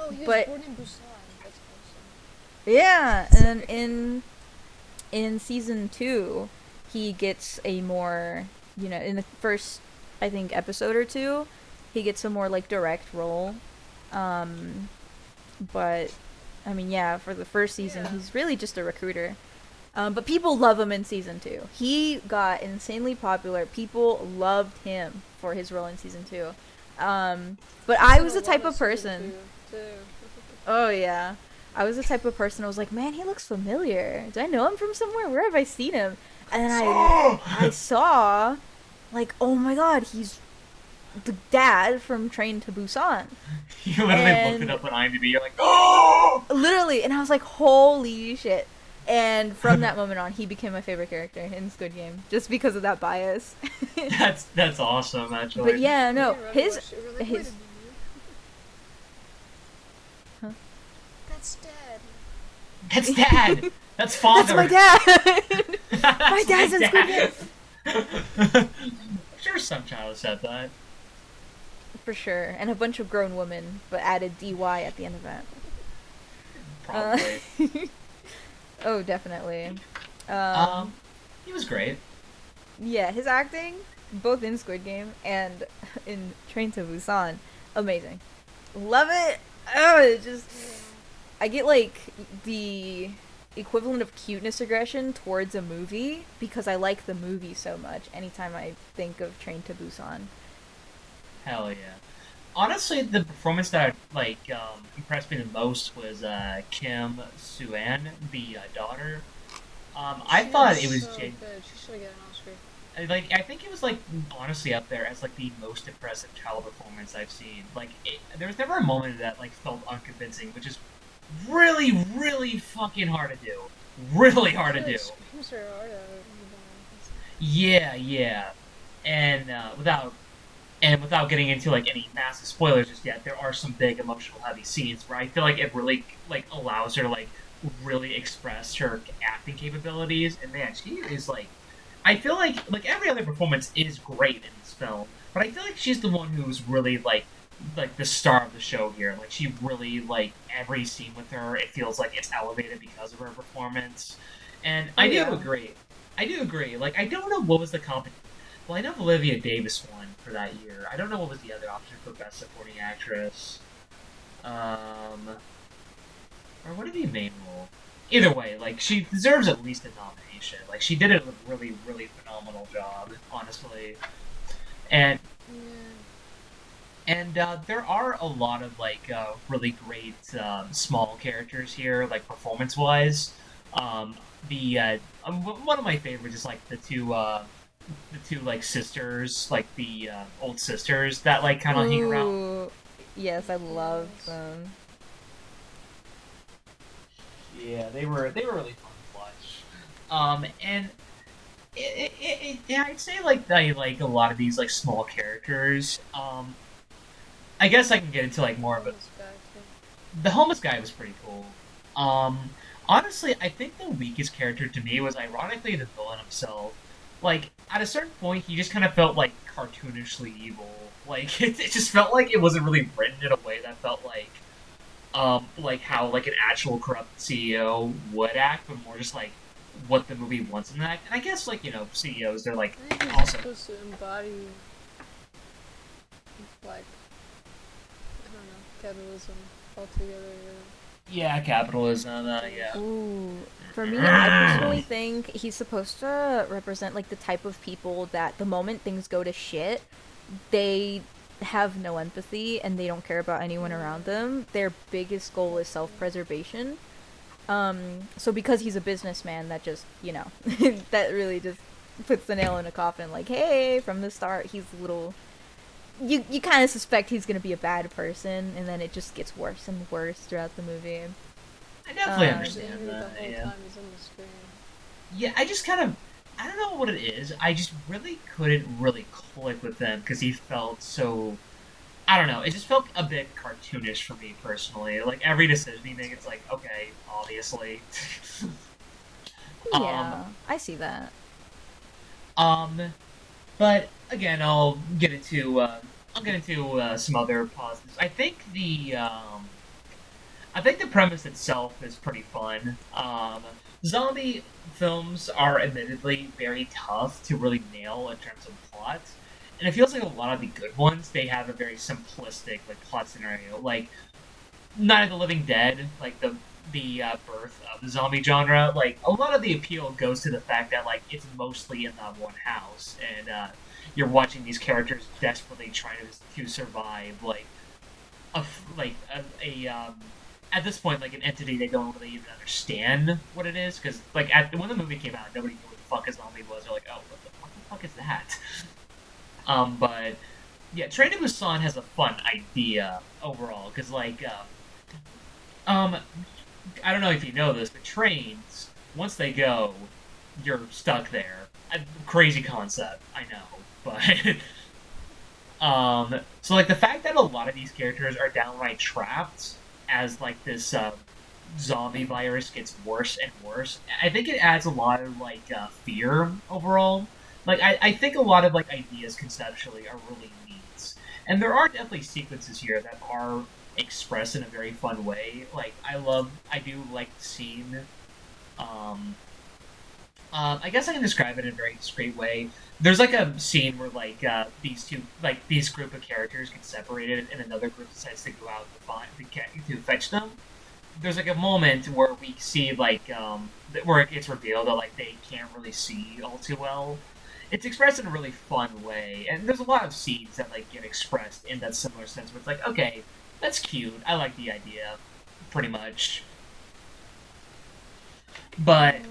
he was But- born in Busan. That's awesome. Yeah, and in season 2, he gets a more, in the first, I think, episode or two, he gets a more like direct role. But I mean, yeah, for the first season, he's really just a recruiter. But people love him in season 2. He got insanely popular. People loved him for his role in season 2. But I was the type of person. Oh yeah. I was the type of person I was like, man, he looks familiar. Do I know him from somewhere? Where have I seen him? And then I saw, like, oh my god, he's the dad from Train to Busan. You literally looked And- it up on IMDb. You're like, oh! Literally, and I was like, holy shit. And from that moment on, he became my favorite character in Squid Game, just because of that bias. That's awesome, actually. But yeah, no, We his watched it, we're like, his wait a minute. Huh? That's dad. That's dad. That's father. that's my dad. That's My dad's in Squid dad. I'm sure some child said that. For sure, and a bunch of grown women, but added DY at the end of that. Probably. Oh, definitely. He was great. Yeah, his acting, both in Squid Game and in Train to Busan, amazing. Love it. Oh, it just, I get like the equivalent of cuteness aggression towards a movie because I like the movie so much. Anytime I think of Train to Busan. Hell yeah. Honestly, the performance that impressed me the most was Kim Suan, the daughter. I She thought was it was so good. She should get an Oscar. I think it was honestly up there as like the most impressive child performance I've seen. There was never a moment that felt unconvincing, which is really, really fucking hard to do. Really hard to do. Screams her heart out. Yeah. And without getting into any massive spoilers just yet, there are some big emotional heavy scenes where I feel like it really allows her to really express her acting capabilities. And man, she is I feel like every other performance is great in this film, but I feel like she's the one who's really the star of the show here. She really every scene with her, it feels like it's elevated because of her performance. And I do agree. I don't know what was the competition. Well, I know Olivia Davis won for that year. I don't know what was the other option for Best Supporting Actress. Or what did the main role? Either way, she deserves at least a nomination. She did a really, really phenomenal job, honestly. And there are a lot of really great small characters here, performance-wise. One of my favorites is the two sisters, the old sisters that kind of hang around. Ooh, yes, I love them. Yeah, they were really fun to watch. And I'd say I like a lot of these small characters. I guess I can get into more of a. The homeless guy was pretty cool. Honestly, I think the weakest character to me was ironically the villain himself. At a certain point, he just kind of felt cartoonishly evil. It just felt like it wasn't really written in a way that felt how an actual corrupt CEO would act, but more just what the movie wants him to act. And I guess CEOs, they're I think he's awesome. supposed to embody, I don't know, capitalism altogether. Yeah, capitalism. Yeah. Ooh. For me, I personally think he's supposed to represent the type of people that the moment things go to shit, they have no empathy and they don't care about anyone around them. Their biggest goal is self-preservation. So because he's a businessman, that just, that really just puts the nail in a coffin. Like, hey, from the start, he's a little. You kind of suspect he's gonna be a bad person, and then it just gets worse and worse throughout the movie. I definitely Yeah, understand the that. whole Yeah. time he's on the screen. Yeah, I just kind of, I don't know what it is. I just really couldn't really click with them because he felt so. I don't know. It just felt a bit cartoonish for me personally. Like every decision he makes, it's like, okay, obviously. um, Yeah, I see that. um, but again, I'll get into some other positives. I think the premise itself is pretty fun. Zombie films are admittedly very tough to really nail in terms of plot, and it feels like a lot of the good ones they have a very simplistic like plot scenario, like Night of the Living Dead, like the birth of the zombie genre. Like a lot of the appeal goes to the fact that like it's mostly in that one house, and you're watching these characters desperately trying to survive, like a at this point like an entity they don't really even understand what it is because like when the movie came out nobody knew what the fuck a zombie was. They're like, oh, what the fuck is that? But yeah, Train to Busan has a fun idea overall because um I don't know if you know this, but trains once they go, you're stuck there. Crazy concept, I know, but so like the fact that a lot of these characters are downright trapped as like this zombie virus gets worse and worse, I think it adds a lot of like fear overall. Like I think a lot of like ideas conceptually are really neat, and there are definitely sequences here that are expressed in a very fun way. Like I do like the scene. Um, I guess I can describe it in a very discreet way. There's like a scene where these group of characters get separated, and another group decides to go out to fetch them. There's like a moment where we see where it gets revealed that like they can't really see all too well. It's expressed in a really fun way, and there's a lot of scenes that like get expressed in that similar sense where it's like, okay, that's cute. I like the idea, pretty much. But Yeah.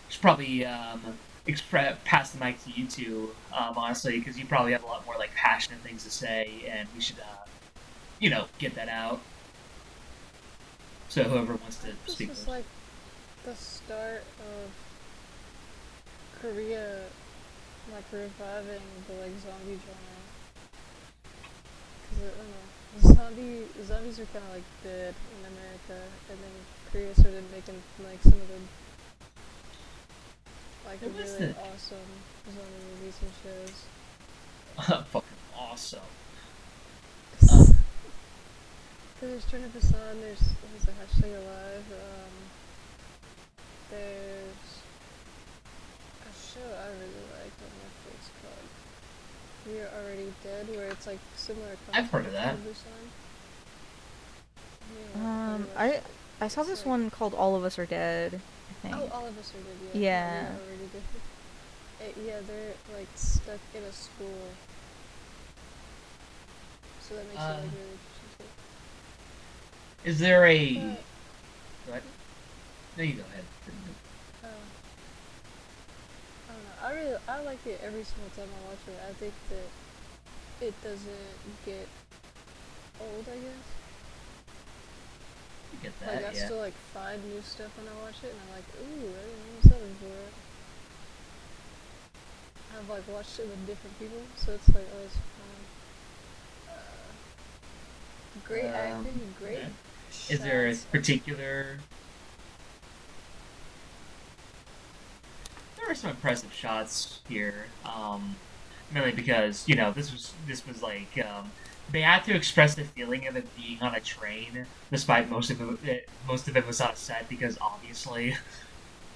should probably pass the mic to you two, honestly, because you probably have a lot more like passionate things to say, and we should, get that out. So whoever wants to This speak was first. like the start of Korea, like reviving the like zombie genre. Cause I don't know, zombies are kind of like dead in America, and then Korea started making like some of the like It was really awesome zombie movies and shows. fucking awesome. Cause there's Turn of the Sun, there's a hashtag alive. There's a show I really liked on Netflix called We Are Already Dead, where it's like similar I've concept heard of that. to Busan. Yeah, I saw it's this like- one called All of Us Are Dead, I think. Oh, all of us are dead. Yeah. We Are Already Dead. Yeah, they're like stuck in a school, so that makes it like really interesting. Is there a? But, Go ahead. No, you go ahead. I don't know. I like it every single time I watch it. I think that it doesn't get old, I guess. You get Like that, I yeah. still like find new stuff when I watch it, and I'm like, ooh, I didn't notice that before. I've like watched it with different people, so it's like always fun. Great acting, great. Yeah. Is there a shots. particular? There are some impressive shots here. Mainly because this was like they had to express the feeling of it being on a train, despite most of it was on a set because obviously.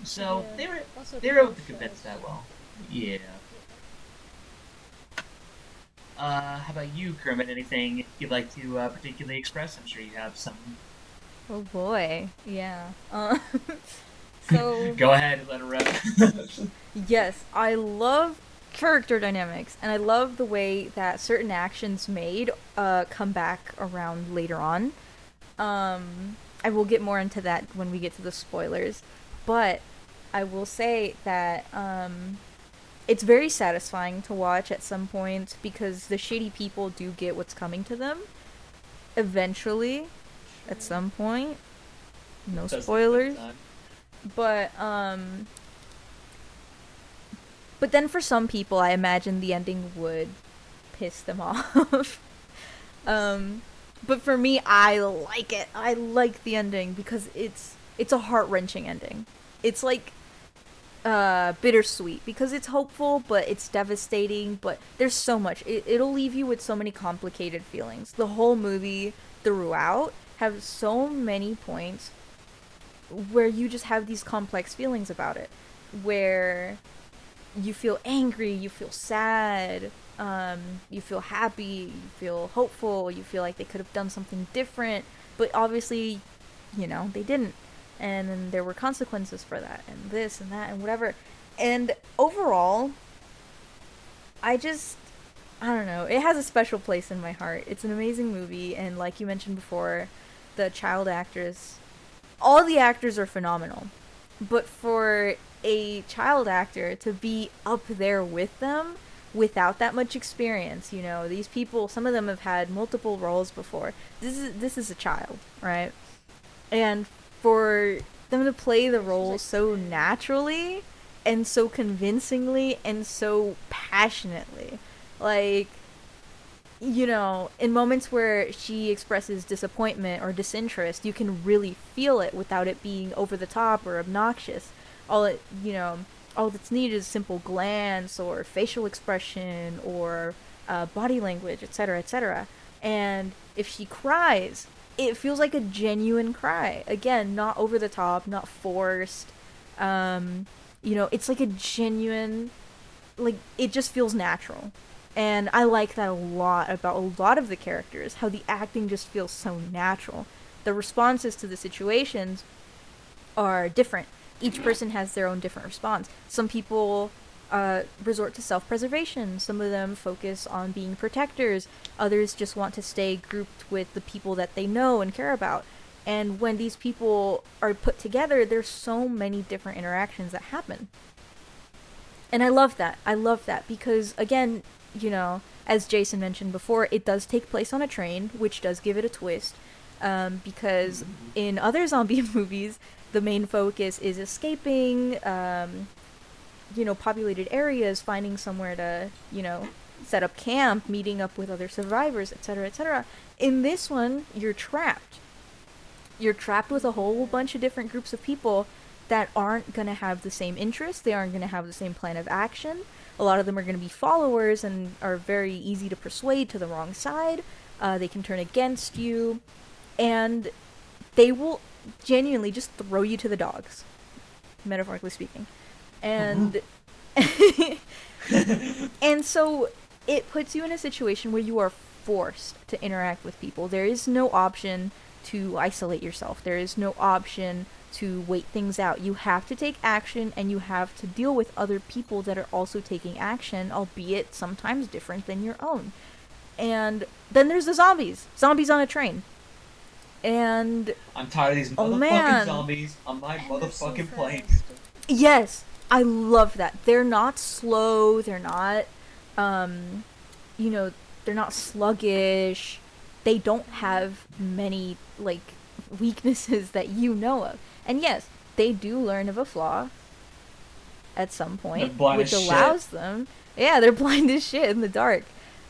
So Yeah. Also they were able to shots. convince that well. Yeah. How about you, Kermit? Anything you'd like to particularly express? I'm sure you have some. Oh boy, yeah. So Go ahead and let it rip. yes, I love character dynamics, and I love the way that certain actions made come back around later on. I will get more into that when we get to the spoilers, but I will say that it's very satisfying to watch at some point because the shady people do get what's coming to them eventually at some point. No spoilers. But but then for some people I imagine the ending would piss them off. But for me I like it. I like the ending because it's a heart-wrenching ending. It's like bittersweet because it's hopeful but it's devastating, but there's so much. It'll leave you with so many complicated feelings. The whole movie throughout have so many points where you just have these complex feelings about it, where you feel angry, you feel sad, you feel happy, you feel hopeful, you feel like they could have done something different, but obviously, they didn't. And then there were consequences for that, and this and that and whatever. And overall, I don't know, it has a special place in my heart. It's an amazing movie, and like you mentioned before, the child actors, all the actors are phenomenal. But for a child actor to be up there with them without that much experience, these people, some of them have had multiple roles before. This is a child, right? And for them to play the role so naturally and so convincingly and so passionately, like, in moments where she expresses disappointment or disinterest, you can really feel it without it being over the top or obnoxious. All that's needed is simple glance or facial expression or body language, etc., etc. And if she cries, it feels like a genuine cry. Again, not over the top, not forced. It's like a genuine, like, it just feels natural. And I like that a lot about a lot of the characters, how the acting just feels so natural. The responses to the situations are different. Each person has their own different response. Some people resort to self-preservation. Some of them focus on being protectors. Others just want to stay grouped with the people that they know and care about. And when these people are put together, there's so many different interactions that happen. And I love that. I love that because, again, as Jason mentioned before, it does take place on a train, which does give it a twist. Because in other zombie movies, the main focus is escaping, populated areas, finding somewhere to, set up camp, meeting up with other survivors, etc., etc. In this one, you're trapped. You're trapped with a whole bunch of different groups of people that aren't going to have the same interests. They aren't going to have the same plan of action. A lot of them are going to be followers and are very easy to persuade to the wrong side. They can turn against you. And they will genuinely just throw you to the dogs, metaphorically speaking. And and so it puts you in a situation where you are forced to interact with people. There is no option to isolate yourself. There is no option to wait things out. You have to take action, and you have to deal with other people that are also taking action, albeit sometimes different than your own. And then there's the zombies. Zombies on a train. And I'm tired of these motherfucking zombies on my motherfucking plane. Yes, I love that. They're not slow. They're not, they're not sluggish. They don't have many, weaknesses that you know of. And yes, they do learn of a flaw at some point, which allows them... Yeah, they're blind as shit in the dark.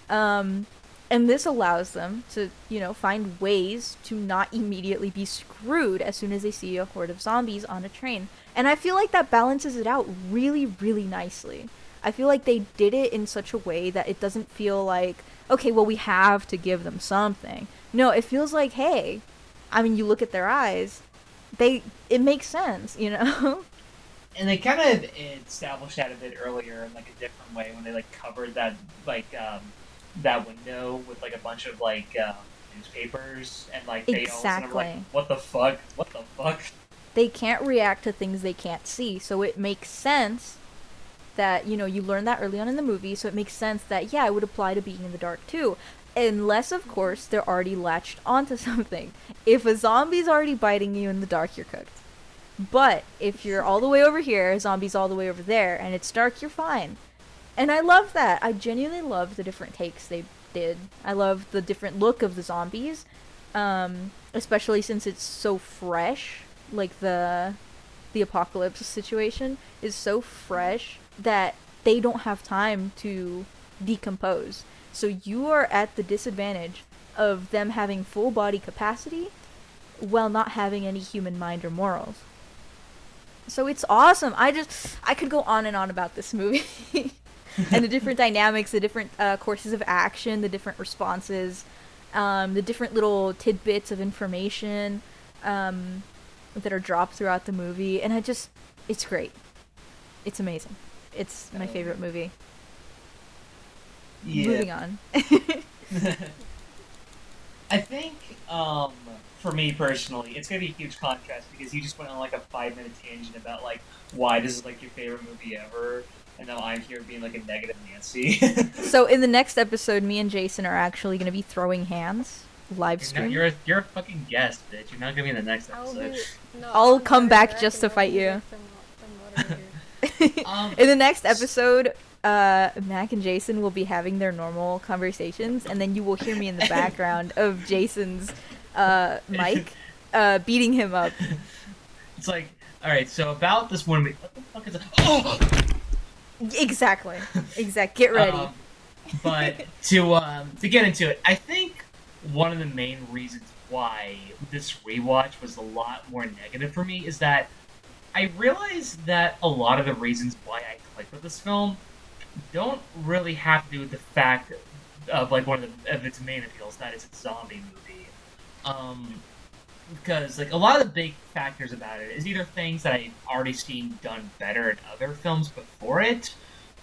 And this allows them to, find ways to not immediately be screwed as soon as they see a horde of zombies on a train. And I feel like that balances it out really, really nicely. I feel like they did it in such a way that it doesn't feel like, okay, well, we have to give them something. No, it feels like, hey, you look at their eyes, it makes sense, And they kind of established that a bit earlier in, a different way when they, covered that, that window with a bunch of newspapers and they all of a sudden are what the fuck. They can't react to things they can't see, so it makes sense that, you know, you learn that early on in the movie, so it makes sense that, yeah, it would apply to being in the dark too. Unless, of course, they're already latched onto something. If a zombie's already biting you in the dark, you're cooked. But if you're all the way over here, a zombie's all the way over there, and it's dark, you're fine. And I love that. I genuinely love the different takes they did. I love the different look of the zombies, especially since it's so fresh. Like the apocalypse situation is so fresh that they don't have time to decompose. So you are at the disadvantage of them having full body capacity while not having any human mind or morals. So it's awesome. I could go on and on about this movie. And the different dynamics, the different courses of action, the different responses, the different little tidbits of information that are dropped throughout the movie. And it's great. It's amazing. It's my favorite movie. Yeah. Moving on. I think, for me personally, it's gonna be a huge contrast because you just went on like a 5-minute tangent about like why this is like your favorite movie ever, and now I'm here being like a negative Nancy. So in the next episode, me and Jason are actually going to be throwing hands live stream. You're a fucking guest, bitch. You're not gonna be in the next episode. I'll come back just to fight you. In the next episode, Mac and Jason will be having their normal conversations, and then you will hear me in the background of Jason's mic beating him up. It's like, alright, so about this one, what the fuck is it? Oh! Exactly. Get ready. But to get into it, I think one of the main reasons why this rewatch was a lot more negative for me is that I realized that a lot of the reasons why I clicked with this film don't really have to do with the fact of like one of its main appeals, that it's a zombie movie. Because like a lot of the big factors about it is either things that I've already seen done better in other films before it,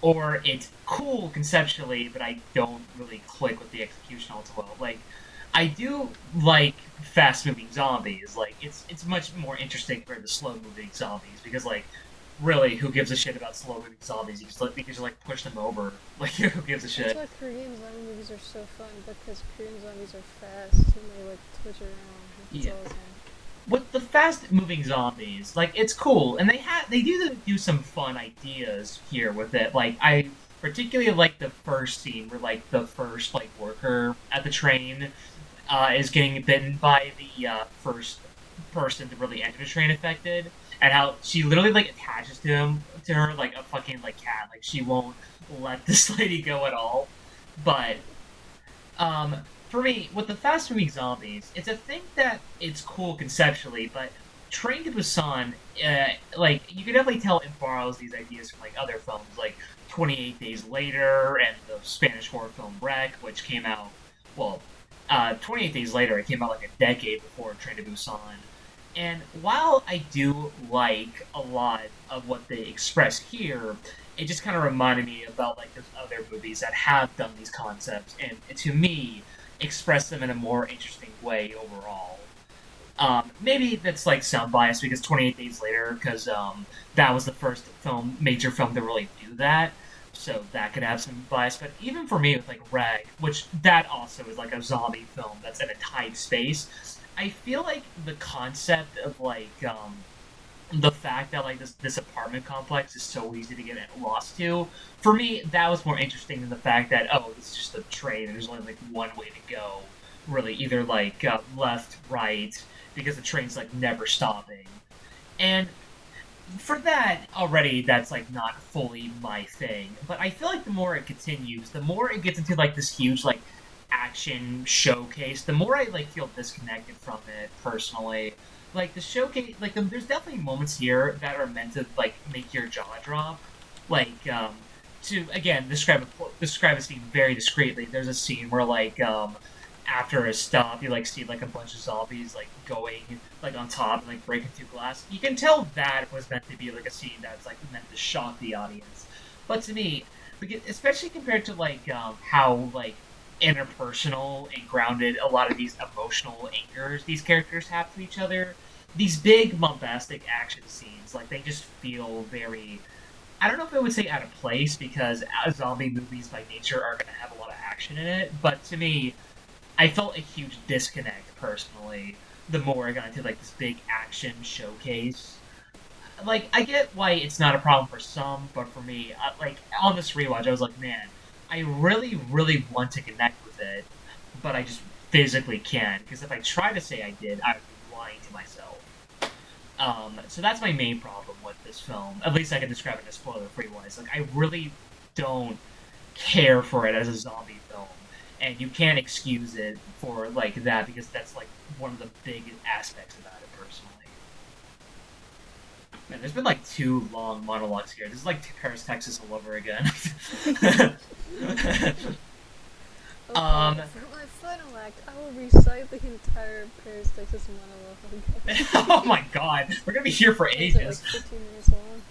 or it's cool conceptually, but I don't really click with the execution all too well. Like, I do like fast-moving zombies. Like, it's much more interesting for the slow-moving zombies, because, like, really, who gives a shit about slow-moving zombies? You just like push them over. Like, who gives a shit? That's why Korean zombie movies are so fun, because Korean zombies are fast, and they, like, twitch around. It's awesome. With the fast-moving zombies, like, it's cool, and they do some fun ideas here with it. Like, I particularly like the first scene where, like, the first, like, worker at the train is getting bitten by the first person to really enter the train affected, and how she literally, like, attaches to her like a fucking, like, cat. Like, she won't let this lady go at all. But for me, with the fast-moving zombies, it's a thing that it's cool conceptually, but Train to Busan, like, you can definitely tell it borrows these ideas from, like, other films, like 28 Days Later and the Spanish horror film Wreck, which came out, well, 28 Days Later, it came out like a decade before Train to Busan. And while I do like a lot of what they express here, it just kind of reminded me about, like, those other movies that have done these concepts, and to me, express them in a more interesting way overall. Maybe that's like sound bias because 28 Days Later, because that was the first major film to really do that, so that could have some bias. But even for me with like Rag, which that also is like a zombie film that's in a tight space, I feel like the concept of like the fact that like this apartment complex is so easy to get lost to, for me that was more interesting than the fact that, oh, this is just a train and there's only like one way to go, really, either like left, right, because the train's like never stopping. And for that already, that's like not fully my thing, but I feel like the more it continues, the more it gets into like this huge like action showcase, the more I like feel disconnected from it personally. Like, the showcase, like, there's definitely moments here that are meant to, like, make your jaw drop. Like, to, again, describe a scene very discreetly, there's a scene where, like, after a stop, you, like, see, like, a bunch of zombies, like, going, like, on top and, like, breaking through glass. You can tell that was meant to be, like, a scene that's, like, meant to shock the audience. But to me, especially compared to, like, how, like, interpersonal and grounded a lot of these emotional anchors these characters have to each other, these big bombastic action scenes, like, they just feel very I don't know if I would say out of place because zombie movies by nature are going to have a lot of action in it, but to me, I felt a huge disconnect personally. The more I got into like this big action showcase, like I get why it's not a problem for some, but for me, like on this rewatch, I was like, man, I really, really want to connect with it, but I just physically can't because if I try to say I did, I would be lying to myself. So that's my main problem with this film. At least I can describe it as spoiler-free wise. Like I really don't care for it as a zombie film, and you can't excuse it for like that because that's like one of the big aspects about it personally. Man, there's been like 2 long monologues here. This is like Paris, Texas all over again. Okay, um, for my final act, I will recite the entire Paris, Texas monologue. oh my god, we're gonna be here for It's like ages. 15 minutes long.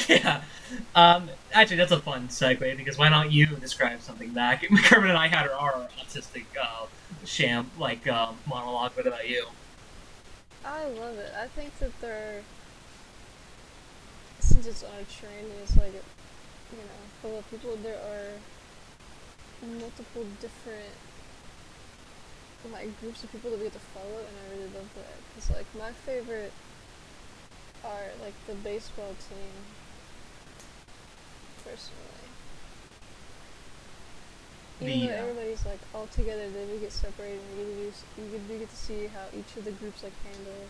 Yeah. Actually, that's a fun segue because why don't you describe something back? Kermit and I had our autistic monologue. What about you? I love it. I think that since it's on a train and it's like, full of people, there are multiple different like groups of people that we get to follow, and I really love that. Cause like my favorite are like the baseball team, personally. Even though everybody's like all together, then we get separated, and we get to see how each of the groups like handle.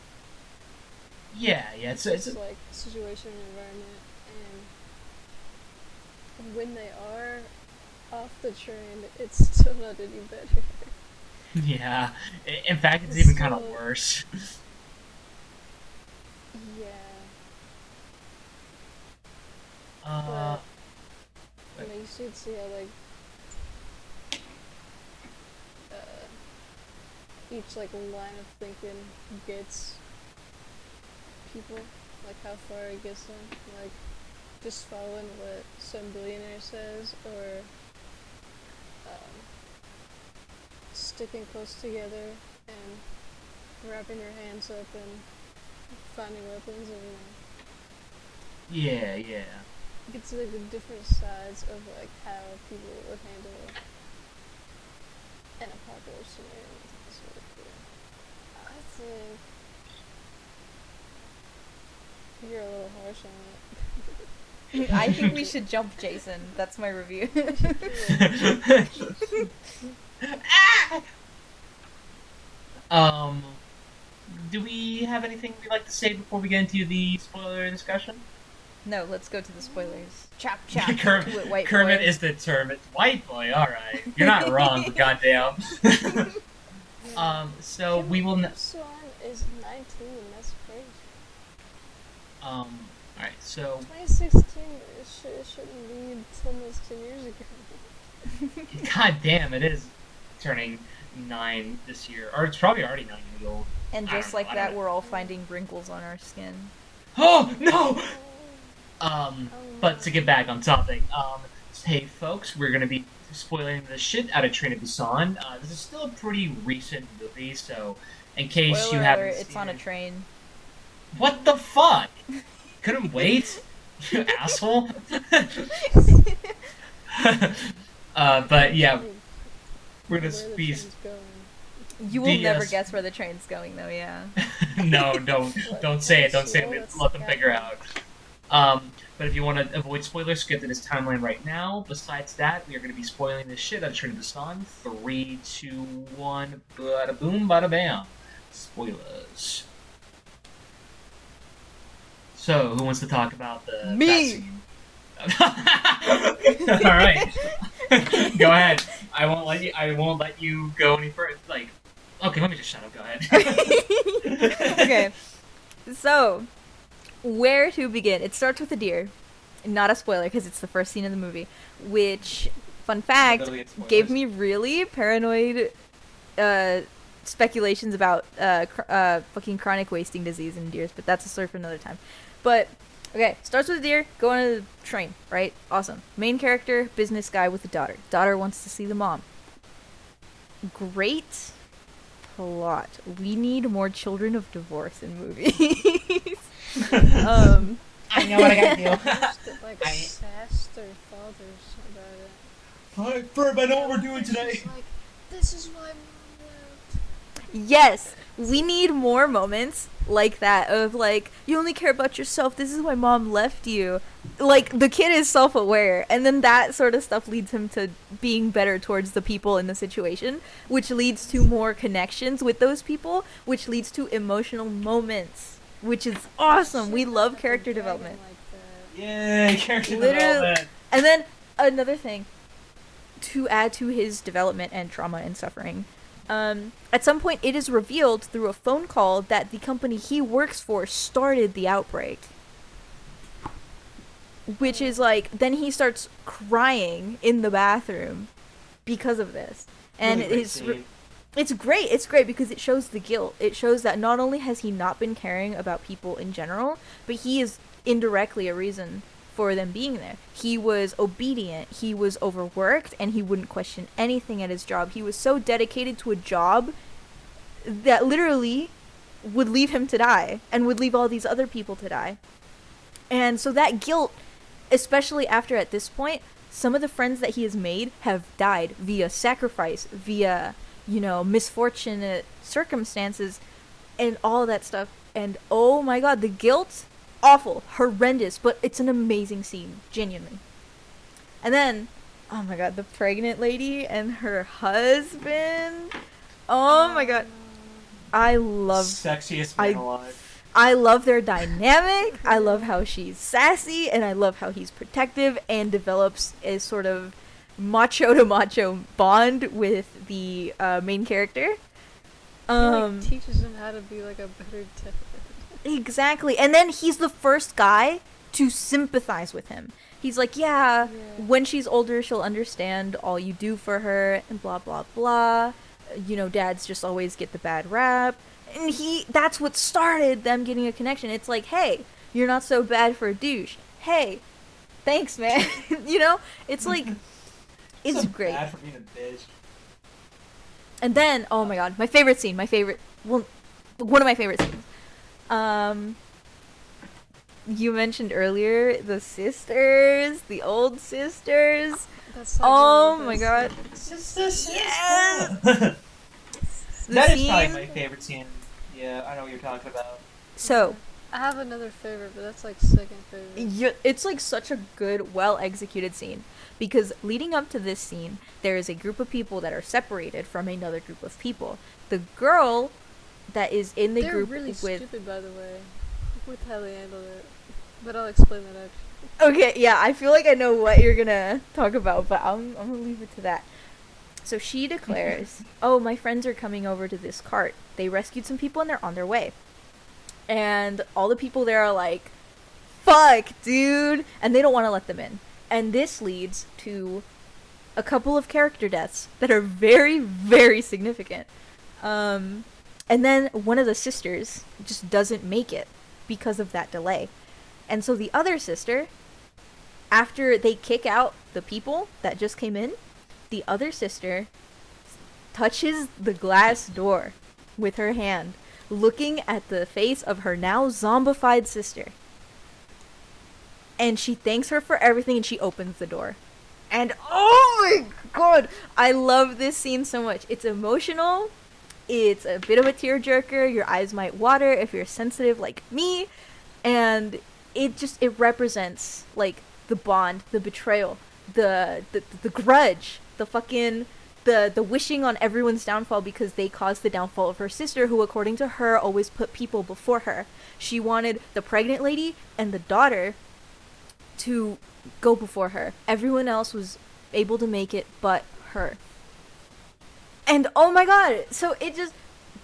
Yeah, it's like situation and environment, and when they are off the train, it's still not any better. yeah. In fact, it's It's even kind of so- worse. Yeah, Uh, you should see how like each like line of thinking gets people, like how far it gets them, like just following what some billionaire says, or sticking close together and wrapping your hands up and finding weapons, and yeah. you get to like the different sides of like how people would handle an apocalypse scenario. It's really cool. I think you're a little harsh on it. I think we should jump Jason. That's my review. Do we have anything we'd like to say before we get into the spoiler discussion? No, let's go to the spoilers. Chop chop. Kermit, Do it, white Kermit boy. is determined. White boy, alright. You're not wrong, but goddamn. So we will. Busan is 19, and that's crazy. Alright, so 2016, it shouldn't be almost 10 years ago. god damn, it is turning 9 this year, or it's probably already 9 years old. And I just don't know, like I that, don't know. we're all finding wrinkles on our skin. Oh no! But to get back on topic, hey folks, we're gonna be spoiling the shit out of Train to Busan. This is still a pretty recent movie, so in case Spoiler you haven't alert, seen it's on a it- train. What the fuck? Couldn't wait, you asshole. But yeah, we're gonna Where the be. train's going. You will The, never guess where the train's going, though. Yeah. No, don't say it. Don't say it. That's Let them figure happening. out. But if you want to avoid spoilers, skip to this timeline right now. Besides that, we are going to be spoiling this shit out of Train to Busan. 3, 2, 1, bada boom, bada bam. Spoilers. So, who wants to talk about the Me! that scene? All right, go ahead. I won't let you go any further. Like, okay, let me just shut up. Go ahead. Okay. So, where to begin? It starts with a deer. Not a spoiler because it's the first scene of the movie, which, fun fact, Literally, it's spoilers. gave me really paranoid speculations about fucking chronic wasting disease in deers, but that's a story for another time. But, okay, starts with a deer, go on a train, right? Awesome. Main character, business guy with a daughter. Daughter wants to see the mom. Great plot. We need more children of divorce in movies. I know what I gotta do. Like like I- sassed their fathers about it. Hi, Ferb, I know what we're doing It's today. just like, this is why mom left. Yes, we need more moments like that of like, you only care about yourself. This is why mom left you. Like, the kid is self-aware, and then that sort of stuff leads him to being better towards the people in the situation, which leads to more connections with those people, which leads to emotional moments, which is awesome. We Shit, love not character the dragon development. like that. Yay, character Literally- development. And then another thing to add to his development and trauma and suffering. At some point, it is revealed through a phone call that the company he works for started the outbreak. Which is like, then he starts crying in the bathroom because of this. And Really great it's scene. it's great. It's great because it shows the guilt. It shows that not only has he not been caring about people in general, but he is indirectly a reason for them being there. He was obedient, he was overworked, and he wouldn't question anything at his job. He was so dedicated to a job that literally would leave him to die and would leave all these other people to die. And so that guilt, especially after at this point, some of the friends that he has made have died via sacrifice, via, misfortunate circumstances, and all that stuff. And oh my god, the guilt, awful, horrendous, but it's an amazing scene, genuinely. And then, oh my god, the pregnant lady and her husband. Oh my god, I love Sexiest man alive. I love their dynamic. I love how she's sassy, and I love how he's protective and develops a sort of macho to macho bond with the main character. He like teaches him how to be like a better dad. Exactly. And then he's the first guy to sympathize with him. He's like, yeah, when she's older, she'll understand all you do for her, and blah, blah, blah. Dads just always get the bad rap. And that's what started them getting a connection. It's like, hey, you're not so bad for a douche. Hey, thanks, man. It's like, it's So great. bad for being a bitch. And then, oh my god, one of my favorite scenes. You mentioned earlier the sisters, the old sisters. That's like Oh one of my the god. best Yes! That The is probably scene- my favorite scene. Yeah, I know what you're talking about. So, I have another favorite, but that's like second favorite. it's like such a good, well executed scene. Because leading up to this scene, there is a group of people that are separated from another group of people. The girl that is in the They're group really with. stupid, by the way, with how they handled it. But I'll explain that after. Okay, yeah, I feel like I know what you're gonna talk about, but I'm gonna leave it to that. So she declares, oh, my friends are coming over to this cart. They rescued some people and they're on their way. And all the people there are like, fuck, dude! And they don't want to let them in. And this leads to a couple of character deaths that are very, very significant. And then one of the sisters just doesn't make it because of that delay. And so the other sister, after they kick out the people that just came in, the other sister touches the glass door with her hand, looking at the face of her now zombified sister. And she thanks her for everything, and she opens the door. And oh my god, I love this scene so much. It's emotional. It's a bit of a tearjerker. Your eyes might water if you're sensitive like me. And it represents like the bond, the betrayal, the grudge, the fucking the wishing on everyone's downfall because they caused the downfall of her sister, who according to her always put people before her. She wanted the pregnant lady and the daughter to go before her. Everyone else was able to make it but her. And oh my god, so it just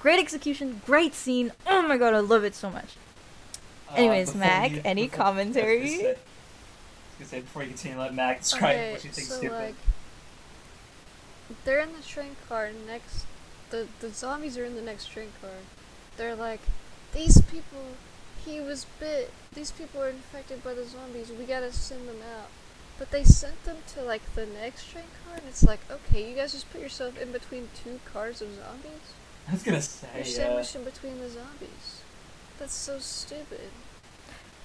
great execution, great scene. Oh my god, I love it so much. Anyways, Mac, any commentary? I was gonna say, before you continue, let Mac describe Okay, what you think so stupid. like, they're in the train car next. The zombies are in the next train car. They're like, these people, he was bit. These people are infected by the zombies. We gotta send them out. But they sent them to like the next train car, and it's like, okay, you guys just put yourself in between two cars of zombies. I was gonna say, You're sandwiched in between the zombies. That's so stupid.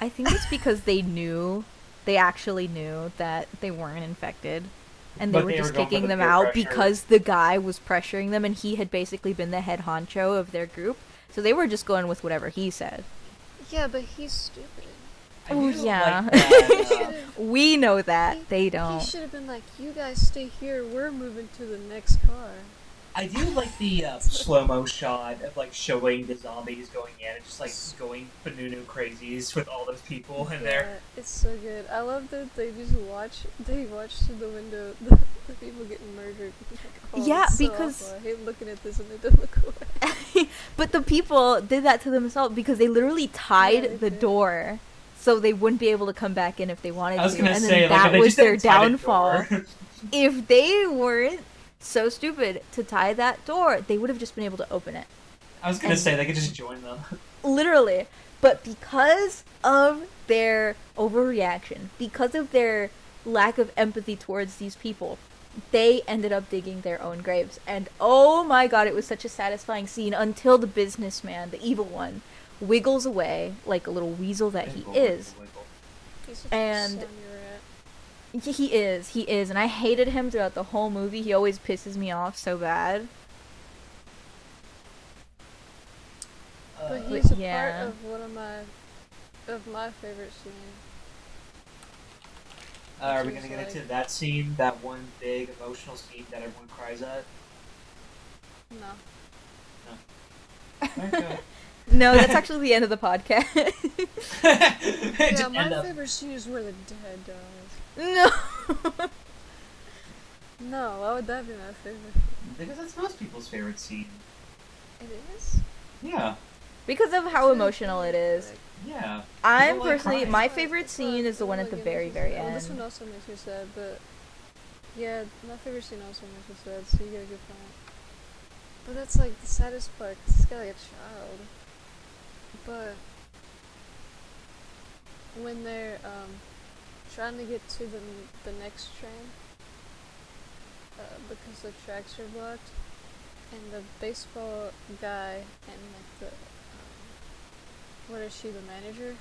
I think it's because they knew they actually knew that they weren't infected. And they But were they were just going for kicking the them peer out pressure. because the guy was pressuring them and he had basically been the head honcho of their group. So they were just going with whatever he said. Yeah, but he's stupid. I Oh, do yeah. like that. Should've- We know that. he- They He don't. should have been like, you guys stay here, we're moving to the next car. I do like the slow-mo shot of like showing the zombies going in and just like going banana crazies with all those people in there. It's so good. I love that they watch through the window the people getting murdered. Like, oh, Yeah, it's so because- awful. I hate looking at this and they don't look away. But the people did that to themselves because they literally tied Yeah, they the did. door so they wouldn't be able to come back in if they wanted I was to. gonna And say, then like, that if they was just their didn't tie the downfall. door- If they weren't so stupid to tie that door, they would have just been able to open it. I was gonna And- say they could just join them. Literally. But because of their overreaction, because of their lack of empathy towards these people, they ended up digging their own graves. And oh my god, it was such a satisfying scene until the businessman, the evil one, wiggles away like a little weasel that he is. He's such a And- slimy rat. He is, and I hated him throughout the whole movie. He always pisses me off so bad. But Uh, he's a yeah. part of one of my favorite scenes. are we which gonna is get like- into that scene, that one big emotional scene that everyone cries at? No. Okay. No, that's actually the end of the podcast. Yeah, Just my end up- favorite scene is where the dad dies. No. No, why would that be my favorite? Because that's most people's favorite scene. It is? Yeah, Because of how emotional it is. yeah. I'm People like personally, crying. my favorite scene is the one at the very, very Well, this one end. also makes me sad, but yeah, my favorite scene also makes me sad, so you got a good point. But that's like the saddest part, 'cause he's got like a child. But when they're trying to get to the next train, because the tracks are blocked, and the baseball guy and like the what is she, the manager?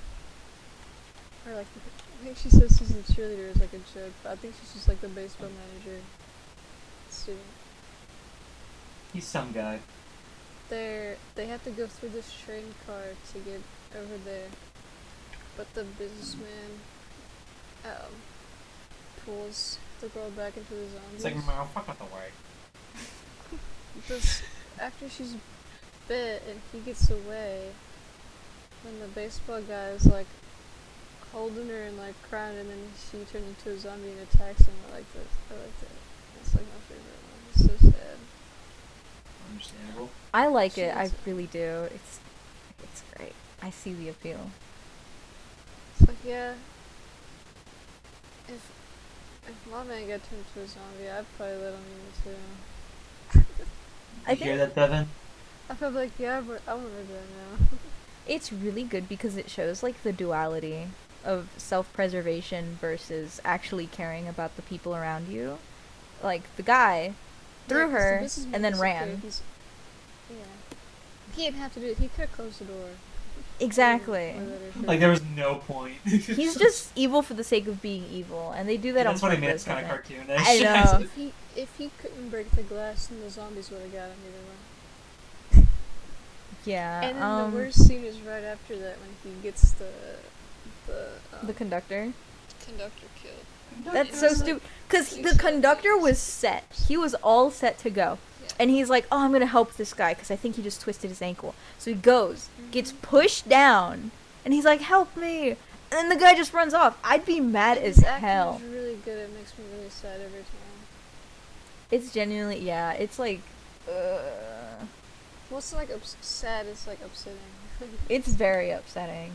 Or like I think she says she's the cheerleader as like a joke, but I think she's just like the baseball manager student. He's some guy. They have to go through this train car to get over there, but the businessman pulls the girl back into the zombies. It's like, "Meow, fuck out the way." This, after she's bit and he gets away, when the baseball guy is like holding her and like crying, and then she turns into a zombie and attacks him. I like this. I like that. That's like my favorite one. It's so sad. Understandable. I like it. I She's- really do. It's great. I see the appeal. It's like, yeah. If my man got turned into a zombie, I'd probably let him eat me too. I You hear think that, Devin? I'd probably be like, yeah, but I want to do that now. it's really good because it shows like the duality of self-preservation versus actually caring about the people around you. Like the guy threw Yeah, 'cause the her businessman and then is okay, ran. Yeah. He didn't have to do it. He could have closed the door. Exactly. Or let her Like, there was no point. He's just evil for the sake of being evil, and they do that That's on what I mean. purpose. It's kind I of think. cartoonish. I know. If he couldn't break the glass, then the zombies would have got him either way. Yeah. And then the worst scene is right after that when he gets the conductor. conductor killed. That's It so was like- stupid. Because you the said conductor that. was set. He was all set to go. Yeah. And he's like, oh, I'm going to help this guy because I think he just twisted his ankle. So he goes, gets Mhm. pushed down, and he's like, help me. And then the guy just runs off. I'd be mad And as his acting hell. is really good. It makes me really sad every time. It's genuinely, yeah, it's like, Well, it's like sad. It's like upsetting. it's very upsetting.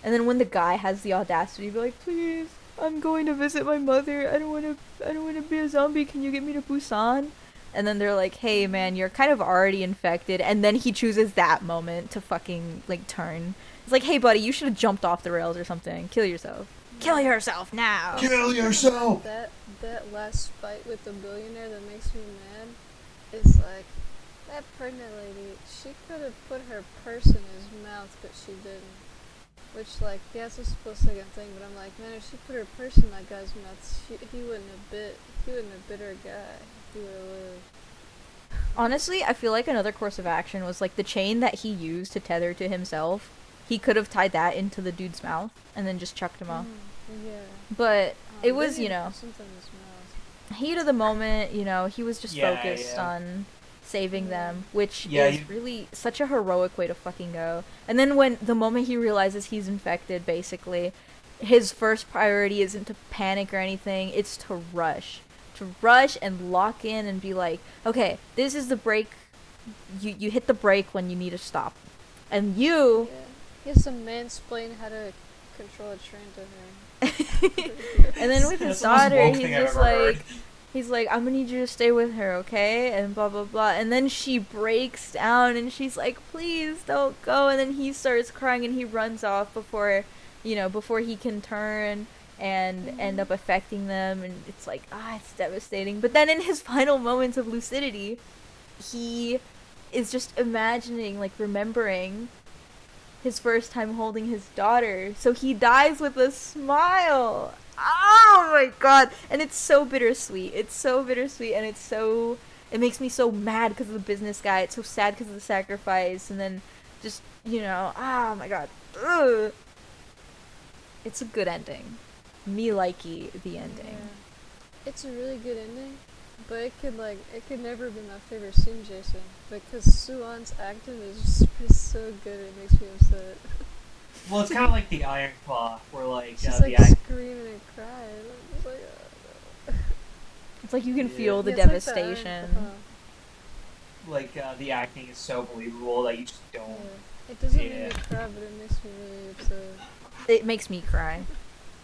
And then when the guy has the audacity to be like, please, I'm going to visit my mother. I don't want to be a zombie. Can you get me to Busan? And then they're like, hey man, you're kind of already infected. And then he chooses that moment to fucking like turn. It's like, hey buddy, you should have jumped off the rails or something. Kill yourself. Kill yourself now. Kill yourself! That last fight with the billionaire that makes me mad is like that pregnant lady. She could have put her purse in his mouth, but she didn't. Which, like, yeah, it's a split second thing, but I'm like, man, if she put her purse in that guy's mouth, he wouldn't have bit her guy. He would have lived. Honestly, I feel like another course of action was like the chain that he used to tether to himself. He could have tied that into the dude's mouth and then just chucked him off. Yeah. But it was, maybe you know, something in his mouth. heat of the moment, you know, he was just Yeah, focused yeah. on saving them, which Yeah, is really such a heroic way to fucking go. And then when the moment he realizes he's infected, basically, his first priority isn't to panic or anything, it's to rush. To rush and lock in and be like, okay, this is the break. You hit the brake when you need to stop. And you... Yeah. He has to mansplain how to control a train to her. And then with his That's the most daughter, woke he's thing I've just ever like... heard. He's like, I'm gonna need you to stay with her, okay? And blah, blah, blah. And then she breaks down and she's like, please don't go. And then he starts crying and he runs off before, you know, before he can turn and end up affecting them. And it's like, it's devastating. But then in his final moments of lucidity, he is just imagining, like, remembering his first time holding his daughter. So he dies with a smile. Oh my god. And it's so bittersweet. It's so bittersweet and it makes me so mad because of the business guy. It's so sad because of the sacrifice. And then just, you know, oh my god. Ugh. It's a good ending. Me likey the ending. Yeah. It's a really good ending, but it could never be my favorite scene, Jason. Because Suan's acting is just so good, it makes me upset. Well, it's kind of like the Iron Claw, where like She's the like screaming and crying. I'm just like, oh, no. It's like you can Yeah. feel the Yeah, it's like the Iron devastation. Claw. like the acting is so believable that you just Yeah. don't. It doesn't Yeah. make me cry, but it makes me really upset. It makes me cry.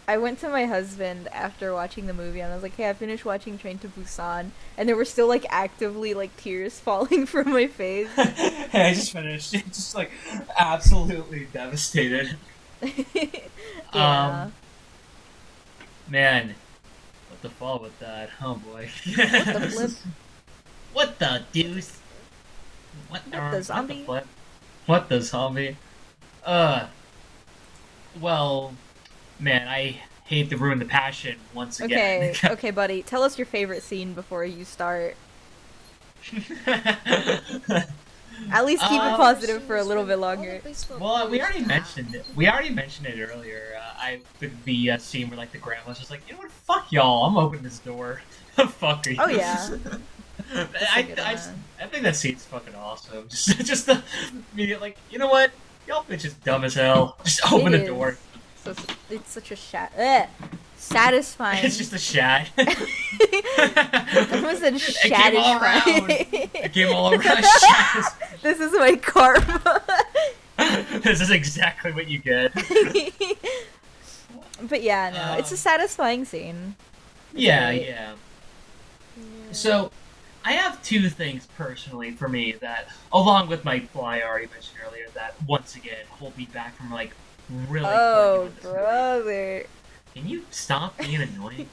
I went to my husband after watching the movie and I was like, hey, I finished watching Train to Busan, and there were still like actively like tears falling from my face. Hey, I just finished. Just like absolutely devastated. Yeah. Man, what the fall with that? Oh boy. What the flip? What the deuce? What the zombie? What the flip? What the zombie? Well, man, I hate to ruin the passion once Okay, again. okay, buddy. Tell us your favorite scene before you start. At least keep it positive for a little bit longer. Well, we already mentioned it. We already mentioned it earlier. The scene where like the grandma's just like, you know what? Fuck y'all. I'm opening this door. Fuck you. Oh yeah. I think that scene's fucking awesome. Just the immediate like, you know what? Y'all bitches dumb as hell. Just open It the is. door. So, it's such a satisfying. It's just a shat. I almost said It came all around. satisfying. It came all around. Shat. This is my karma. This is exactly what you get. But yeah, no, it's a satisfying scene. Yeah, great. yeah. Yeah. So, I have two things personally for me that, along with my fly I already mentioned earlier, that once again hold me back from like really. Oh, playing with this movie. brother. Can you stop being annoying?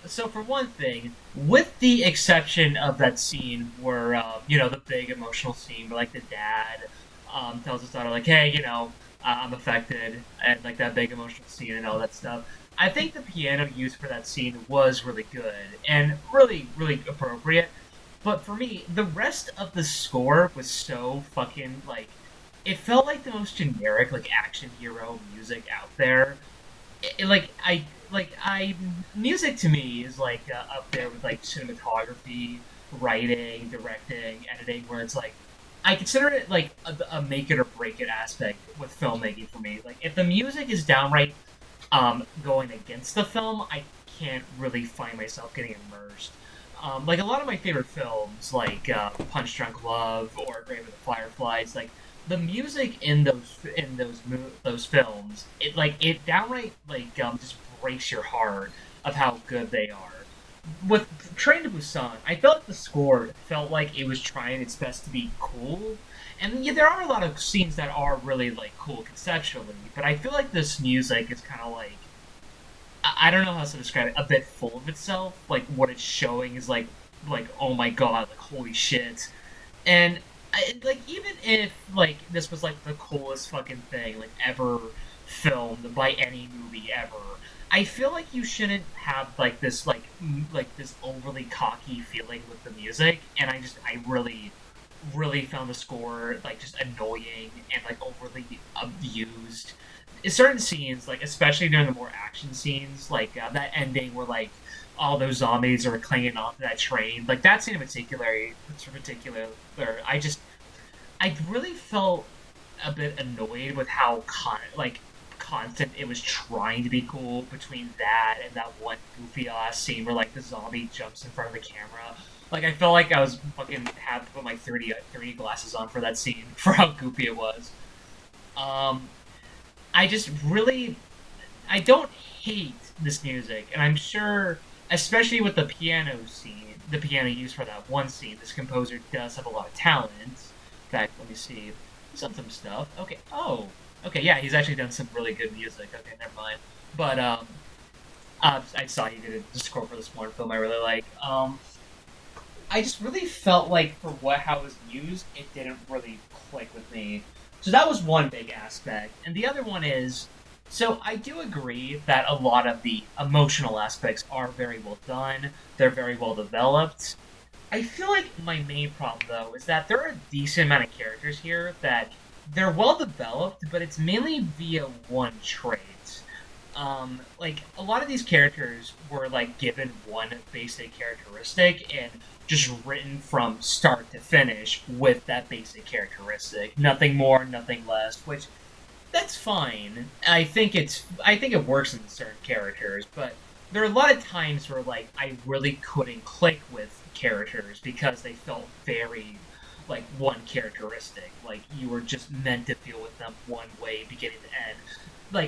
So for one thing, with the exception of that scene where, the big emotional scene where, like, the dad, tells his daughter, like, hey, I'm affected, and, like, that big emotional scene and all that stuff, I think the piano used for that scene was really good, and really, really appropriate, but for me, the rest of the score was so fucking, like, it felt like the most generic, like, action hero music out there. Music to me is like up there with like cinematography, writing, directing, editing, where it's like I consider it like a make it or break it aspect with filmmaking for me. Like if the music is downright going against the film, I can't really find myself getting immersed. Like a lot of my favorite films, like Punch Drunk Love or Grave of the Fireflies, like the music in those films, it downright just breaks your heart of how good they are. With Train to Busan, I felt like the score felt like it was trying its best to be cool, and yeah, there are a lot of scenes that are really like cool conceptually, but I feel like this music is kind of like I don't know how to describe it, a bit full of itself. Like what it's showing is like oh my god, like holy shit, and like even if like this was like the coolest fucking thing like ever filmed by any movie ever, I feel like you shouldn't have like this like this overly cocky feeling with the music, and I really found the score like just annoying and like overly abused. In certain scenes, like especially during the more action scenes, like that ending where like all those zombies are clinging onto that train, like that scene in particular, I really felt a bit annoyed with how constant it was trying to be cool between that and that one goofy ass scene where like the zombie jumps in front of the camera. Like I felt like I was fucking had to put my 30 glasses on for that scene for how goofy it was. Um, I just really I don't hate this music, and I'm sure, especially with the piano scene, the piano used for that one scene, this composer does have a lot of talent. In fact, let me see. He's done some stuff. Okay. Oh. Okay. Yeah, he's actually done some really good music. Okay, never mind. But I saw he did a score for this one film I really like. I just really felt like for what how it was used, it didn't really click with me. So that was one big aspect, and the other one is so I do agree that a lot of the emotional aspects are very well done. They're very well developed. I feel like my main problem though is that there are a decent amount of characters here that they're well developed, but it's mainly via one trait. Like a lot of these characters were like given one basic characteristic and just written from start to finish with that basic characteristic. Nothing more, nothing less, which that's fine. I think it works in certain characters, but there are a lot of times where like I really couldn't click with characters because they felt very like one characteristic. Like you were just meant to feel with them one way beginning to end.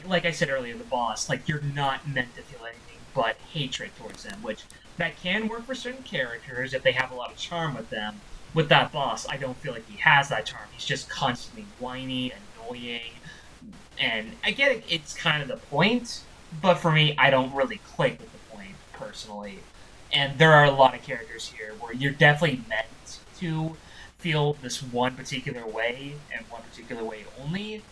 Like I said earlier, the boss, like you're not meant to feel anything but hatred towards them, which that can work for certain characters if they have a lot of charm with them. With that boss, I don't feel like he has that charm. He's just constantly whiny, annoying, and I get it, it's kind of the point, but for me, I don't really click with the point personally. And there are a lot of characters here where you're definitely meant to feel this one particular way and one particular way only,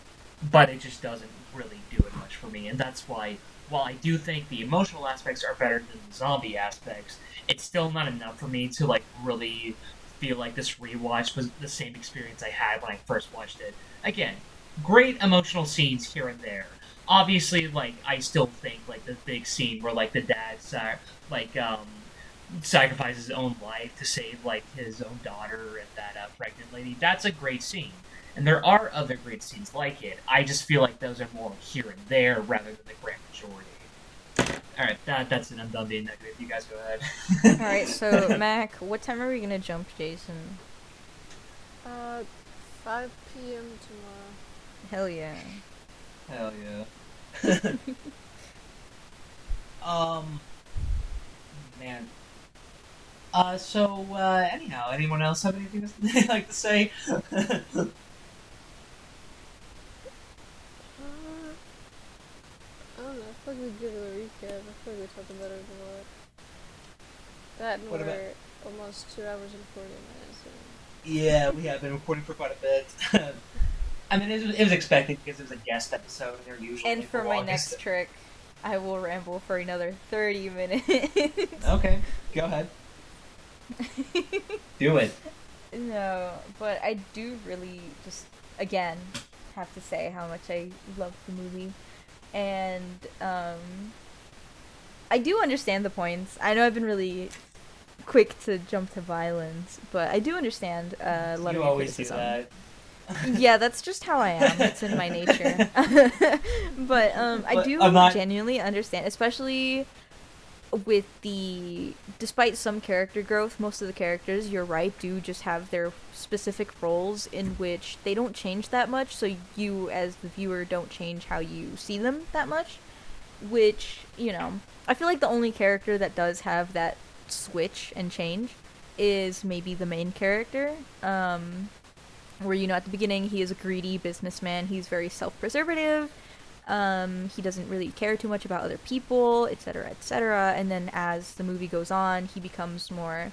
but it just doesn't really do it much for me. And that's why, while I do think the emotional aspects are better than the zombie aspects, it's still not enough for me to like really feel like this rewatch was the same experience I had when I first watched it. Again, great emotional scenes here and there. Obviously, like I still think like the big scene where like the dad like sacrifices his own life to save like his own daughter and that pregnant lady. That's a great scene, and there are other great scenes like it. I just feel like those are more here and there rather than the grand majority. All right, that's it. I'm done being negative. You guys go ahead. All right, so Mac, what time are we gonna jump, Jason? 5 p.m. tomorrow. Hell yeah. Hell yeah. Man. Anyhow, anyone else have anything they'd like to say? I don't know. I feel like we give a recap. I feel like we talked about it a lot. That and What about? we're almost 2 hours and 40 minutes. Yeah, we have been recording for quite a bit. I mean, it was expected because it was a guest episode, and they're usually And like, for the my longest. next trick, I will ramble for another 30 minutes. Okay, go ahead. Do it. No, but I do really just, again, have to say how much I love the movie. And, I do understand the points. I know I've been really quick to jump to violence, but I do understand a lot You of your always do criticism. that. Yeah, that's just how I am. It's in my nature. But I But do I'm not- genuinely understand, especially with despite some character growth, most of the characters, you're right, do just have their specific roles in which they don't change that much, so you as the viewer don't change how you see them that much, which, I feel like the only character that does have that switch and change is maybe the main character, where, at the beginning he is a greedy businessman, he's very self-preservative, he doesn't really care too much about other people, etc., etc., and then as the movie goes on, he becomes more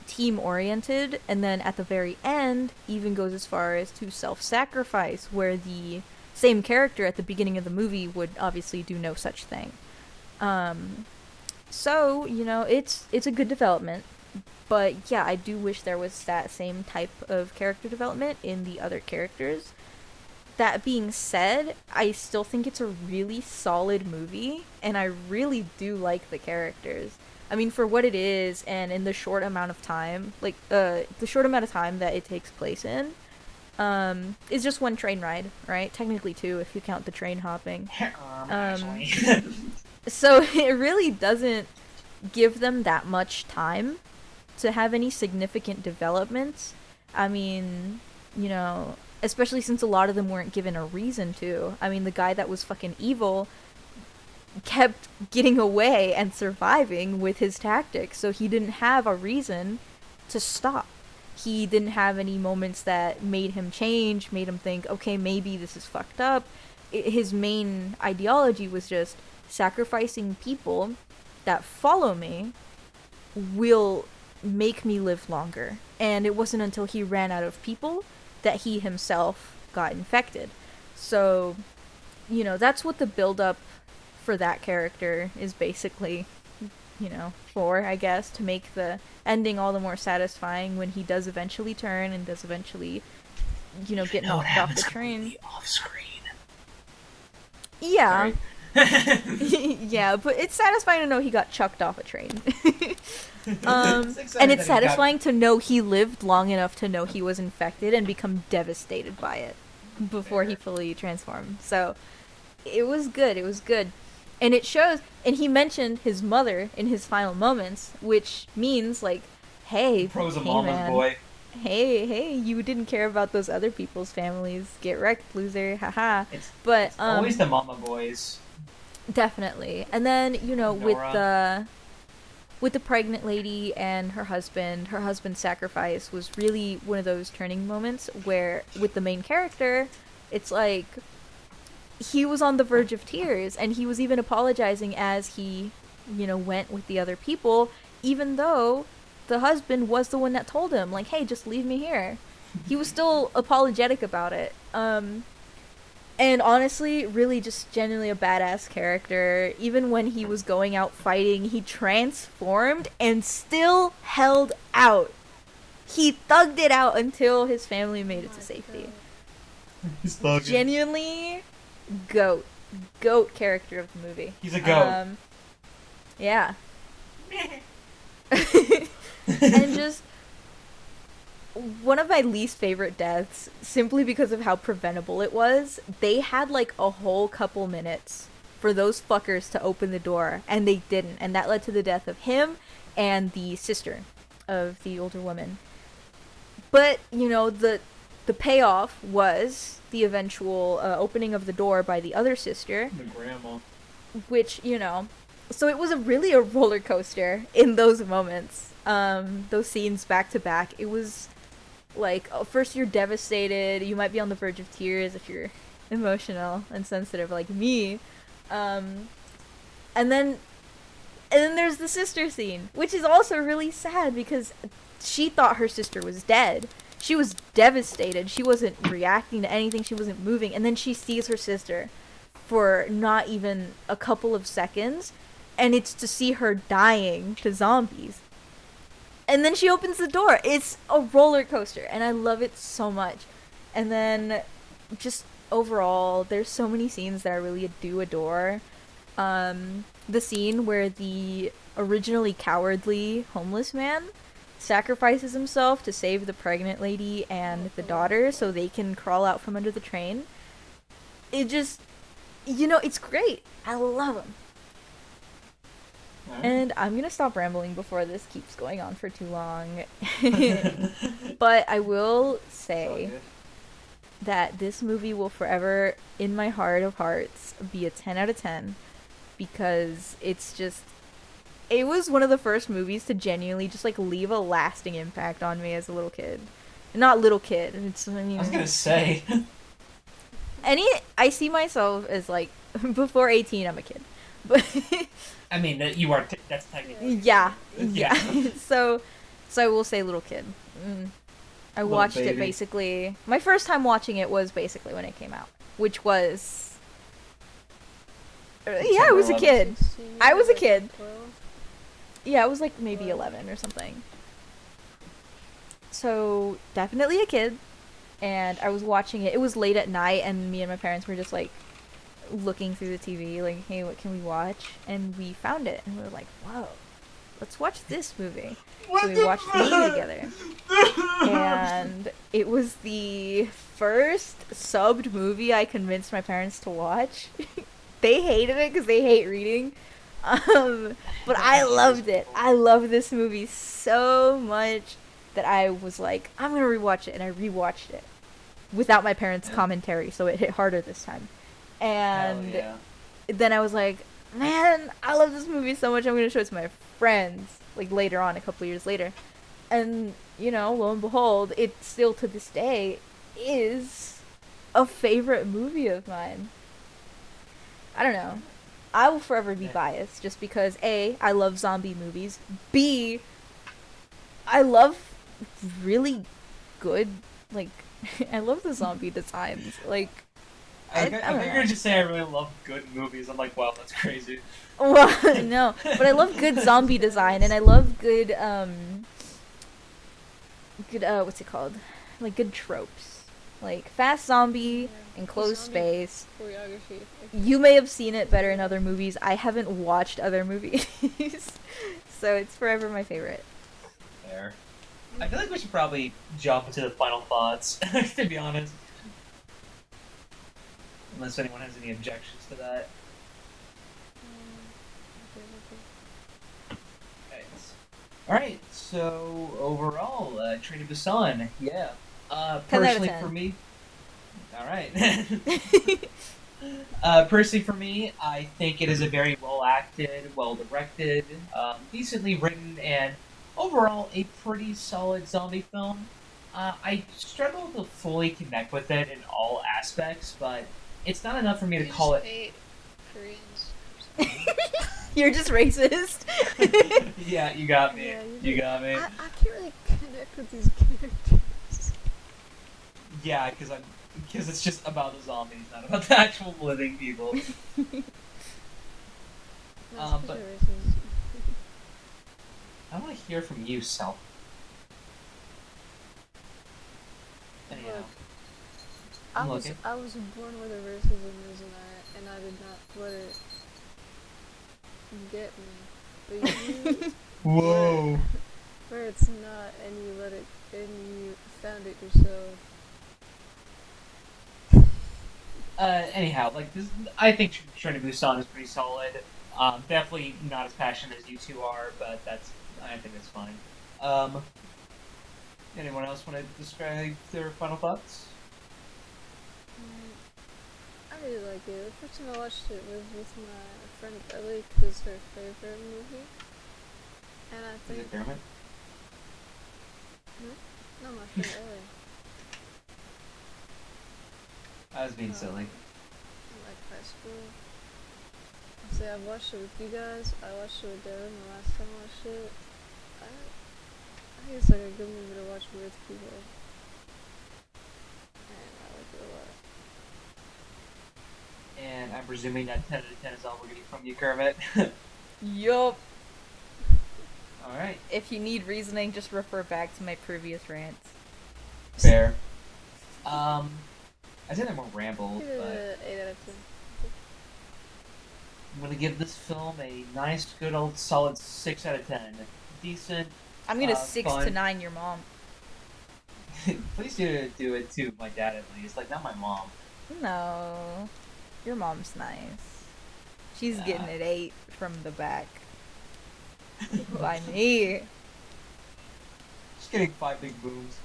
team oriented, and then at the very end even goes as far as to self-sacrifice, where the same character at the beginning of the movie would obviously do no such thing. So, it's a good development. But yeah, I do wish there was that same type of character development in the other characters. That being said, I still think it's a really solid movie, and I really do like the characters. I mean, for what it is, and in the short amount of time, the short amount of time that it takes place in, is just one train ride, right? Technically two, if you count the train hopping. Actually. So it really doesn't give them that much time to have any significant developments. I mean, especially since a lot of them weren't given a reason to. I mean, the guy that was fucking evil kept getting away and surviving with his tactics, so he didn't have a reason to stop. He didn't have any moments that made him change, made him think, okay, maybe this is fucked up. His main ideology was just sacrificing people that follow me will make me live longer. And it wasn't until he ran out of people that he himself got infected. So, that's what the build-up for that character is basically, for, I guess, to make the ending all the more satisfying when he does eventually turn and does eventually, get knocked off the train. Off screen. Yeah. Yeah, but it's satisfying to know he got chucked off a train. And it's satisfying to know he lived long enough to know he was infected and become devastated by it before he fully transformed. So it was good. And it shows, and he mentioned his mother in his final moments, which means, hey, Pro's a hey, mama's man. boy. Hey, you didn't care about those other people's families. Get wrecked, loser. Haha. But Always the mama boys. Definitely. And then, Nora. with the pregnant lady and her husband's sacrifice was really one of those turning moments where with the main character, it's like he was on the verge of tears, and he was even apologizing as he, went with the other people, even though the husband was the one that told him, hey, just leave me here. He was still apologetic about it. And honestly, really just genuinely a badass character. Even when he was going out fighting, he transformed and still held out. He thugged it out until his family made it to safety. Genuinely, goat character of the movie. He's a goat. Yeah. And just one of my least favorite deaths, simply because of how preventable it was. They had a whole couple minutes for those fuckers to open the door, and they didn't, and that led to the death of him and the sister of the older woman. But the payoff was the eventual opening of the door by the other sister, The grandma. which so it was a roller coaster in those moments. Those scenes back to back. It was first you're devastated, you might be on the verge of tears if you're emotional and sensitive like me, and then there's the sister scene, which is also really sad because she thought her sister was dead. She was devastated. She wasn't reacting to anything. She wasn't moving, and then she sees her sister for not even a couple of seconds, and it's to see her dying to zombies. And then she opens the door. It's a roller coaster, and I love it so much. And then, just overall, there's so many scenes that I really do adore. The scene where the originally cowardly homeless man sacrifices himself to save the pregnant lady and the daughter so they can crawl out from under the train. It just, it's great. I love him. And I'm gonna stop rambling before this keeps going on for too long. But I will say that this movie will forever, in my heart of hearts, be a 10 out of 10. Because it was one of the first movies to genuinely just leave a lasting impact on me as a little kid. Not little kid. I was gonna say. I see myself as before 18 I'm a kid. But I mean, you are. That's technically. Yeah. So So I will say little kid. I Little watched it baby. basically. My first time watching it was basically when it came out, which was. Yeah, I was a 11. kid. 16, I was a like kid. 12. Yeah, I was like maybe 11 or something. So definitely a kid, and I was watching it. It was late at night, and me and my parents were just like looking through the TV, like, hey, what can we watch? And we found it, and we were like, whoa, let's watch this movie. So we watched the movie together. And it was the first subbed movie I convinced my parents to watch. They hated it because they hate reading. But I loved it. I love this movie so much that I was like, I'm gonna rewatch it, and I rewatched it without my parents' commentary, so it hit harder this time. And Hell then I was like, man, I love this movie so much, I'm gonna show it to my friends, like later on, a couple years later. And, you know, lo and behold, it still to this day is a favorite movie of mine. I don't know. I will forever be biased just because A, I love zombie movies. B, I love really good, like, I love the zombie designs. Like, I I don't figured know. you'd just say I really love good movies. I'm like, wow, that's crazy. Well, no, but I love good zombie design, and I love good, what's it called? Like, good tropes. Like, fast zombie, enclosed Zombie space. choreography. You may have seen it better in other movies. I haven't watched other movies. So it's forever my favorite. There. I feel like we should probably jump into the final thoughts, to be honest. Unless anyone has any objections to that. Okay. Alright, so overall, Train to Busan, yeah. 10 out of Personally 10. for me... Alright. Personally for me, I think it is a very well-acted, well-directed, decently written, and overall a pretty solid zombie film. I struggle to fully connect with it in all aspects, but it's not enough for me to call it... Hate Koreans. You're just racist. Yeah, you got me. Yeah, You got me. I can't really connect with these characters. Yeah, because it's just about the zombies, not about the actual living people. That's But- you're racist. I want to hear from you, Self. Anyhow, Look, I'm looking. I was born with a racism is and I did not let it get me. But you, Whoa. where it's not, and you let it, and you found it yourself. Anyhow, like this, I think Train to Busan is pretty solid. Definitely not as passionate as you two are, but I think that's fine. Anyone else want to describe their final thoughts? I really like it. The first time I watched it was with my friend Ellie, because it's her favorite movie. And I Is think... it Dermot? No, my friend Ellie. I was being silly. In like high school. See, I watched it with you guys. I watched it with Devin the last time I watched it. I think it's like a good movie to watch with people. And I like it a lot. And I'm presuming that 10 out of 10 is all we're getting from you, Kermit. Yup. Alright. If you need reasoning, just refer back to my previous rants. Fair. I said I'm more rambled, Give it but a 8 out of 10. I'm gonna give this film a nice, good old solid 6 out of 10. Decent. I'm gonna Fun. 6 to 9 your mom. Please do it to my dad at least. Like, not my mom. No. Your mom's nice. She's Yeah. getting an 8 from the back. By me. Just getting 5 big booms.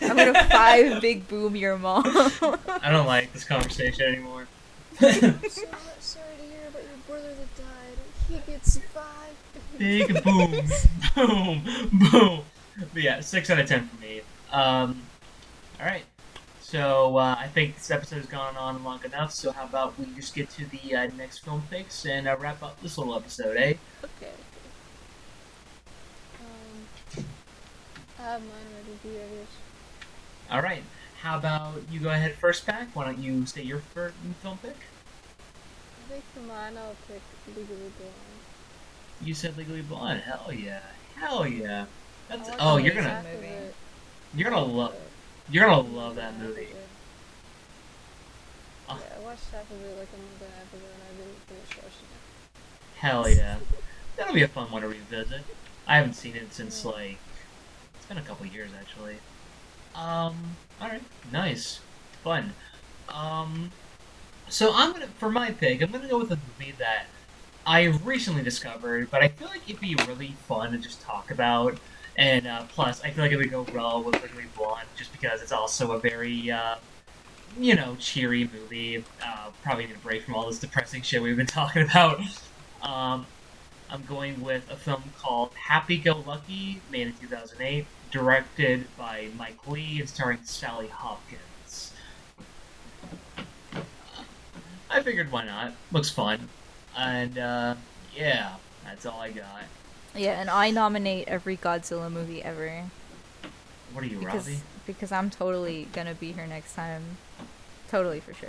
I'm gonna 5 big boom your mom. I don't like this conversation anymore. So sorry to hear about your brother that died. He gets 5. Big booms. Boom. Boom. But yeah, 6 out of 10 for me. Alright. So, I think this episode has gone on long enough, so how about we just get to the next film picks and wrap up this little episode, eh? Okay. I have mine ready. Do you have yours? All right. How about you go ahead first, back? Why don't you say your first film pick? I think for mine I'll pick Legally Blonde. You said Legally Blonde. Hell yeah. Hell yeah. I That's watched oh, Amazing half of movie. it. you're gonna love uh, you're gonna a love month and that a half movie. ago. Oh, Yeah, I watched half of it like a month and a half ago, and I didn't finish watching it. hell yeah. That'll be a fun one to revisit. I haven't seen it since Yeah. like it's been a couple years actually. Alright. Nice. Fun. Um so for my pick, I'm gonna go with a movie that I recently discovered, but I feel like it'd be really fun to just talk about. And plus, I feel like it would go well with Legally Blonde, just because it's also a very, cheery movie. Probably need a break from all this depressing shit we've been talking about. Um, I'm going with a film called Happy Go Lucky, made in 2008, directed by Mike Lee and starring Sally Hopkins. I figured why not? Looks fun. And, yeah, that's all I got. Yeah, and I nominate every Godzilla movie ever What are you, because Robbie? because I'm totally gonna be here next time. Totally for sure.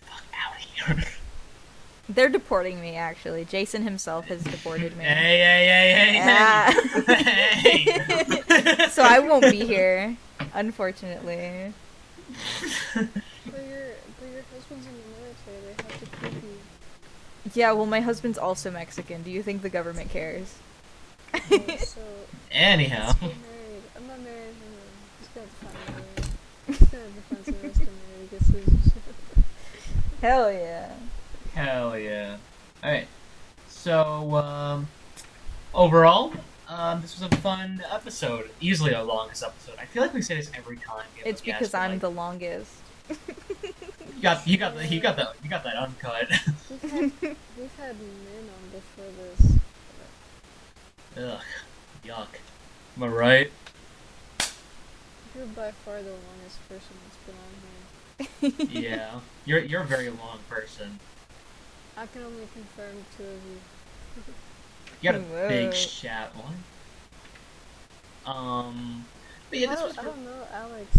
Fuck out of here. They're deporting me actually. Jason himself has deported me. Hey, Ah. hey. So I won't be here, unfortunately. But your husband's in the military. They have to keep you. Yeah, well, my husband's also Mexican. Do you think the government cares? So Anyhow. let's get married. I'm not married. He's got to find a way. He's got to find some rest to marry to get citizenship. Hell yeah. Hell yeah. Alright. So, overall, this was a fun episode. Easily our longest episode. I feel like we say this every time. It's because I'm the longest. You got that uncut. We've had men on before this. Ugh. Yuck. Am I right? You're by far the longest person that's been on here. Yeah. You're a very long person. I can only confirm 2 of you. You got a Whoa. big shat one. But yeah, this was I don't know Alex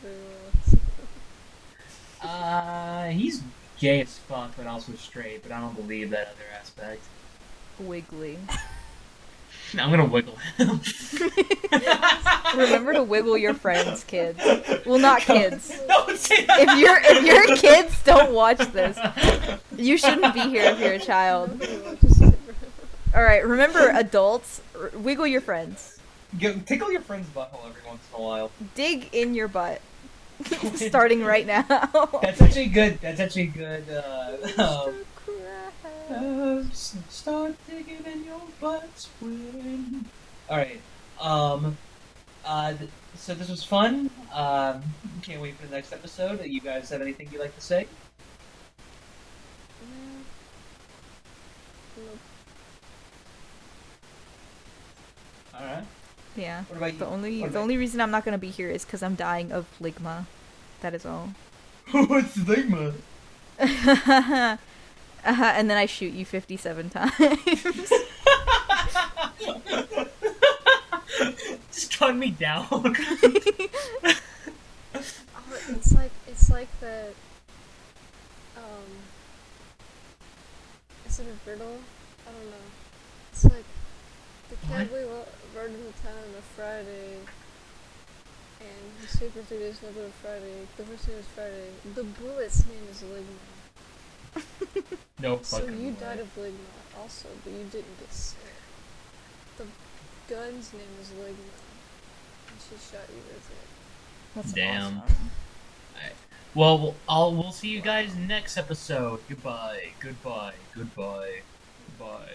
very well. he's gay as fuck, but also straight. But I don't believe that other aspect. Wiggly. I'm gonna wiggle him. Remember to wiggle your friends, kids. Well, not kids. Don't say that. If your kids don't watch this, you shouldn't be here if you're a child. Nobody watches it, bro. All right, remember adults, wiggle your friends. Tickle your friend's butthole every once in a while. Dig in your butt. Starting right now. That's actually good. Start digging in your butt, Squid. Alright. So this was fun. Can't wait for the next episode. You guys have anything you'd like to say? Nope. Alright. Yeah. What about you? The only What the about only reason I'm not gonna be here is because I'm dying of ligma. That is all. What's stigma? And then I shoot you 57 times. Just gun me down. Oh, it's like that. Is it a riddle? I don't know. It's like the cowboy rode into town on a Friday, and he stayed for 3 days. Never a Friday. The first name was Friday. The bullet's name is Ligma. No So fucking you way. died of Ligma also, but you didn't get sick. The gun's name is Ligma, and she shot you with it. That's Damn. awesome. Well, we'll see you guys next episode. Goodbye. Goodbye. Goodbye. Goodbye.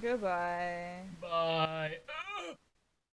Bye. Goodbye. Bye.